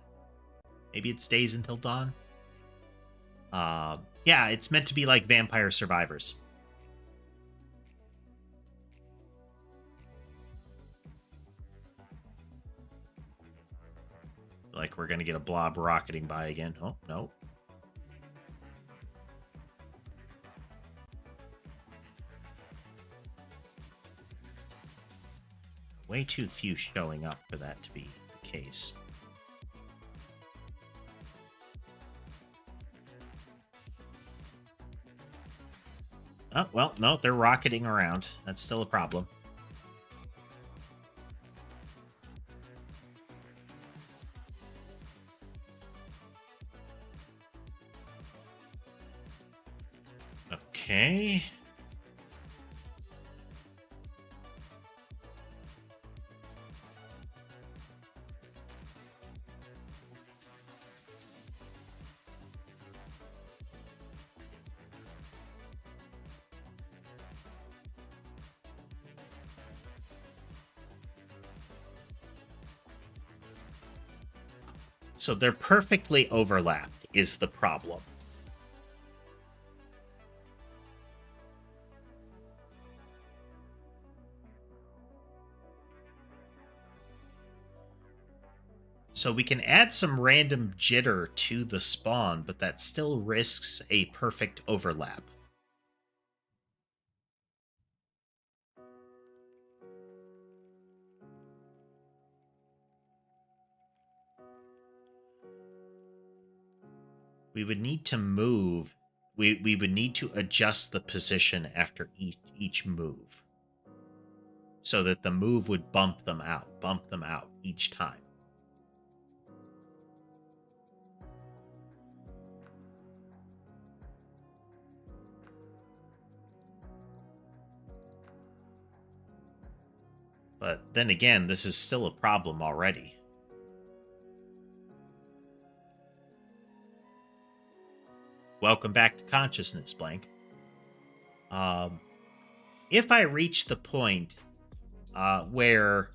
Maybe it stays until dawn. Yeah, it's meant to be like Vampire Survivors. Like we're gonna get a blob rocketing by again. Oh, no. Way too few showing up for that to be the case. Oh, well, no, they're rocketing around. That's still a problem. Okay. So they're perfectly overlapped is the problem. So we can add some random jitter to the spawn, but that still risks a perfect overlap. We would need to move. We would need to adjust the position after each move, so that the move would bump them out each time. But then again, this is still a problem already. Welcome back to consciousness, Blank. If I reach the point where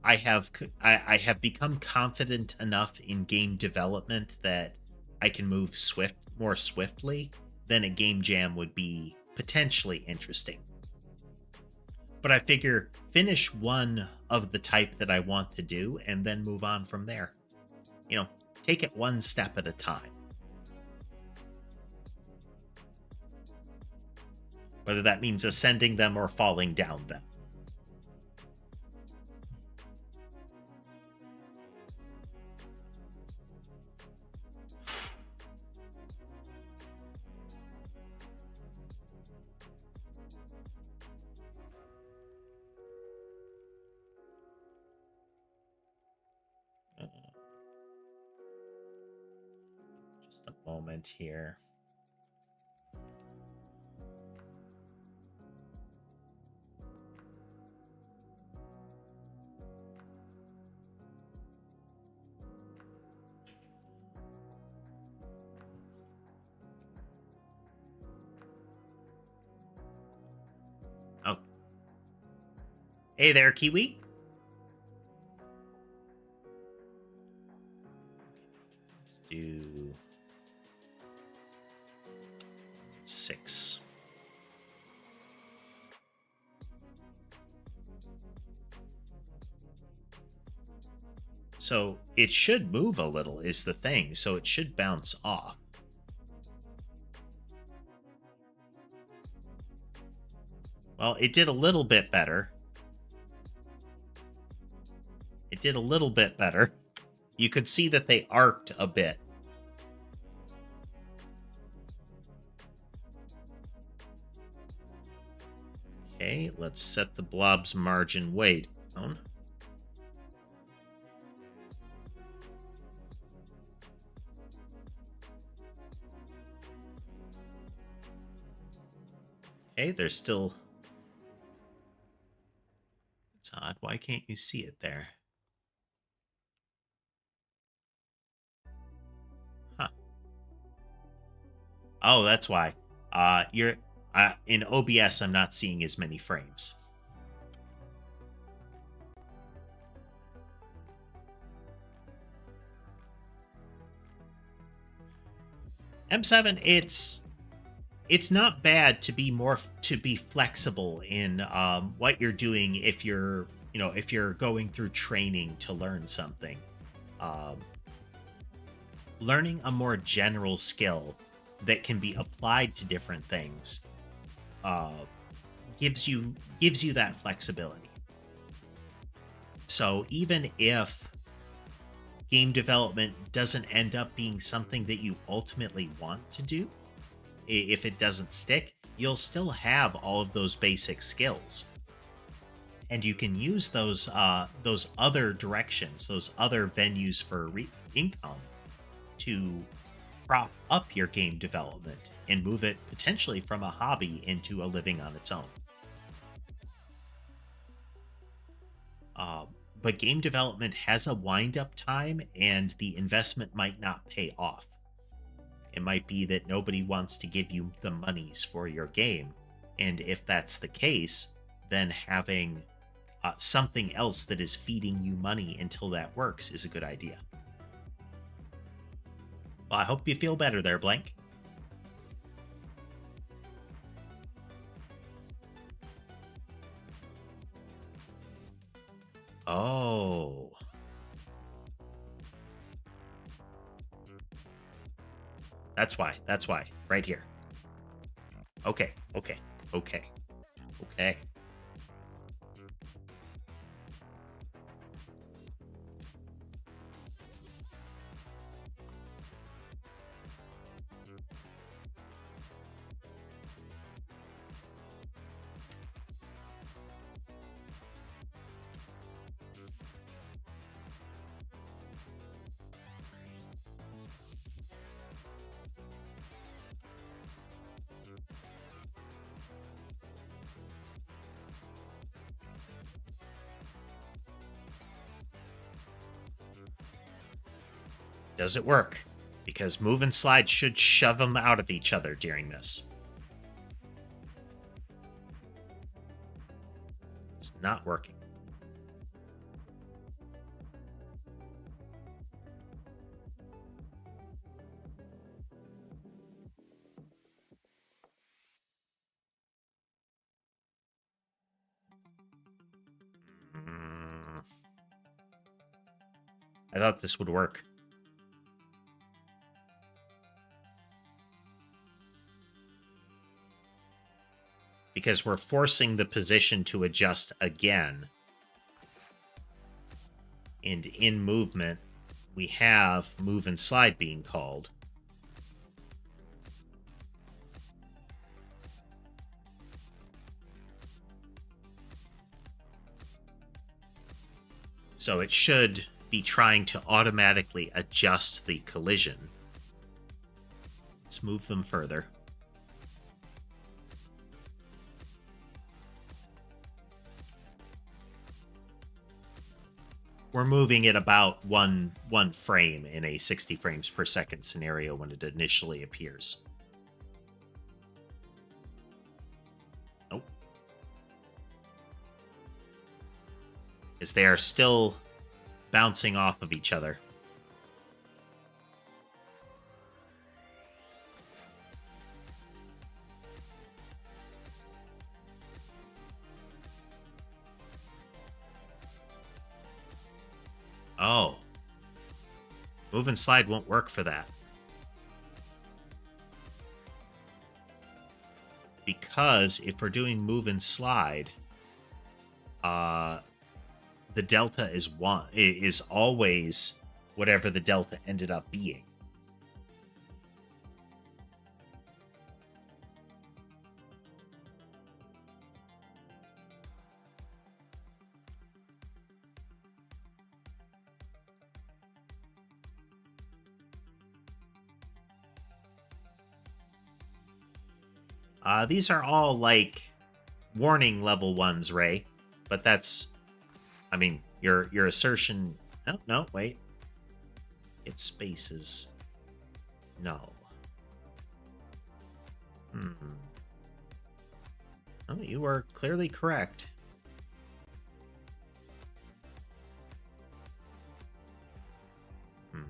I have become confident enough in game development that I can move more swiftly, then a game jam would be potentially interesting. But I figure finish one of the type that I want to do and then move on from there. You know, take it one step at a time. Whether that means ascending them or falling down them. Just a moment here. Oh. Hey there, Kiwi. Let's do 6. So it should move a little is the thing, so it should bounce off. Well, it did a little bit better. It did a little bit better. You could see that they arced a bit. Okay, let's set the blob's margin way down. Okay, there's still... It's odd. Why can't you see it there? Oh, that's why. You're in OBS. I'm not seeing as many frames. M7, it's not bad to be flexible in what you're doing if you're going through training to learn something. Um, Learning a more general skill that can be applied to different things uh, gives you that flexibility. So even if game development doesn't end up being something that you ultimately want to do, if it doesn't stick, you'll still have all of those basic skills, and you can use those other directions, those other venues for income to prop up your game development and move it potentially from a hobby into a living on its own. Um, but game development has a wind up time, and the investment might not pay off. It might be that nobody wants to give you the monies for your game. And if that's the case, then having something else that is feeding you money until that works is a good idea. Well, I hope you feel better there, Blank. Oh. That's why. That's why. Right here. Okay. Okay. Okay. Okay. Does it work? Because move and slide should shove them out of each other during this. It's not working. I thought this would work. Because we're forcing the position to adjust again. And in movement, we have move and slide being called. So it should be trying to automatically adjust the collision. Let's move them further. We're moving at about one frame in a 60 frames per second scenario when it initially appears. Nope. As they are still bouncing off of each other. Oh. Move and slide won't work for that. Because if we're doing move and slide, the delta is always whatever the delta ended up being. These are all like warning level ones, Ray. But that's, I mean, your assertion. No, wait. It spaces null. Hmm. Oh, you are clearly correct. Hmm.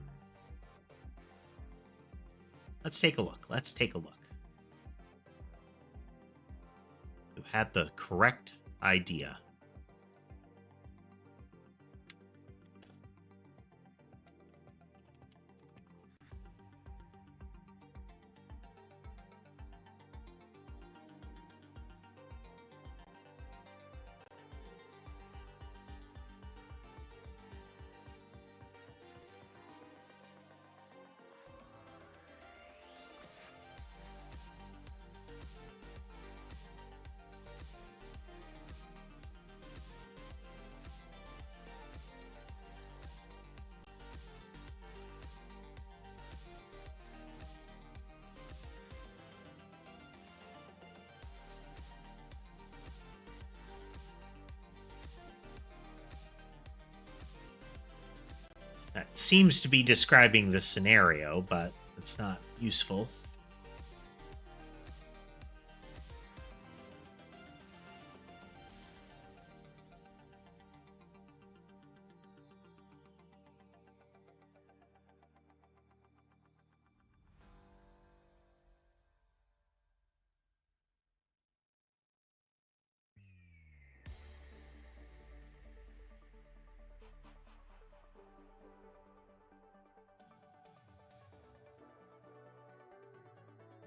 Let's take a look. Let's take a look. You had the correct idea. That seems to be describing the scenario, but it's not useful.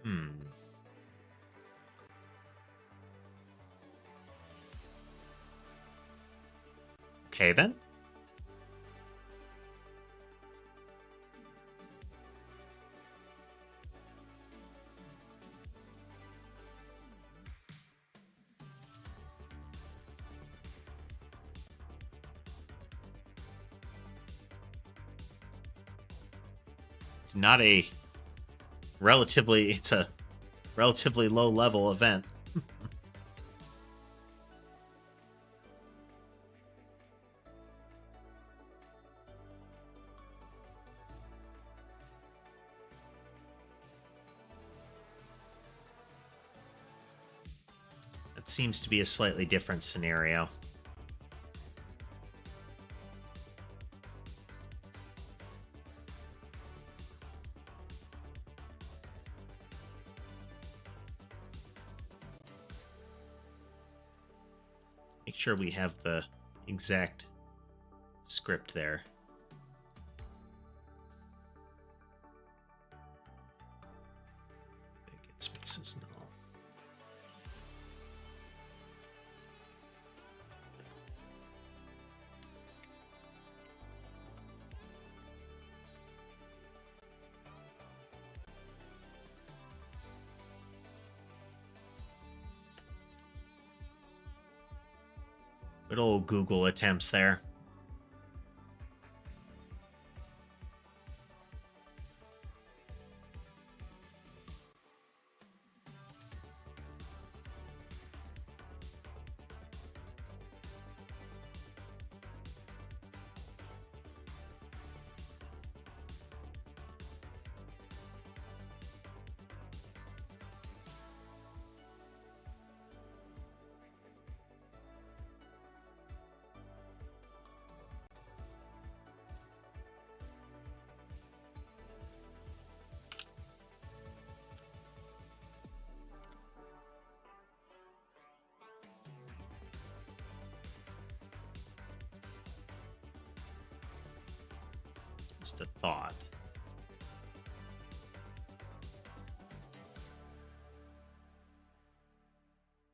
Hmm. Okay, then. Not a relatively, it's a relatively low level event. It seems to be a slightly different scenario. Make sure we have the exact script there. Big spaces and all. Good old Google attempts there. Just a thought.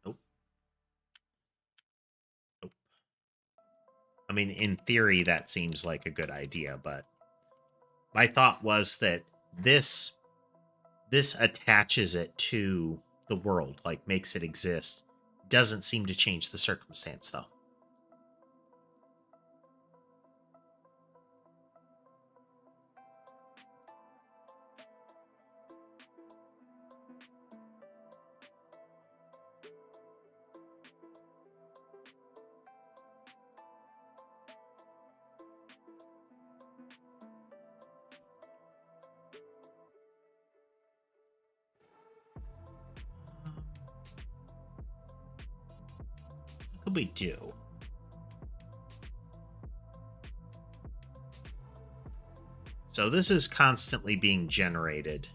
Nope. Nope. I mean, in theory, that seems like a good idea, but my thought was that this attaches it to the world, like makes it exist. Doesn't seem to change the circumstance, though. could we do? So this is constantly being generated.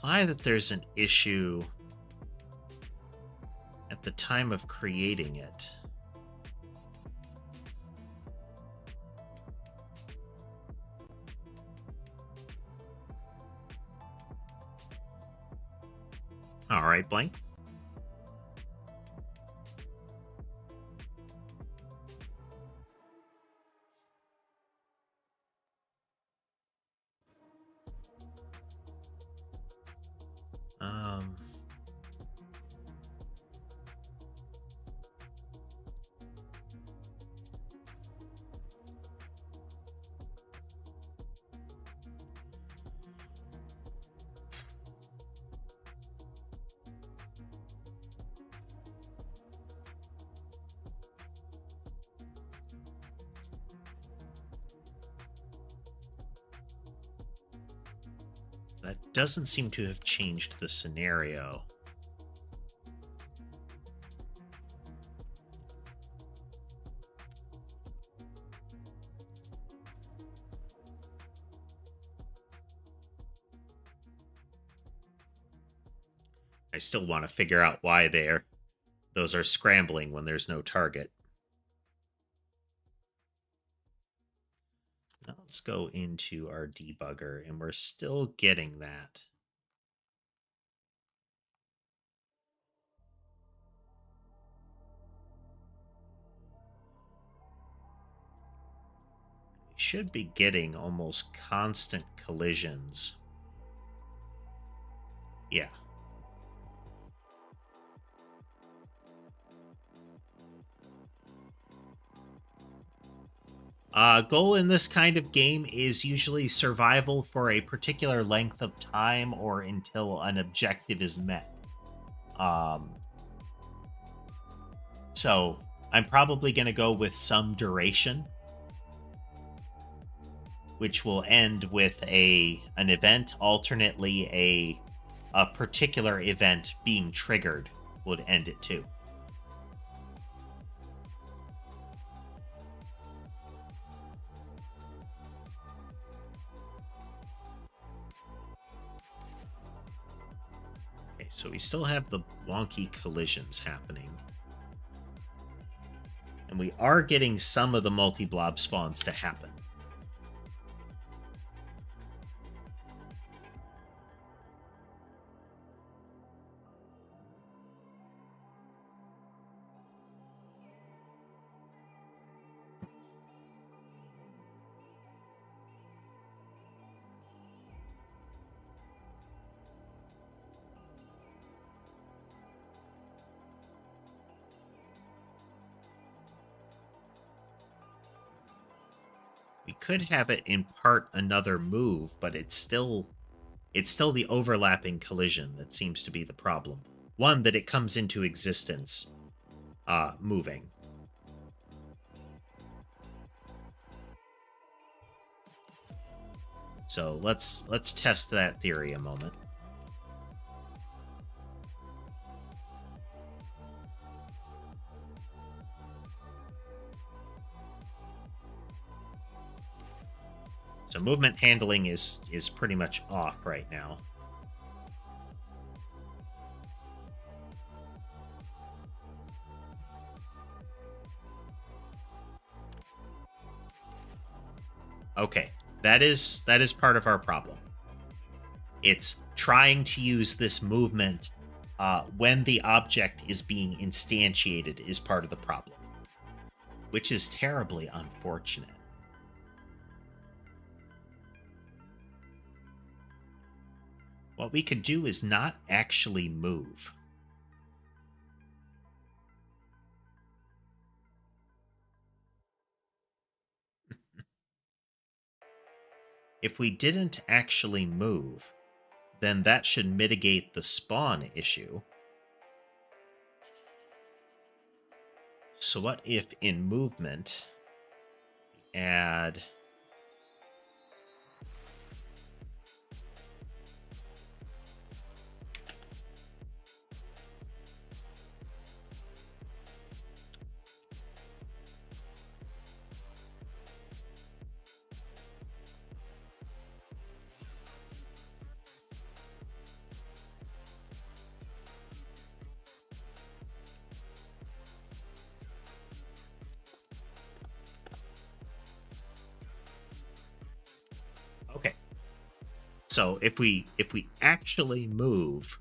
Imply that there's an issue at the time of creating it. All right, Blank. That doesn't seem to have changed the scenario. I still want to figure out why those are scrambling when there's no target. Now let's go into our debugger, and we're still getting that. We should be getting almost constant collisions. Yeah. Goal in this kind of game is usually survival for a particular length of time or until an objective is met. So I'm probably going to go with some duration, which will end with an event, alternately a particular event being triggered would end it too. Okay, so we still have the wonky collisions happening. And we are getting some of the multi-blob spawns to happen. We could have it in part another move, but it's still the overlapping collision that seems to be the problem. One, that it comes into existence moving. So let's test that theory a moment. So movement handling is pretty much off right now. Okay, that is part of our problem. It's trying to use this movement when the object is being instantiated is part of the problem, which is terribly unfortunate. What we could do is not actually move. If we didn't actually move, then that should mitigate the spawn issue. So what if in movement, add... Okay. So if we actually move,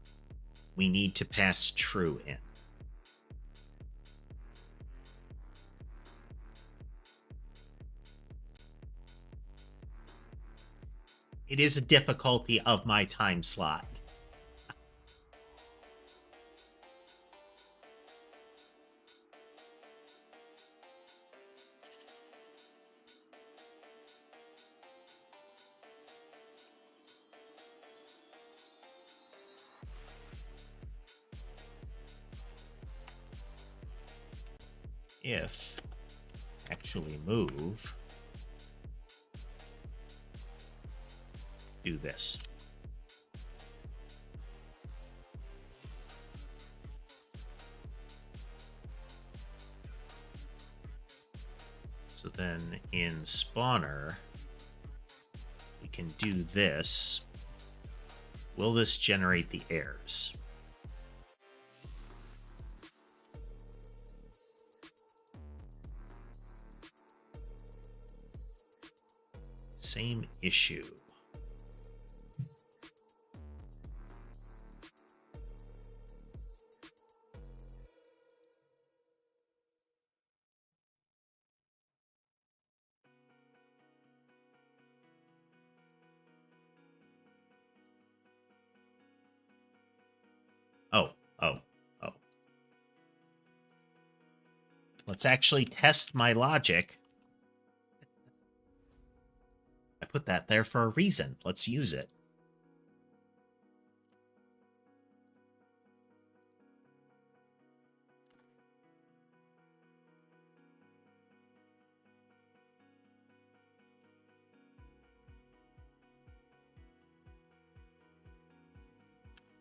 we need to pass true in. It is a difficulty of my time slot. If actually move, do this. So then in spawner, we can do this. Will this generate the errors? Same issue. Oh. Let's actually test my logic. I put that there for a reason. Let's use it.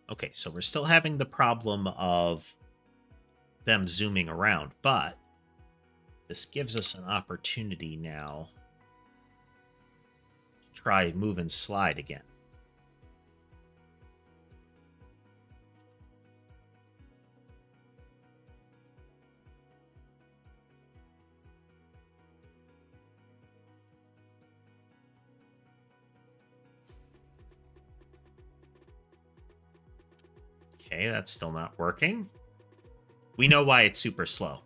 Okay, so we're still having the problem of them zooming around, but this gives us an opportunity now to try move and slide again. Okay, that's still not working. We know why it's super slow.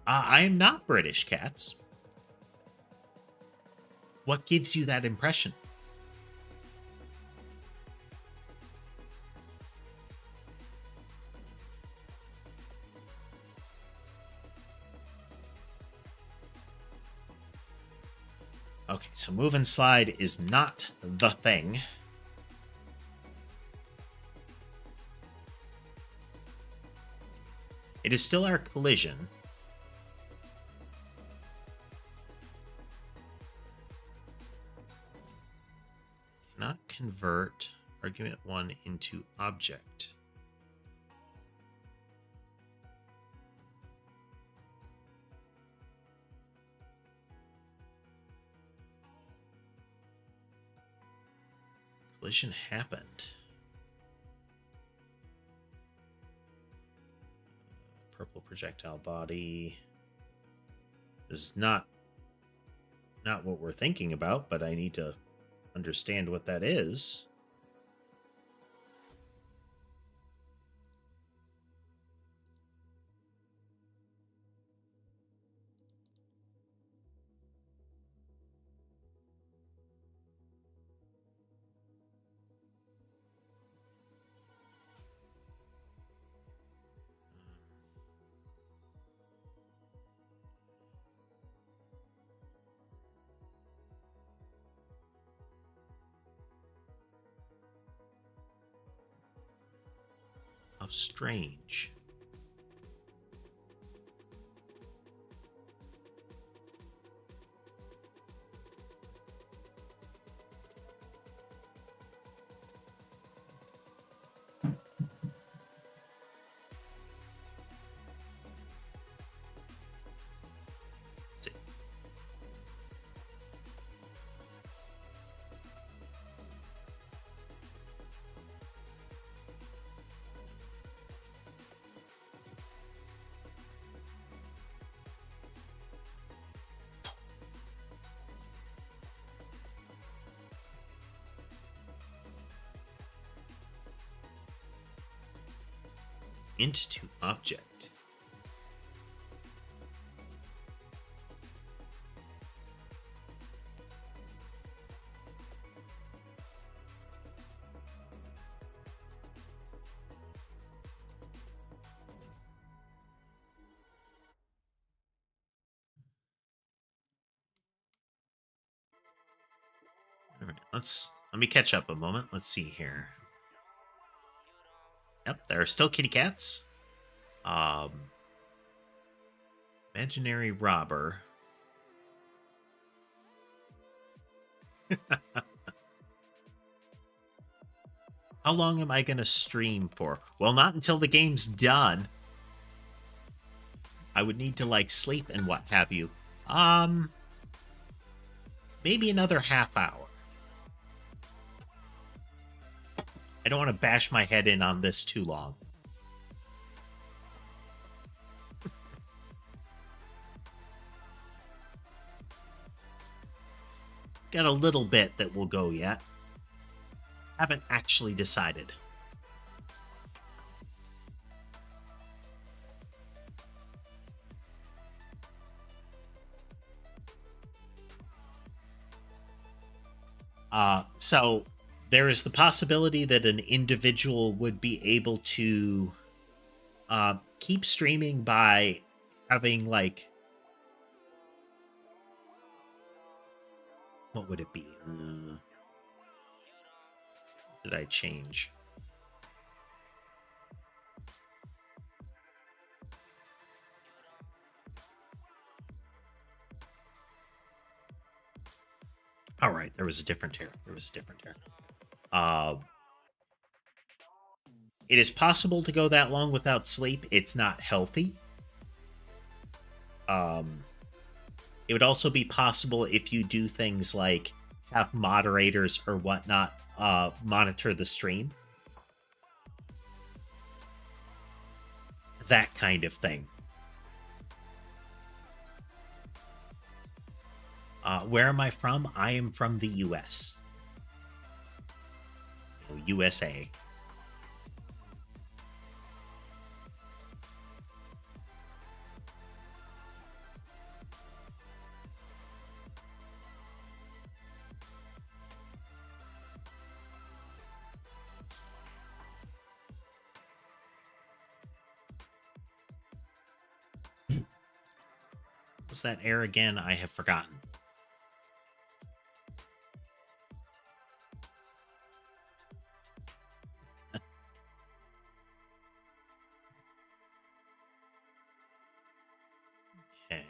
I am not British, cats. What gives you that impression? Okay, so move and slide is not the thing. It is still our collision. Cannot convert argument 1 into object. Collision happened. Purple projectile body is not what we're thinking about, but I need to understand what that is. strange. Int to object. All right, let me catch up a moment. Let's see here. Yep, there are still kitty cats. Imaginary robber. How long am I going to stream for? Well, not until the game's done. I would need to, like, sleep and what have you. Maybe another half hour. I don't want to bash my head in on this too long. Got a little bit that will go yet. Haven't actually decided. So there is the possibility that an individual would be able to keep streaming by having, like, what would it be? Did I change? All right, there was a different error. It is possible to go that long without sleep. It's not healthy. It would also be possible if you do things like have moderators or whatnot monitor the stream. That kind of thing. Where am I from? I am from the US. USA. Was that error again? I have forgotten. Okay.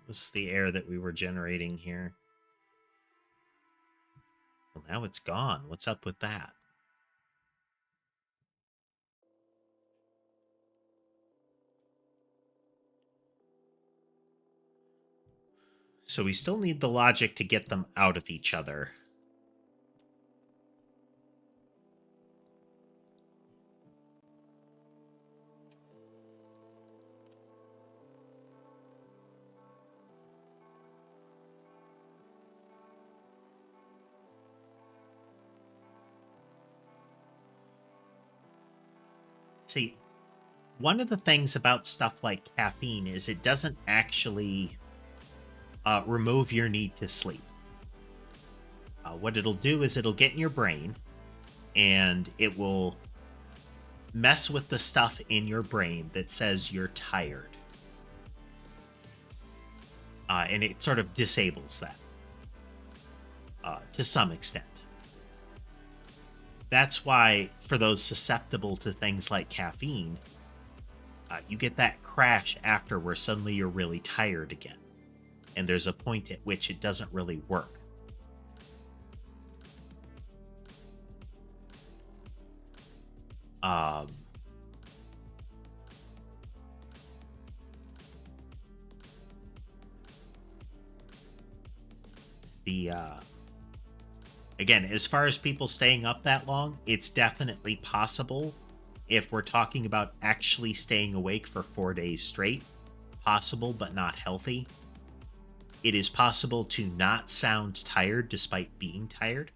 What's the error that we were generating here? Well, now it's gone. What's up with that? So we still need the logic to get them out of each other. See, one of the things about stuff like caffeine is it doesn't actually remove your need to sleep. What it'll do is it'll get in your brain and it will mess with the stuff in your brain that says you're tired. And it sort of disables that to some extent. That's why, for those susceptible to things like caffeine, you get that crash after where suddenly you're really tired again. And there's a point at which it doesn't really work. Um, again, as far as people staying up that long, it's definitely possible. If we're talking about actually staying awake for 4 days straight, possible but not healthy. It is possible to not sound tired despite being tired.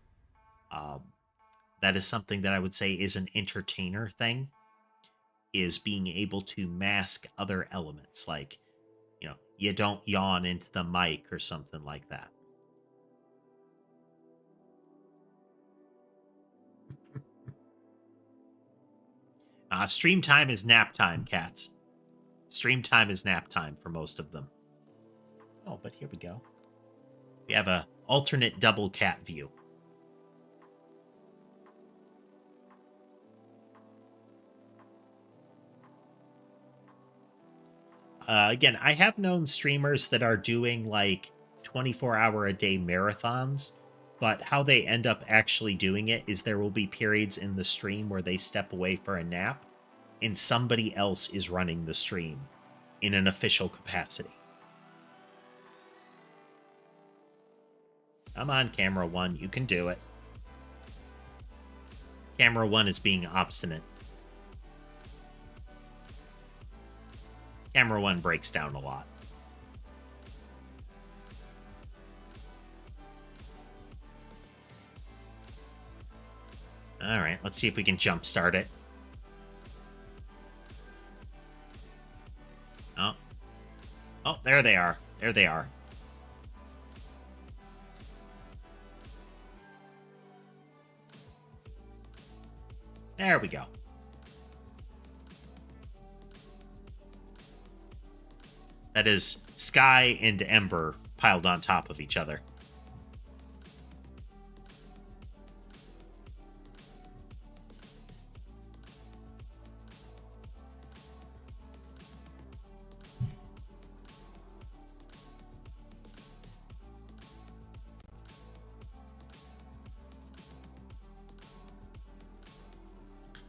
That is something that I would say is an entertainer thing, is being able to mask other elements, like, you don't yawn into the mic or something like that. Stream time is nap time, cats. Stream time is nap time for most of them. Oh, but here we go. We have a alternate double cat view. Again, I have known streamers that are doing like 24-hour-a-day marathons, but how they end up actually doing it is there will be periods in the stream where they step away for a nap, and somebody else is running the stream in an official capacity. Come on, Camera One, you can do it. Camera One is being obstinate. Camera One breaks down a lot. All right, let's see if we can jumpstart it. Oh, there they are. There they are. There we go. That is Sky and Ember piled on top of each other.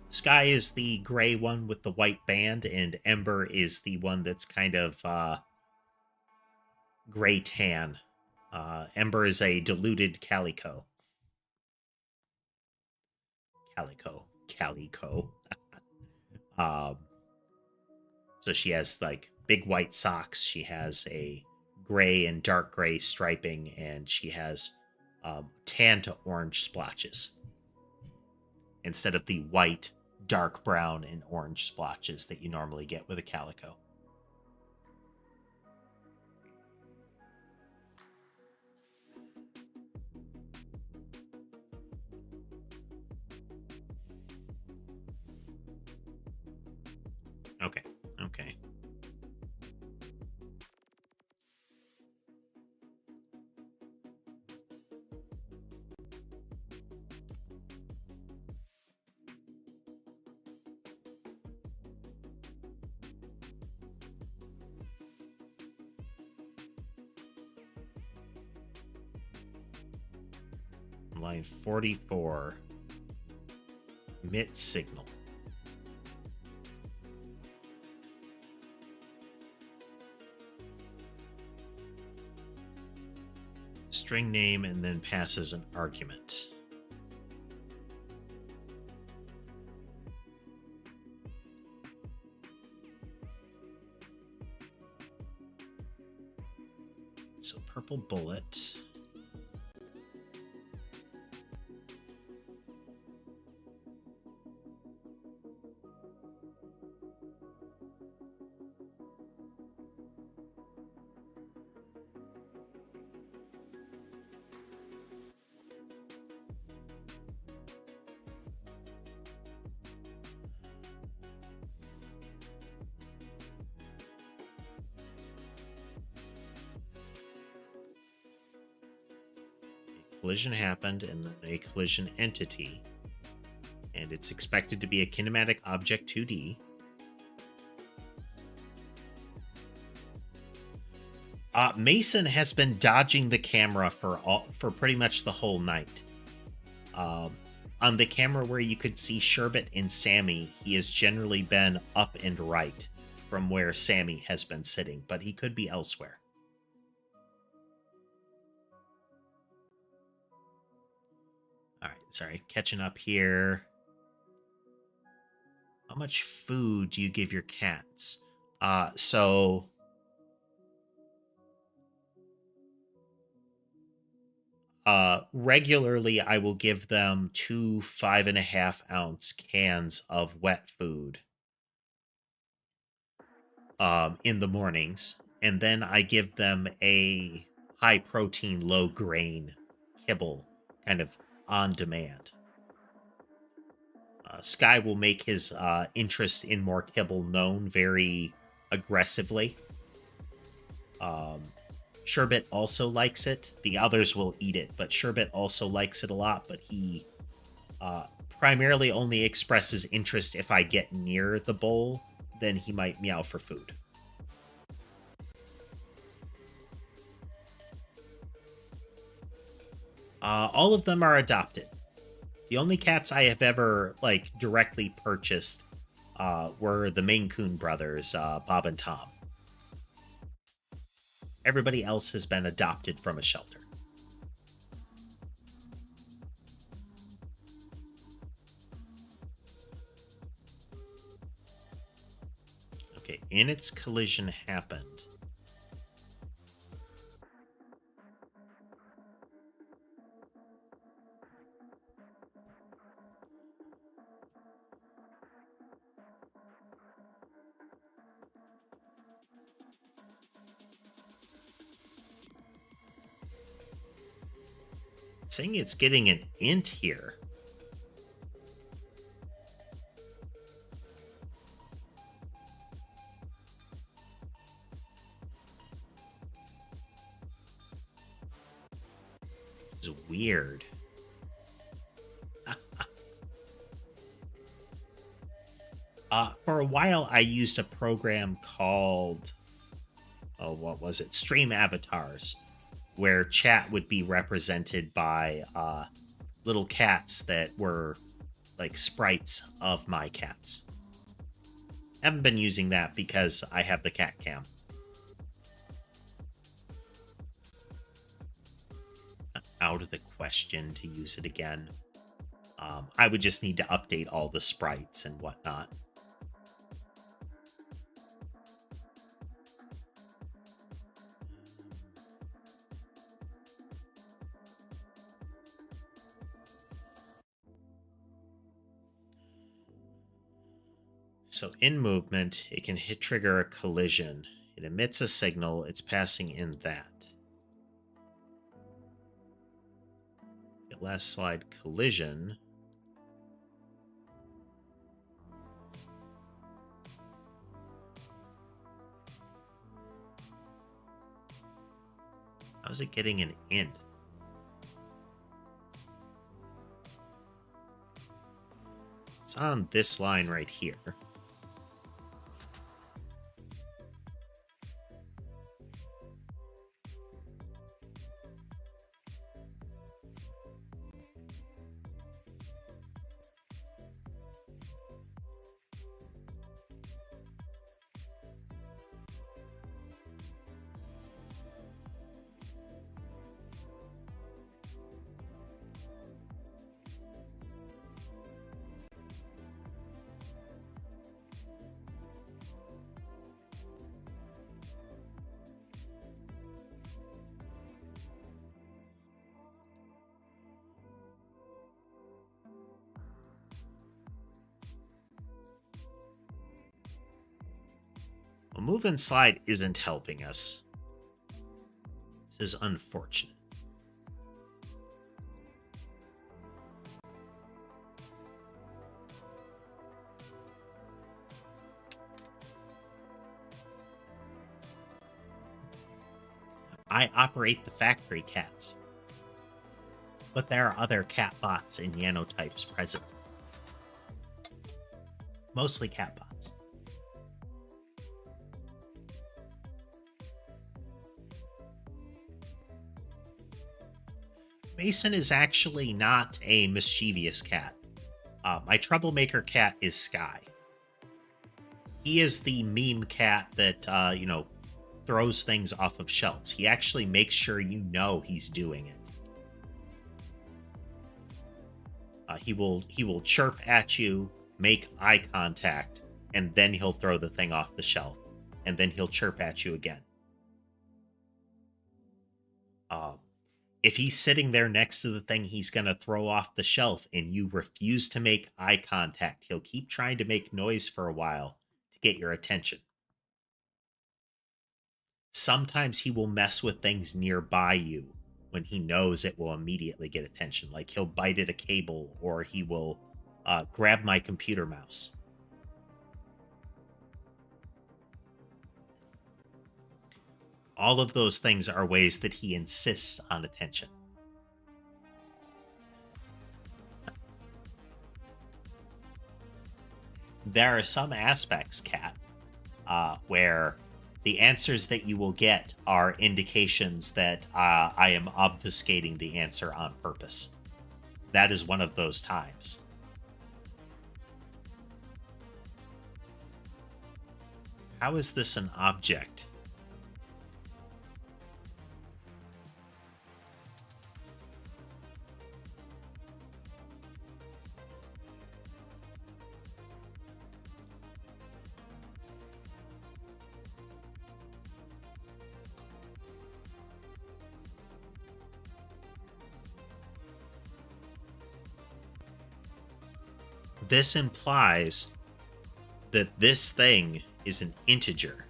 Sky is the gray one with the white band, and Ember is the one that's kind of gray tan. Ember is a diluted calico. Calico. So she has like big white socks. She has a gray and dark gray striping, and she has tan to orange splotches instead of the white, dark brown, and orange splotches that you normally get with a calico. Okay. Line 44. Emit signal. String name and then passes an argument. So purple bullet. Collision happened, and then a collision entity And it's expected to be a kinematic object 2D. Mason has been dodging the camera for pretty much the whole night. On the camera where you could see Sherbet and Sammy, he has generally been up and right from where Sammy has been sitting, but he could be elsewhere. All right, sorry, catching up here. How much food do you give your cats? Regularly I will give them 2 5.5-ounce cans of wet food in the mornings, and then I give them a high protein, low grain kibble kind of on demand. Sky will make his interest in more kibble known very aggressively. Sherbet also likes it. The others will eat it, but Sherbet also likes it a lot, but he primarily only expresses interest if I get near the bowl. Then he might meow for food. All of them are adopted. The only cats I have ever directly purchased were the Maine Coon brothers, Bob and Tom. Everybody else has been adopted from a shelter. Okay, and its collision happened. Saying it's getting an int here. It's weird. For a while, I used a program called, what was it? Stream Avatars, where chat would be represented by little cats that were like sprites of my cats. Haven't been using that because I have the cat cam. Out of the question to use it again. I would just need to update all the sprites and whatnot. So in movement, it can trigger a collision. It emits a signal. It's passing in that. Last slide, collision. How's it getting an int? It's on this line right here. Well, move and slide isn't helping us. This is unfortunate. I operate the factory cats, but there are other cat bots and Nanotypes present. Mostly cat bots. Mason is actually not a mischievous cat. My troublemaker cat is Sky. He is the meme cat that, throws things off of shelves. He actually makes sure you know he's doing it. He will chirp at you, make eye contact, and then he'll throw the thing off the shelf, and then he'll chirp at you again. If he's sitting there next to the thing he's going to throw off the shelf and you refuse to make eye contact, he'll keep trying to make noise for a while to get your attention. Sometimes he will mess with things nearby you when he knows it will immediately get attention. Like he'll bite at a cable, or he will grab my computer mouse. All of those things are ways that he insists on attention. There are some aspects, Cat, where the answers that you will get are indications that I am obfuscating the answer on purpose. That is one of those times. How is this an object? This implies that this thing is an integer.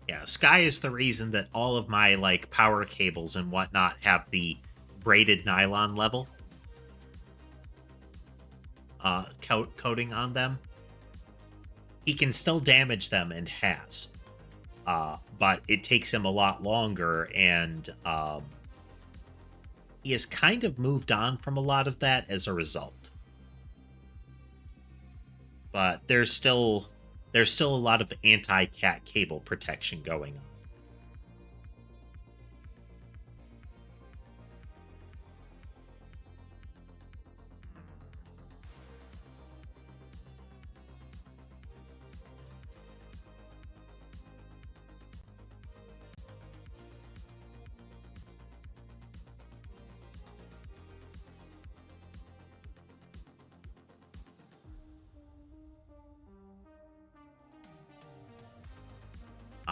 Yeah, Sky is the reason that all of my like power cables and whatnot have the braided nylon level coating on them. He can still damage them and has, but it takes him a lot longer, and he has kind of moved on from a lot of that as a result. But there's still a lot of anti-cat cable protection going on.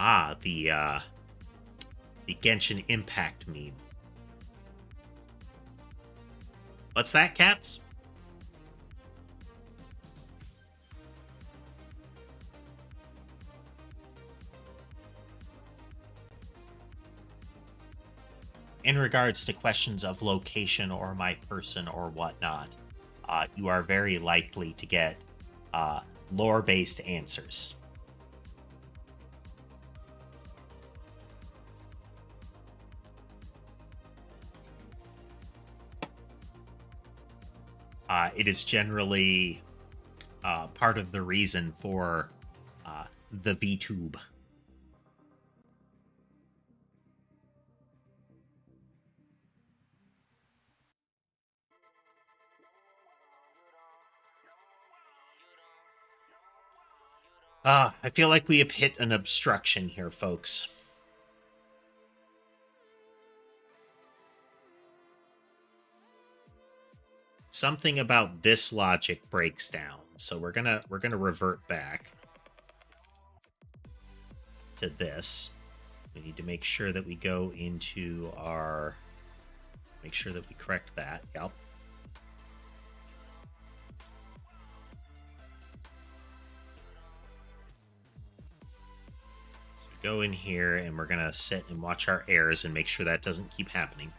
Ah, the Genshin Impact meme. What's that, Cats? In regards to questions of location or my person or whatnot, you are very likely to get lore-based answers. It is generally part of the reason for the VTube. I feel like we have hit an obstruction here, folks. Something about this logic breaks down, so we're gonna revert back to this. We need to make sure that we go into our, make sure that we correct that. Yep. So go in here and we're going to sit and watch our errors and make sure that doesn't keep happening.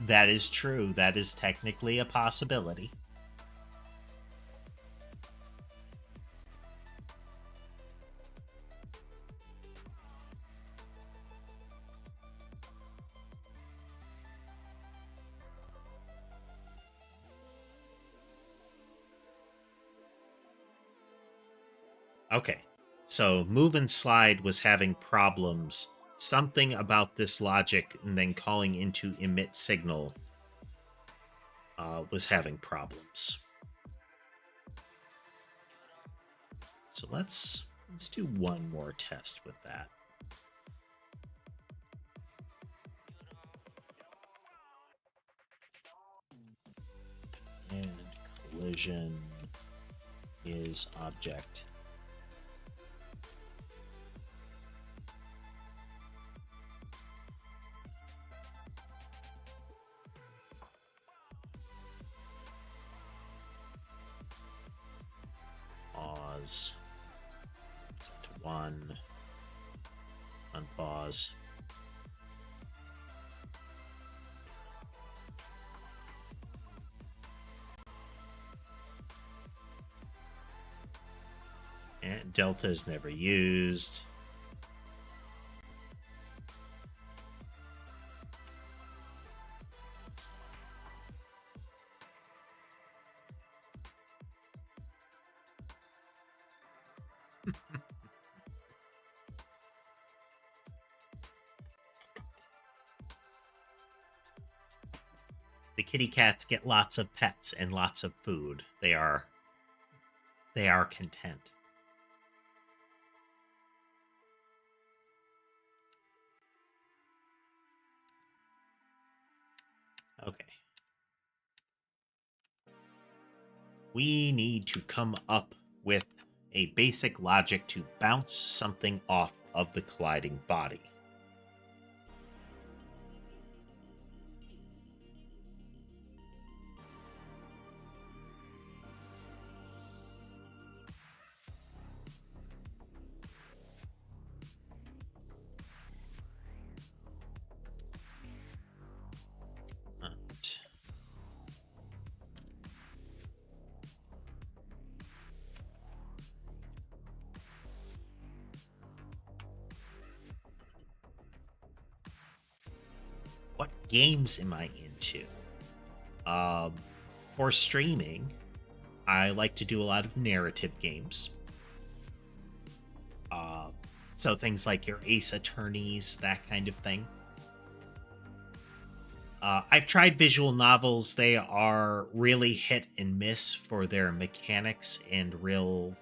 That is true. That is technically a possibility. Okay, so move and slide was having problems. Something about this logic and then calling into emit signal was having problems. So let's do one more test with that. And collision is object. Pause. Set to 1. Unpause. And delta is never used. The kitty cats get lots of pets and lots of food. They are content. Okay. We need to come up with a basic logic to bounce something off of the colliding body. What games am I into? For streaming, I like to do a lot of narrative games. So things like your Ace Attorneys, that kind of thing. I've tried visual novels. They are really hit and miss for their mechanics and real,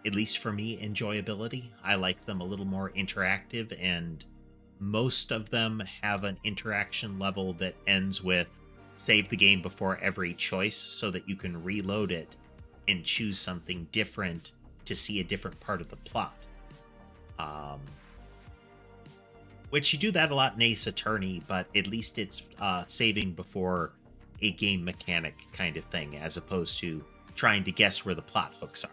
at least for me, enjoyability. I like them a little more interactive, and most of them have an interaction level that ends with save the game before every choice so that you can reload it and choose something different to see a different part of the plot. Which you do that a lot in Ace Attorney, but at least it's saving before a game mechanic kind of thing, as opposed to trying to guess where the plot hooks are.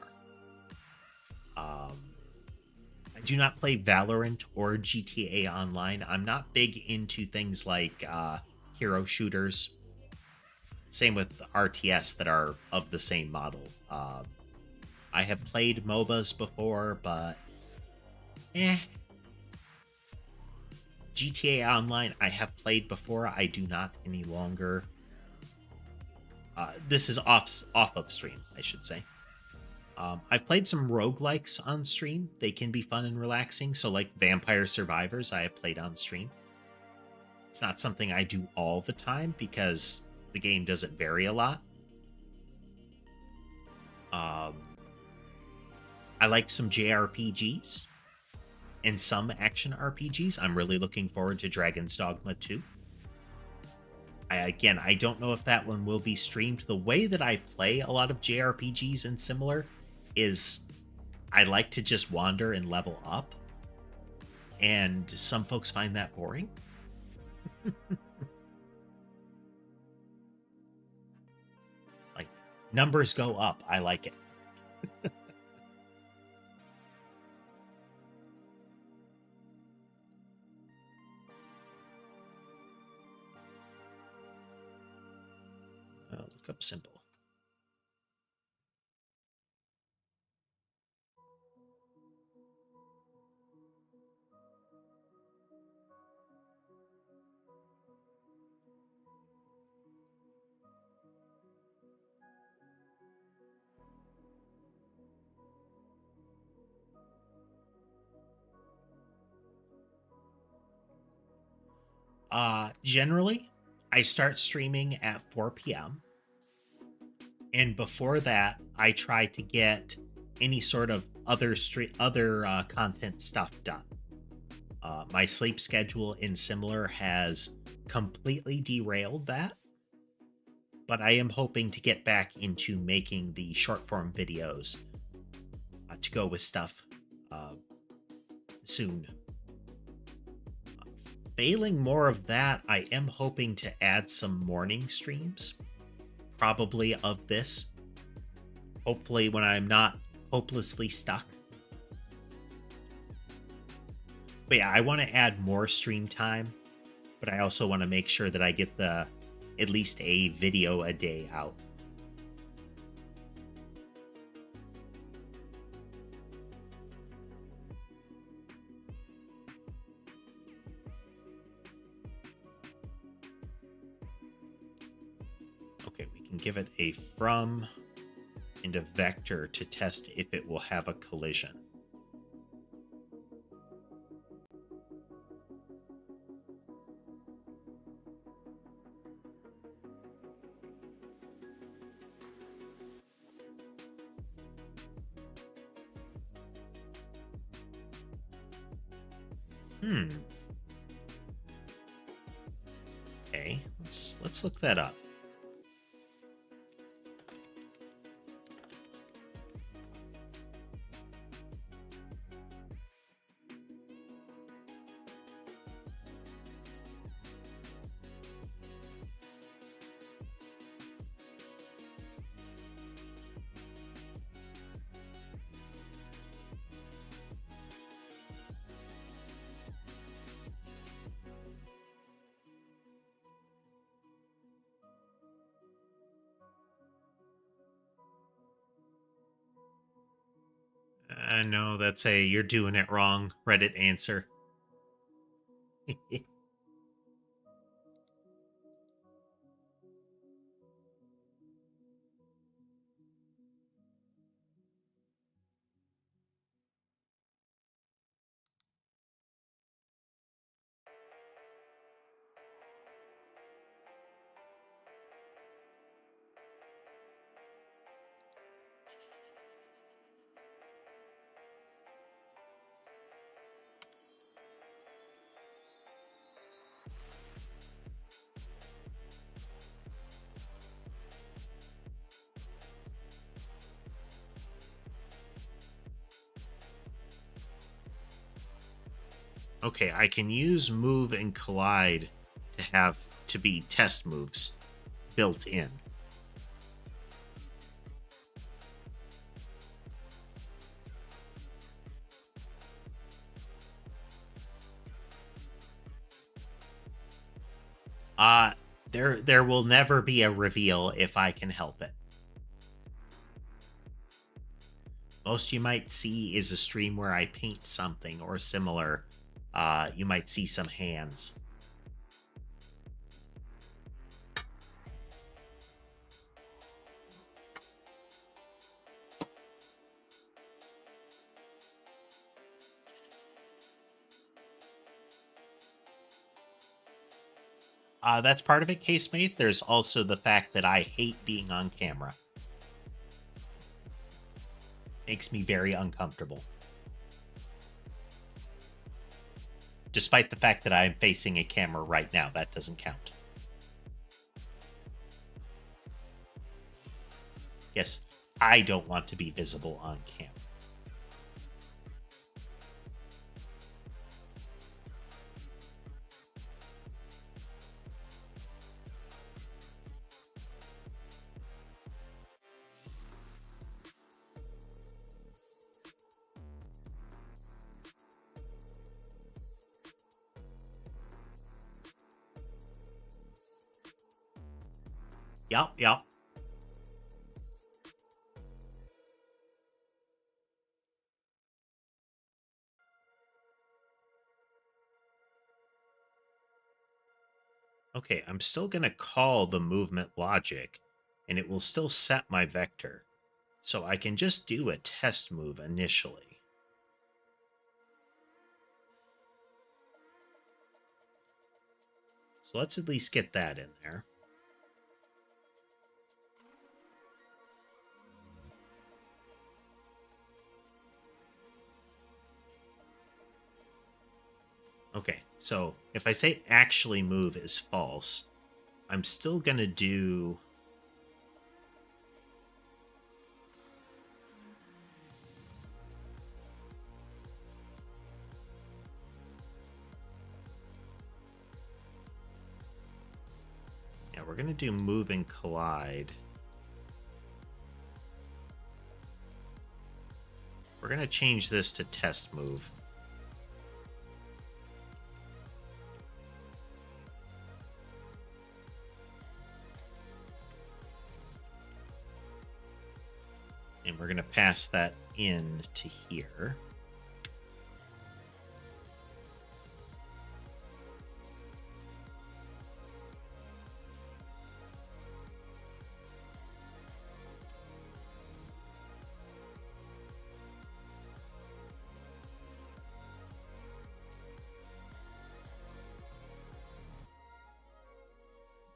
I do not play Valorant or GTA Online. I'm not big into things like hero shooters. Same with RTS that are of the same model. I have played MOBAs before, but GTA Online I have played before. I do not any longer. This is off of stream, I should say. I've played some roguelikes on stream. They can be fun and relaxing. So like Vampire Survivors, I have played on stream. It's not something I do all the time because the game doesn't vary a lot. I like some JRPGs and some action RPGs. I'm really looking forward to Dragon's Dogma 2. I don't know if that one will be streamed. The way that I play a lot of JRPGs and similar is I like to just wander and level up. And some folks find that boring. Like Numbers go up. I like it. Look up simple. Generally, I start streaming at 4 p.m. And before that, I try to get any sort of other content stuff done. My sleep schedule in Similar has completely derailed that, but I am hoping to get back into making the short form videos to go with stuff soon. Failing more of that, I am hoping to add some morning streams, probably of this. Hopefully, when I'm not hopelessly stuck. But yeah, I want to add more stream time, but I also want to make sure that I get at least a video a day out. Okay, we can give it a from and a vector to test if it will have a collision. Okay, let's look that up. No, that's a you're doing it wrong Reddit answer. Okay, I can use move and collide to be test moves built in. There will never be a reveal if I can help it. Most you might see is a stream where I paint something or similar. You might see some hands. That's part of it, Casemate. There's also the fact that I hate being on camera. Makes me very uncomfortable. Despite the fact that I'm facing a camera right now, that doesn't count. Yes, I don't want to be visible on camera. Yup, yup. Okay, I'm still going to call the movement logic, and it will still set my vector. So I can just do a test move initially. So let's at least get that in there. Okay, so if I say actually move is false, I'm still going to do... Yeah, we're going to do move and collide. We're going to change this to test move. And we're going to pass that in to here.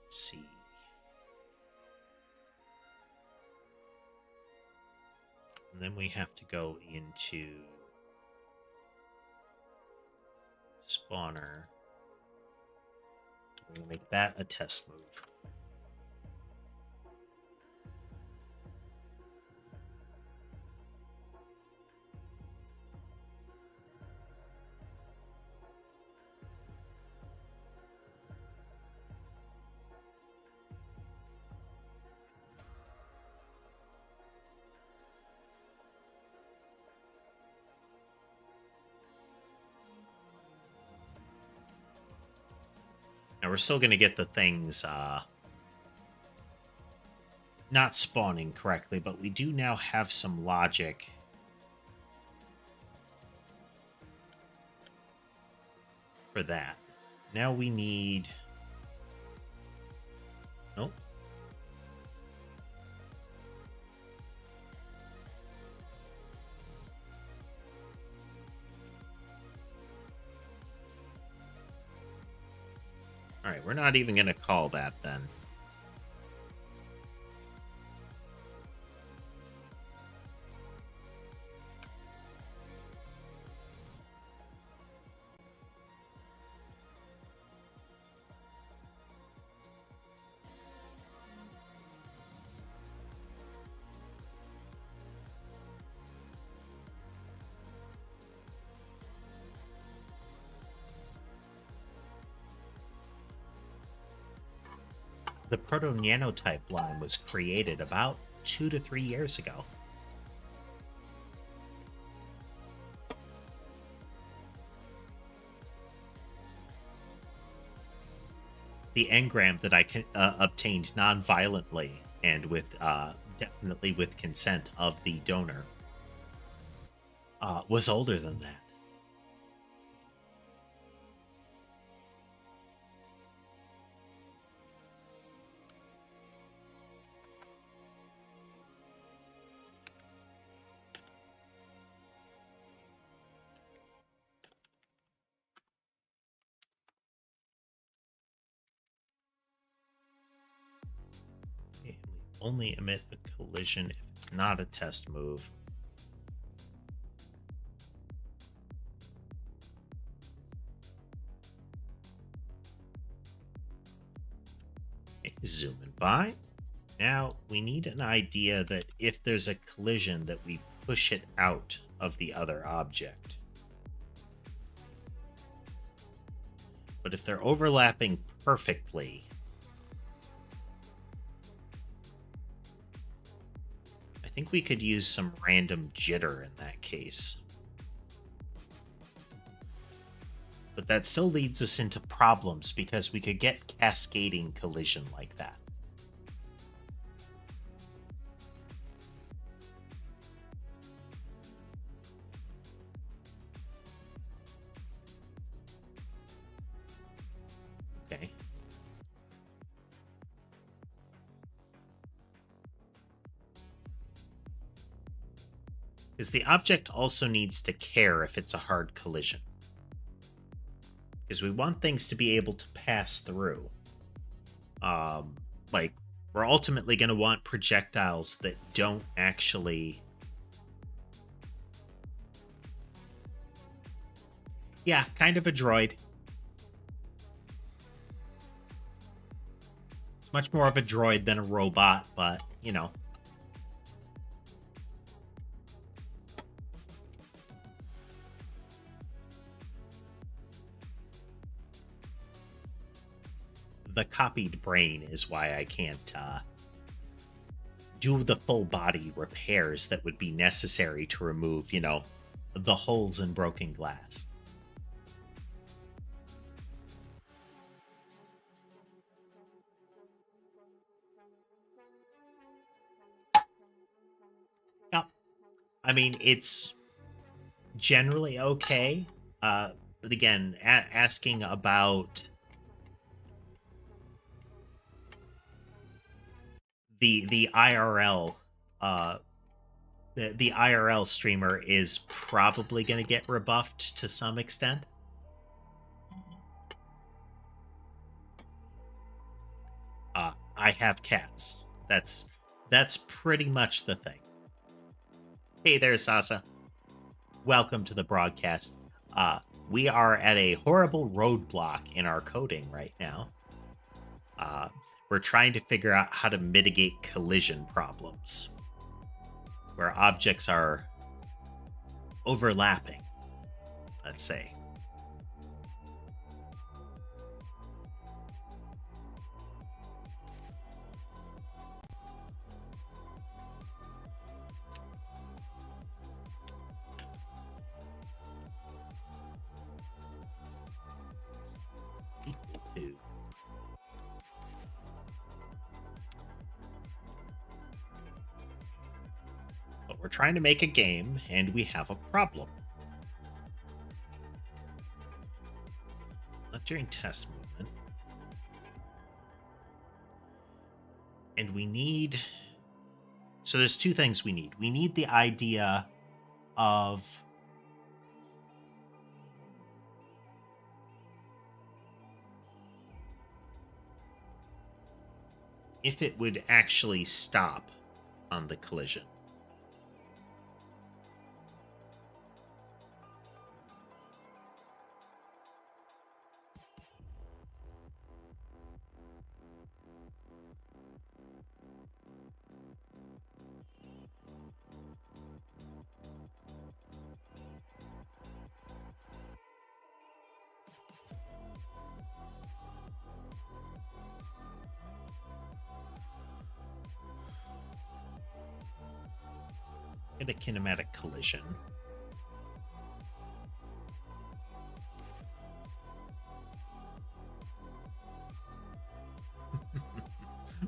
Let's see. And then we have to go into spawner. We're going to make that a test move. Now we're still going to get the things not spawning correctly, but we do now have some logic for that. Now we need... Nope. All right, we're not even going to call that then. The proto-nanotype line was created about 2 to 3 years ago. The engram that I obtained non-violently and with definitely with consent of the donor was older than that. We only emit a collision if it's not a test move. Okay, zooming by. Now we need an idea that if there's a collision that we push it out of the other object. But if they're overlapping perfectly, I think we could use some random jitter in that case. But that still leads us into problems because we could get cascading collision like that. Because the object also needs to care if it's a hard collision. Because we want things to be able to pass through. Like, we're ultimately going to want projectiles that don't actually... Yeah, kind of a droid. It's much more of a droid than a robot, but, you know. The copied brain is why I can't do the full body repairs that would be necessary to remove, you know, the holes in broken glass. Yep. I mean, it's generally okay. But again, asking about the IRL the IRL streamer is probably going to get rebuffed to some extent. I have cats. That's pretty much the thing. Hey there, Sasa. Welcome to the broadcast. We are at a horrible roadblock in our coding right now. We're trying to figure out how to mitigate collision problems where objects are overlapping, let's say. Equal to. But we're trying to make a game, and we have a problem. Not during test movement. And we need... So there's two things we need. We need the idea of... if it would actually stop on the collision. Get a kinematic collision.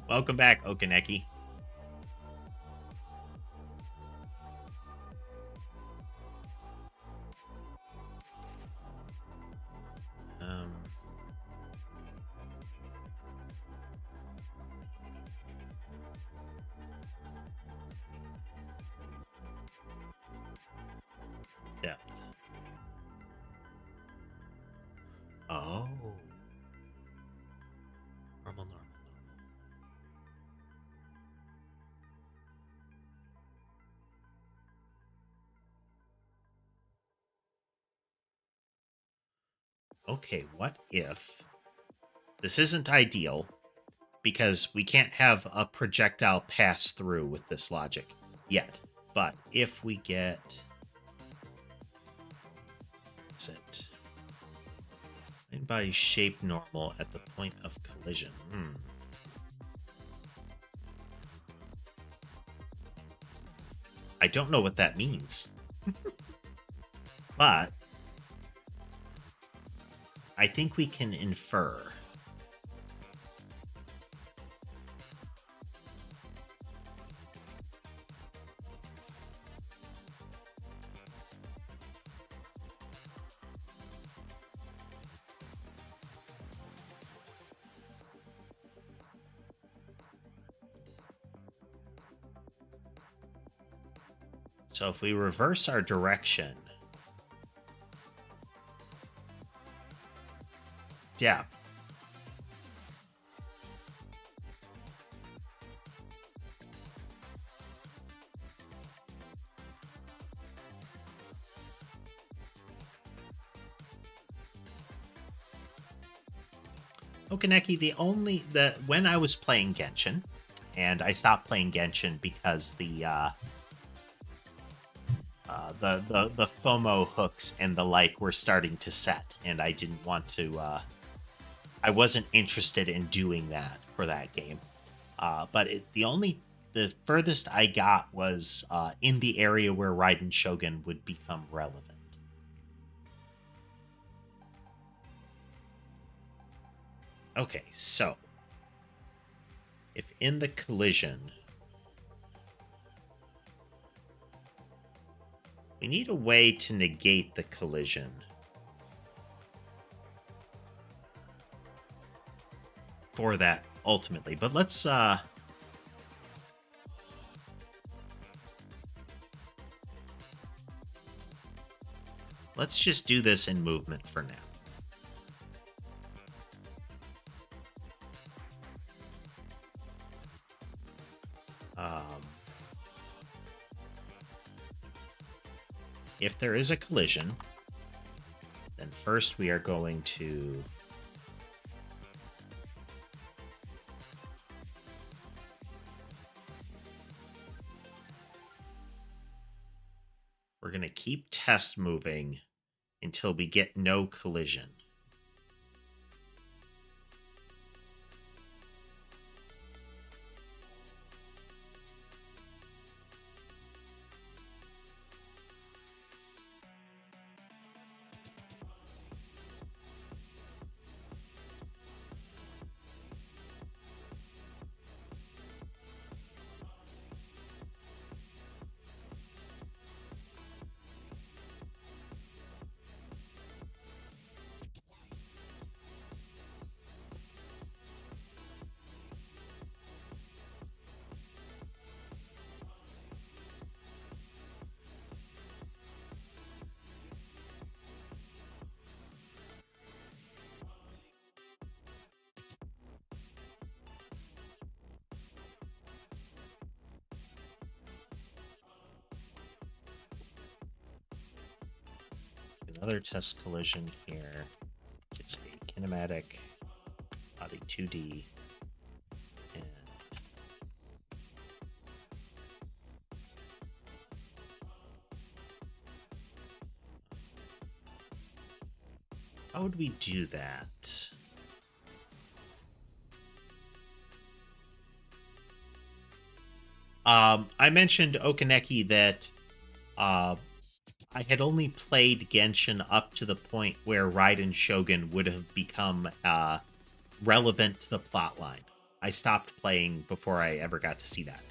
Welcome back, Okaneki. Depth. Oh. Normal. Okay, what if... This isn't ideal, because we can't have a projectile pass through with this logic yet. But if we get... Is it... Find body shape normal at the point of collision. I don't know what that means. But I think we can infer. So if we reverse our direction, depth, Okaneki, when I was playing Genshin, and I stopped playing Genshin because the FOMO hooks and the like were starting to set, and I didn't want to. I wasn't interested in doing that for that game. But the furthest I got was in the area where Raiden Shogun would become relevant. Okay, so if in the collision, we need a way to negate the collision. For that ultimately, but let's just do this in movement for now. If there is a collision, then first we are going to keep test moving until we get no collision. Another test collision here. It's a kinematic body 2D. And how would we do that? I mentioned Okaneki that I had only played Genshin up to the point where Raiden Shogun would have become relevant to the plotline. I stopped playing before I ever got to see that.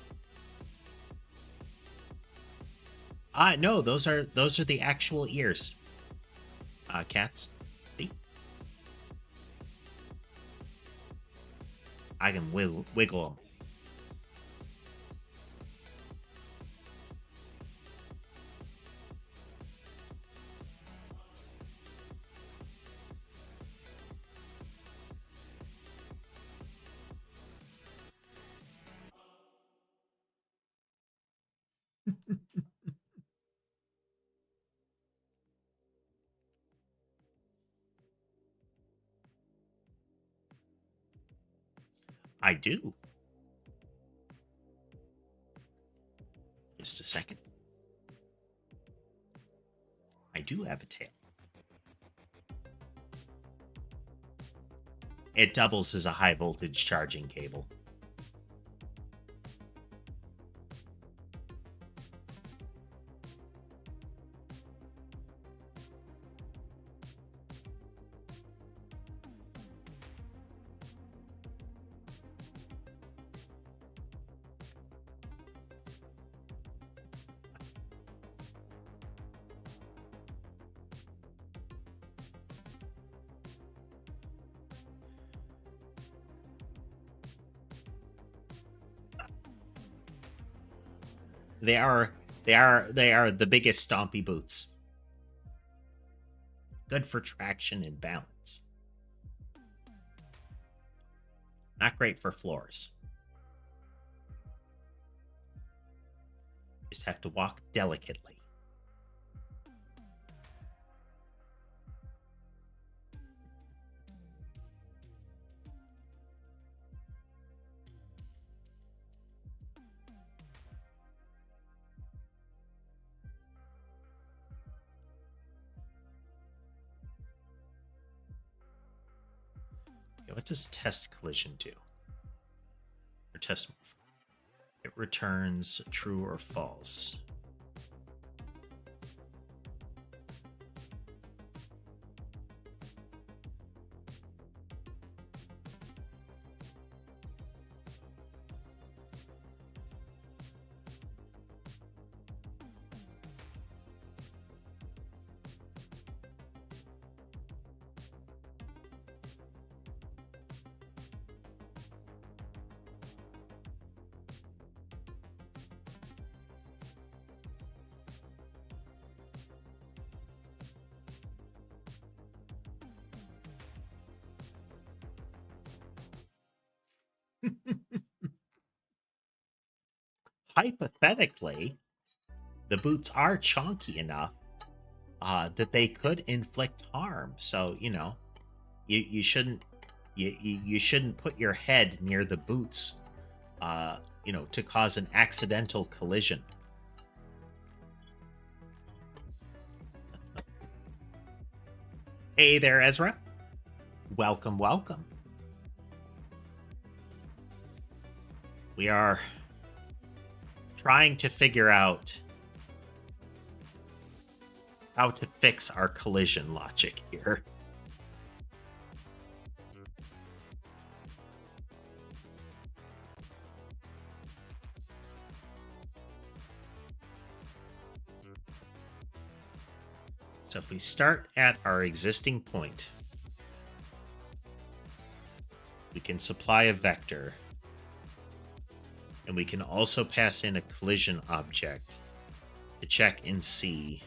No, those are the actual ears. Cats. See? I can wiggle them. I do. Just a second. I do have a tail. It doubles as a high voltage charging cable. They are They are the biggest stompy boots. Good for traction and balance. Not great for floors. Just have to walk delicately. Okay, what does test collision do? Or test move? It returns true or false. Hypothetically, the boots are chonky enough that they could inflict harm. So you shouldn't you shouldn't put your head near the boots, to cause an accidental collision. Hey there, Ezra. Welcome, welcome. We are trying to figure out how to fix our collision logic here. So if we start at our existing point, we can supply a vector, and we can also pass in a collision object to check and see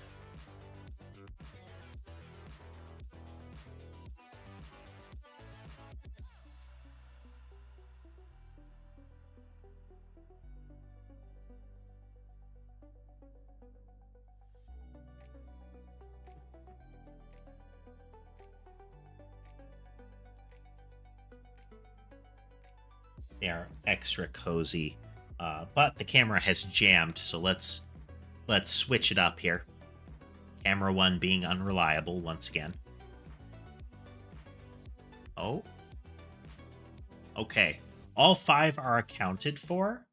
they are extra cozy. But the camera has jammed, so let's switch it up here. Camera 1 being unreliable once again. Oh. Okay. All 5 are accounted for,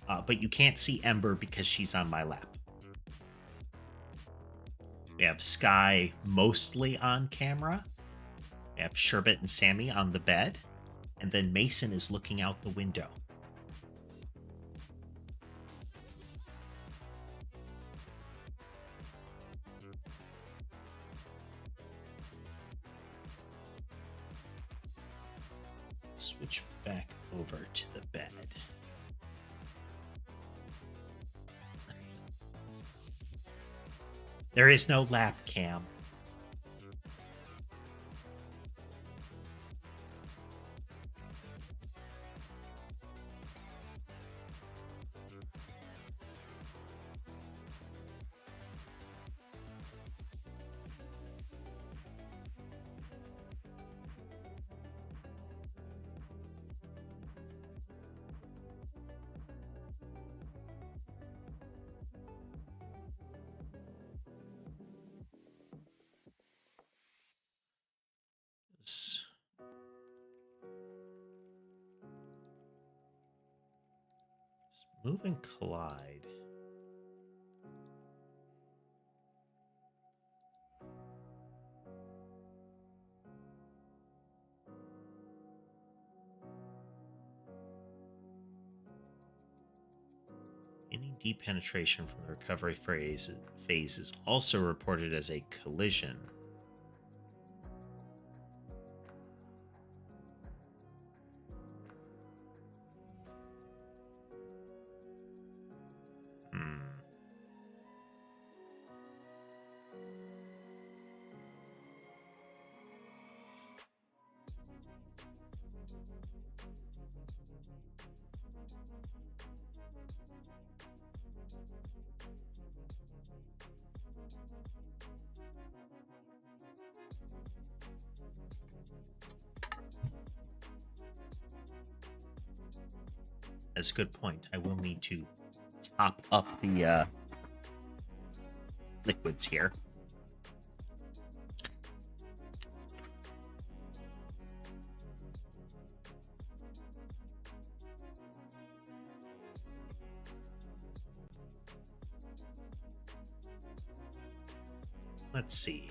but you can't see Ember because she's on my lap. We have Sky mostly on camera. We have Sherbet and Sammy on the bed. And then Mason is looking out the window. Switch back over to the bed. There is no lap cam. Move and collide. Any deep penetration from the recovery phase is also reported as a collision. That's a good point. I will need to top up the liquids here. Let's see.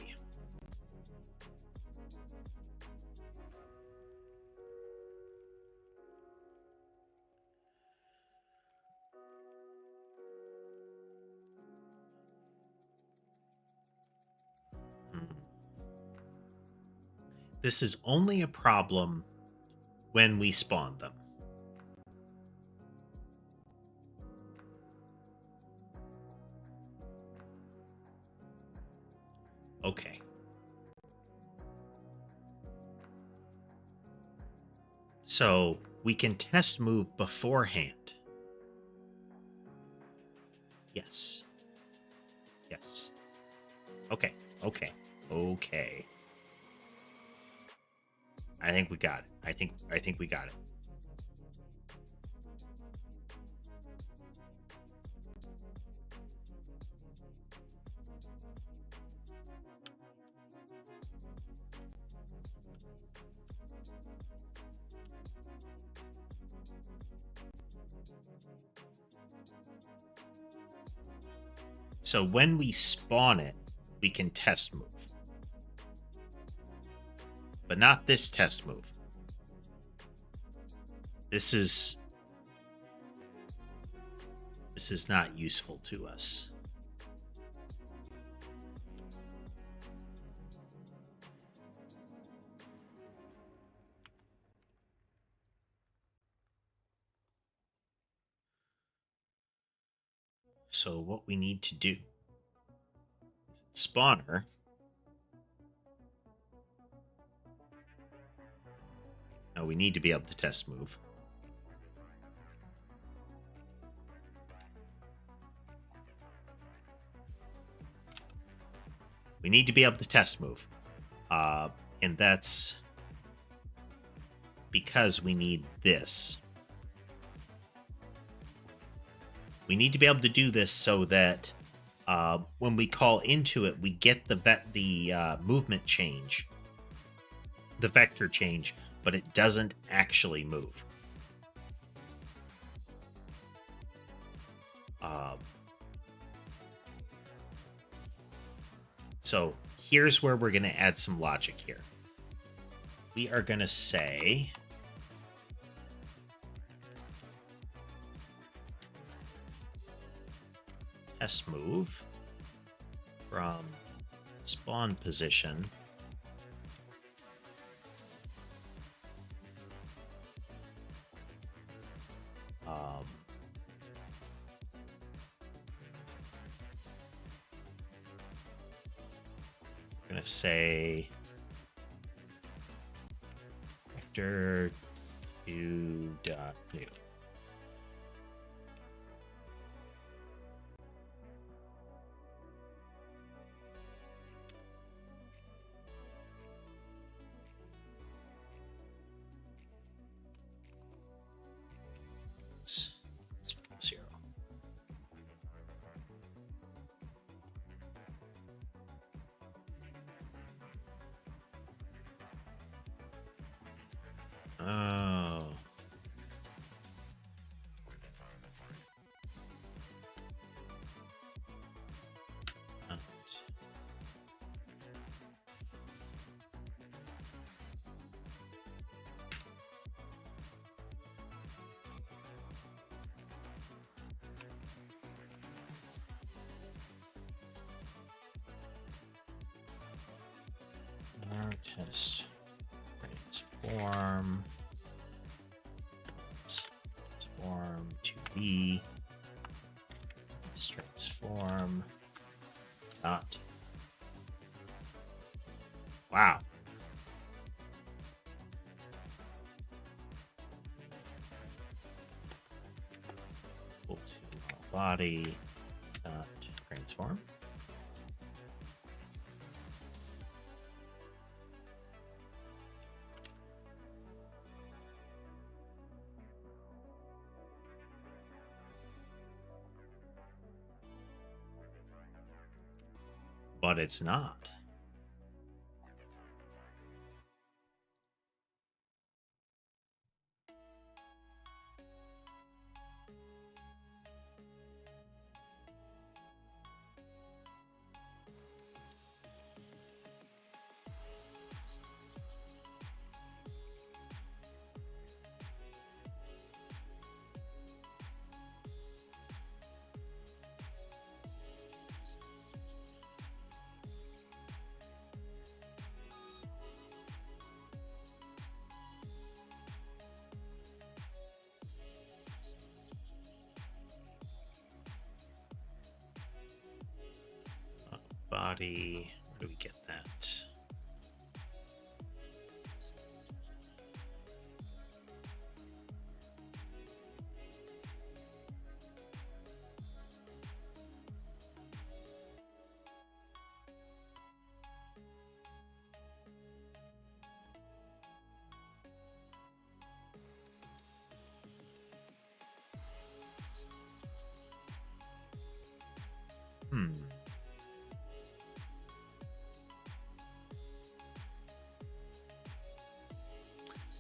This is only a problem when we spawn them. Okay. So we can test move beforehand. Yes. Yes. Okay. Okay. Okay. I think we got it. I think we got it. So when we spawn it, we can test move. But not this test move. This is not useful to us. So what we need to do is spawner. Now we need to be able to test move. We need to be able to test move. And that's because we need this. We need to be able to do this so that when we call into it, we get the movement change, the vector change, but it doesn't actually move. So here's where we're going to add some logic here. We are going to say test move from spawn position we're going to say vector to.new. Oh. Test transform to be transform dot. Wow. Equal to body dot transform. but it's not. Body, where do we get that?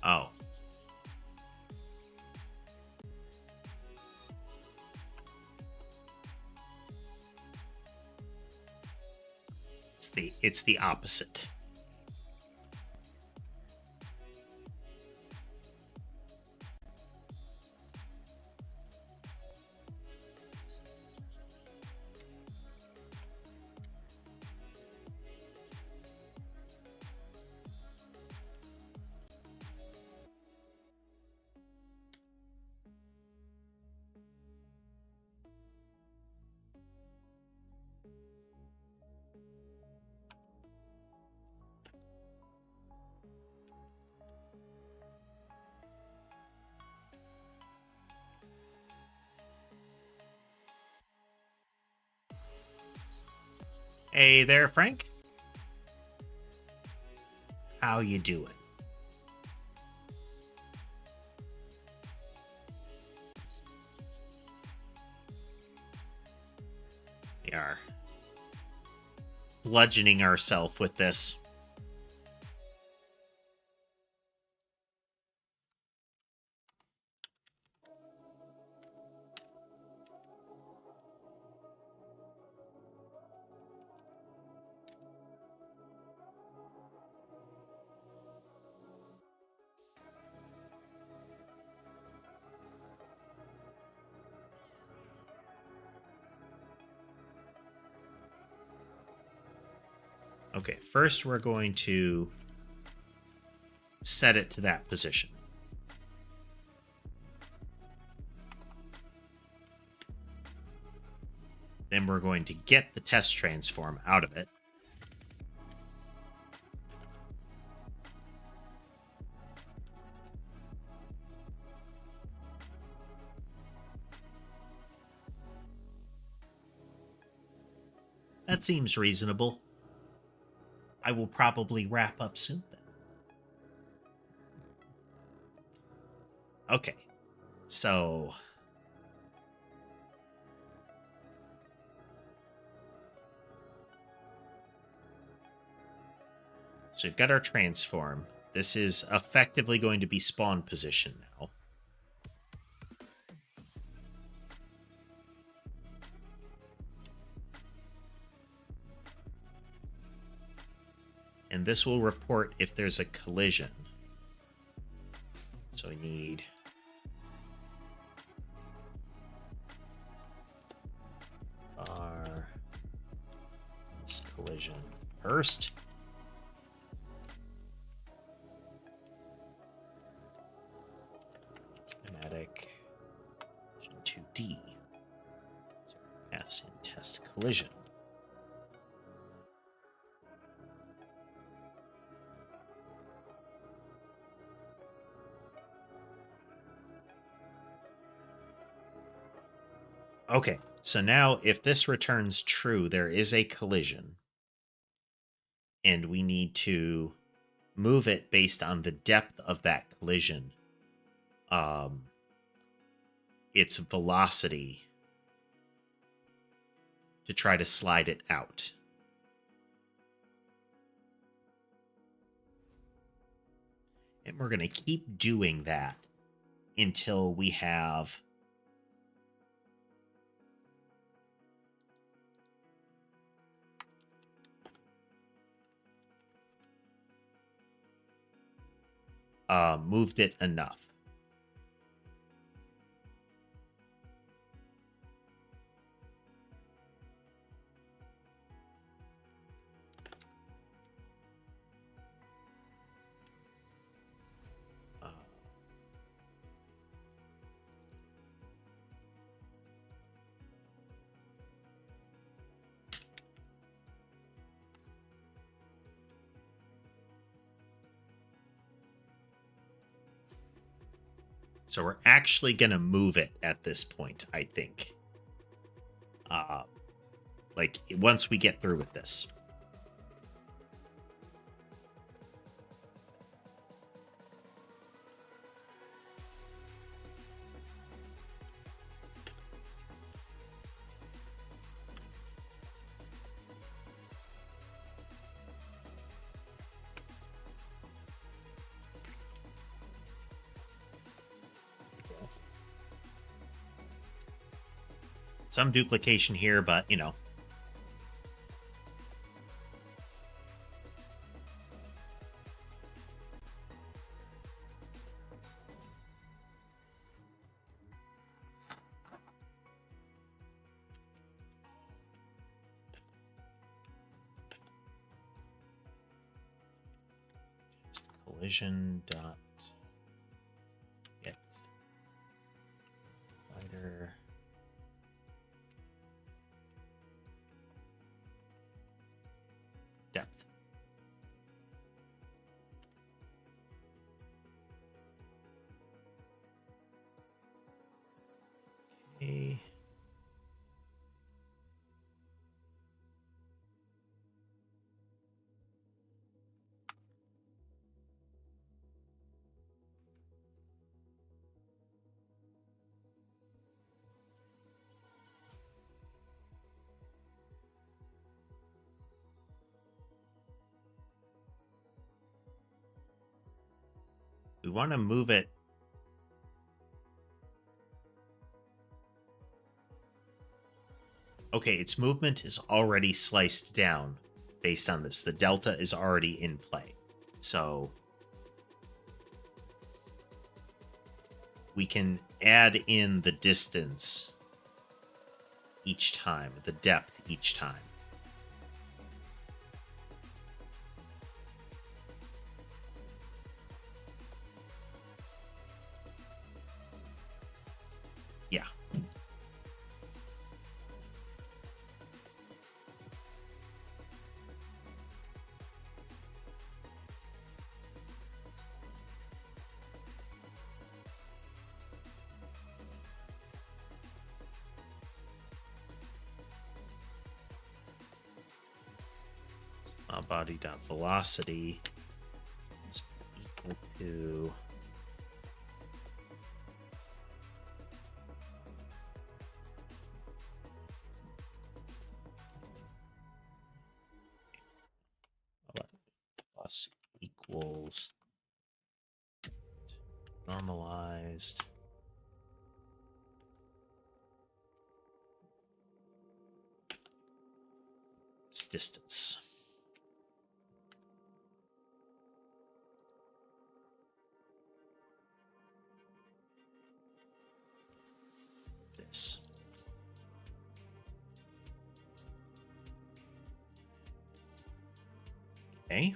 Oh. It's the opposite. Hey there, Frank. How you doing? We are bludgeoning ourselves with this. Okay, first we're going to set it to that position. Then we're going to get the test transform out of it. That seems reasonable. I will probably wrap up soon then. Okay, so we've got our transform. This is effectively going to be spawn position now. And this will report if there's a collision. So we need our collision first. Kinetic 2D. So S in test collision. Okay, so now if this returns true, there is a collision. And we need to move it based on the depth of that collision. Its velocity to try to slide it out. And we're going to keep doing that until we have moved it enough. So we're actually going to move it at this point, I think. Like, once we get through with this. Some duplication here, but, you know. Collision dot get slider depth. Okay. We want to move it. Okay, its movement is already sliced down based on this. The delta is already in play. So we can add in the distance each time, the depth each time. Yeah. Body dot velocity is equal to plus equals normalized distance. This. Okay.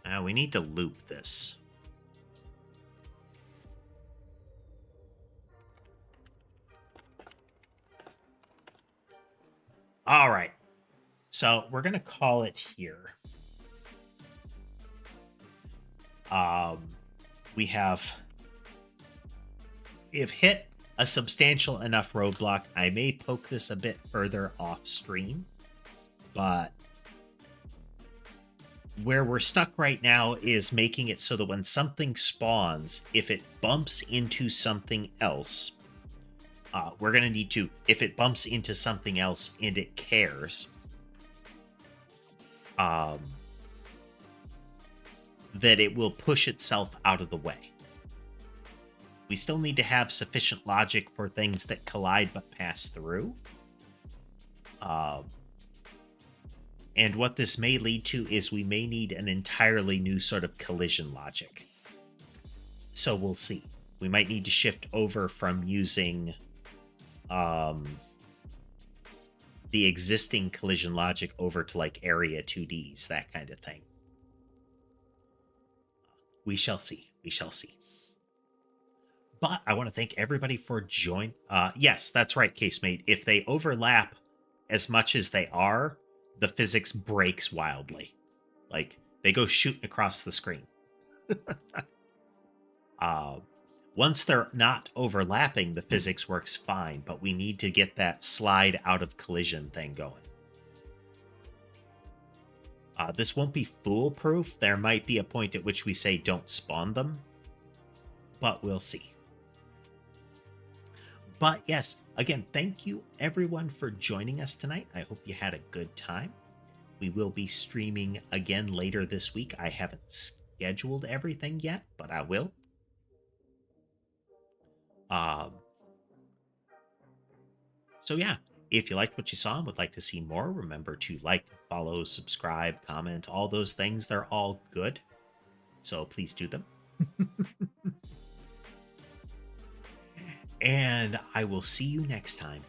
Now we need to loop this. All right. So we're going to call it here. We have hit a substantial enough roadblock. I may poke this a bit further off stream, but where we're stuck right now is making it so that when something spawns, if it bumps into something else, we're going to need to, if it bumps into something else and it cares, that it will push itself out of the way. We still need to have sufficient logic for things that collide but pass through. And what this may lead to is we may need an entirely new sort of collision logic. So we'll see. We might need to shift over from using the existing collision logic over to like area 2Ds, that kind of thing. We shall see. We shall see. But I want to thank everybody for joining. Yes, that's right, Casemate. If they overlap as much as they are, the physics breaks wildly. Like, they go shooting across the screen. Once they're not overlapping, the physics works fine, but we need to get that slide out of collision thing going. This won't be foolproof. There might be a point at which we say don't spawn them, but we'll see. But yes, again, thank you everyone for joining us tonight. I hope you had a good time. We will be streaming again later this week. I haven't scheduled everything yet, but I will. So yeah, if you liked what you saw and would like to see more, remember to like, follow, subscribe, comment, all those things. They're all good. So please do them. And I will see you next time.